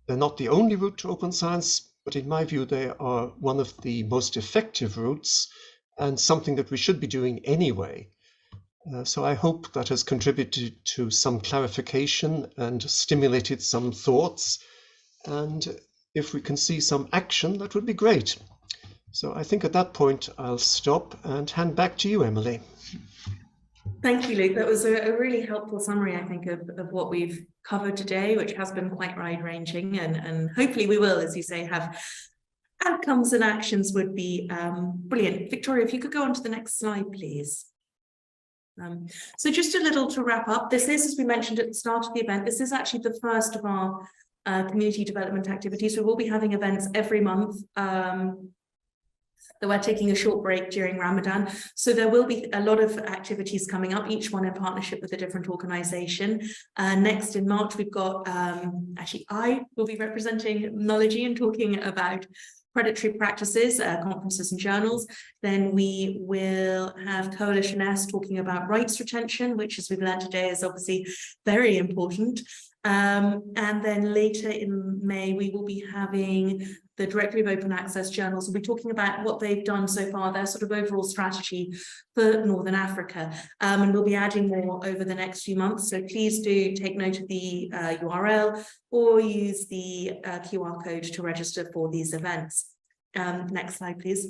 [SPEAKER 7] They're not the only route to open science, but in my view, they are one of the most effective routes and something that we should be doing anyway. So I hope that has contributed to some clarification and stimulated some thoughts. And if we can see some action, that would be great. So I think at that point, I'll stop and hand back to you, Emily.
[SPEAKER 1] Thank you, Luke. That was a really helpful summary, I think, of what we've covered today, which has been quite wide-ranging, and hopefully we will, as you say, have outcomes and actions would be brilliant. Victoria, if you could go on to the next slide, please. So just a little to wrap up. This is, as we mentioned at the start of the event, this is actually the first of our community development activities. We will be having events every month. We're taking a short break during Ramadan. So there will be a lot of activities coming up, each one in partnership with a different organization. Next in March, we've got, actually I will be representing Knology and talking about predatory practices, conferences and journals. Then we will have Coalition S talking about rights retention, which, as we've learned today, is obviously very important. And then later in May, we will be having the Directory of Open Access Journals. We'll be talking about what they've done so far, their sort of overall strategy for Northern Africa. And we'll be adding more over the next few months. So please do take note of the URL or use the QR code to register for these events. Next slide, please.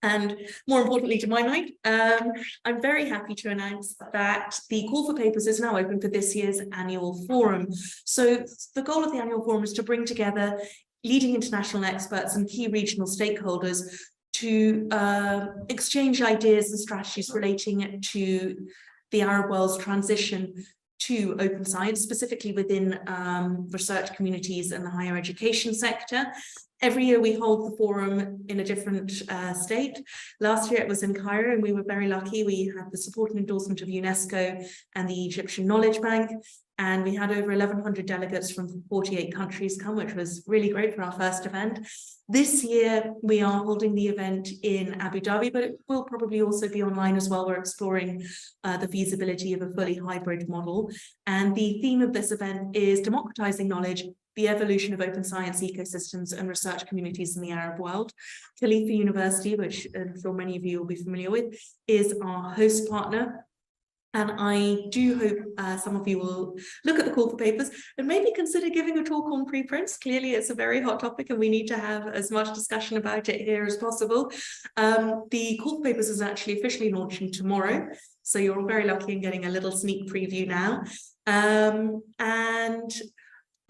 [SPEAKER 1] And more importantly, to my mind, I'm very happy to announce that the call for papers is now open for this year's annual forum. So the goal of the annual forum is to bring together leading international experts and key regional stakeholders to exchange ideas and strategies relating to the Arab world's transition to open science, specifically within research communities and the higher education sector. Every year we hold the forum in a different state. Last year it was in Cairo, and we were very lucky. We had the support and endorsement of UNESCO and the Egyptian Knowledge Bank, and we had over 1,100 delegates from 48 countries come, which was really great for our first event. This year we are holding the event in Abu Dhabi, but it will probably also be online as well. We're exploring the feasibility of a fully hybrid model. And the theme of this event is democratizing knowledge, the evolution of open science ecosystems and research communities in the Arab world. Khalifa University, which I'm sure many of you will be familiar with, is our host partner. And I do hope some of you will look at the call for papers and maybe consider giving a talk on preprints. Clearly, it's a very hot topic and we need to have as much discussion about it here as possible. The call for papers is actually officially launching tomorrow. So you're all very lucky in getting a little sneak preview now. And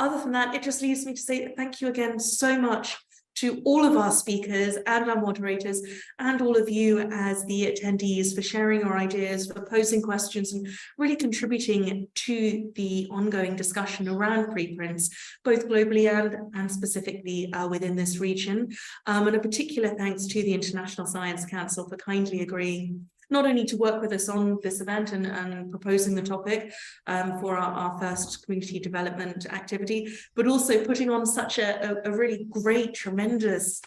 [SPEAKER 1] other than that, it just leaves me to say thank you again so much to all of our speakers and our moderators and all of you as the attendees for sharing your ideas, for posing questions and really contributing to the ongoing discussion around preprints, both globally and specifically within this region. And a particular thanks to the International Science Council for kindly agreeing not only to work with us on this event and proposing the topic for our first community development activity, but also putting on such a really great, tremendous,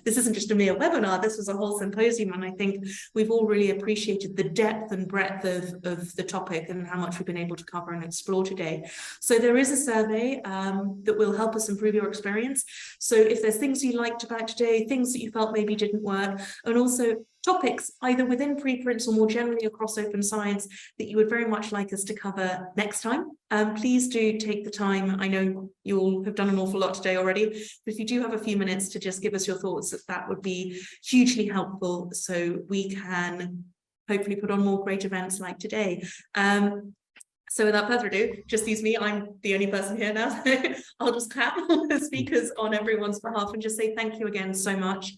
[SPEAKER 1] this isn't just a mere webinar, this was a whole symposium, and I think we've all really appreciated the depth and breadth of the topic and how much we've been able to cover and explore today. So there is a survey that will help us improve your experience. So if there's things you liked about today, things that you felt maybe didn't work, and also topics either within preprints or more generally across open science that you would very much like us to cover next time, please do take the time. I know you all have done an awful lot today already, but if you do have a few minutes to just give us your thoughts, that would be hugely helpful so we can hopefully put on more great events like today. So without further ado, just use me, I'm the only person here now, so I'll just clap all the speakers on everyone's behalf and just say thank you again so much.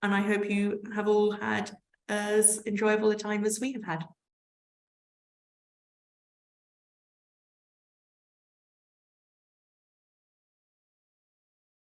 [SPEAKER 1] And I hope you have all had as enjoyable a time as we have had.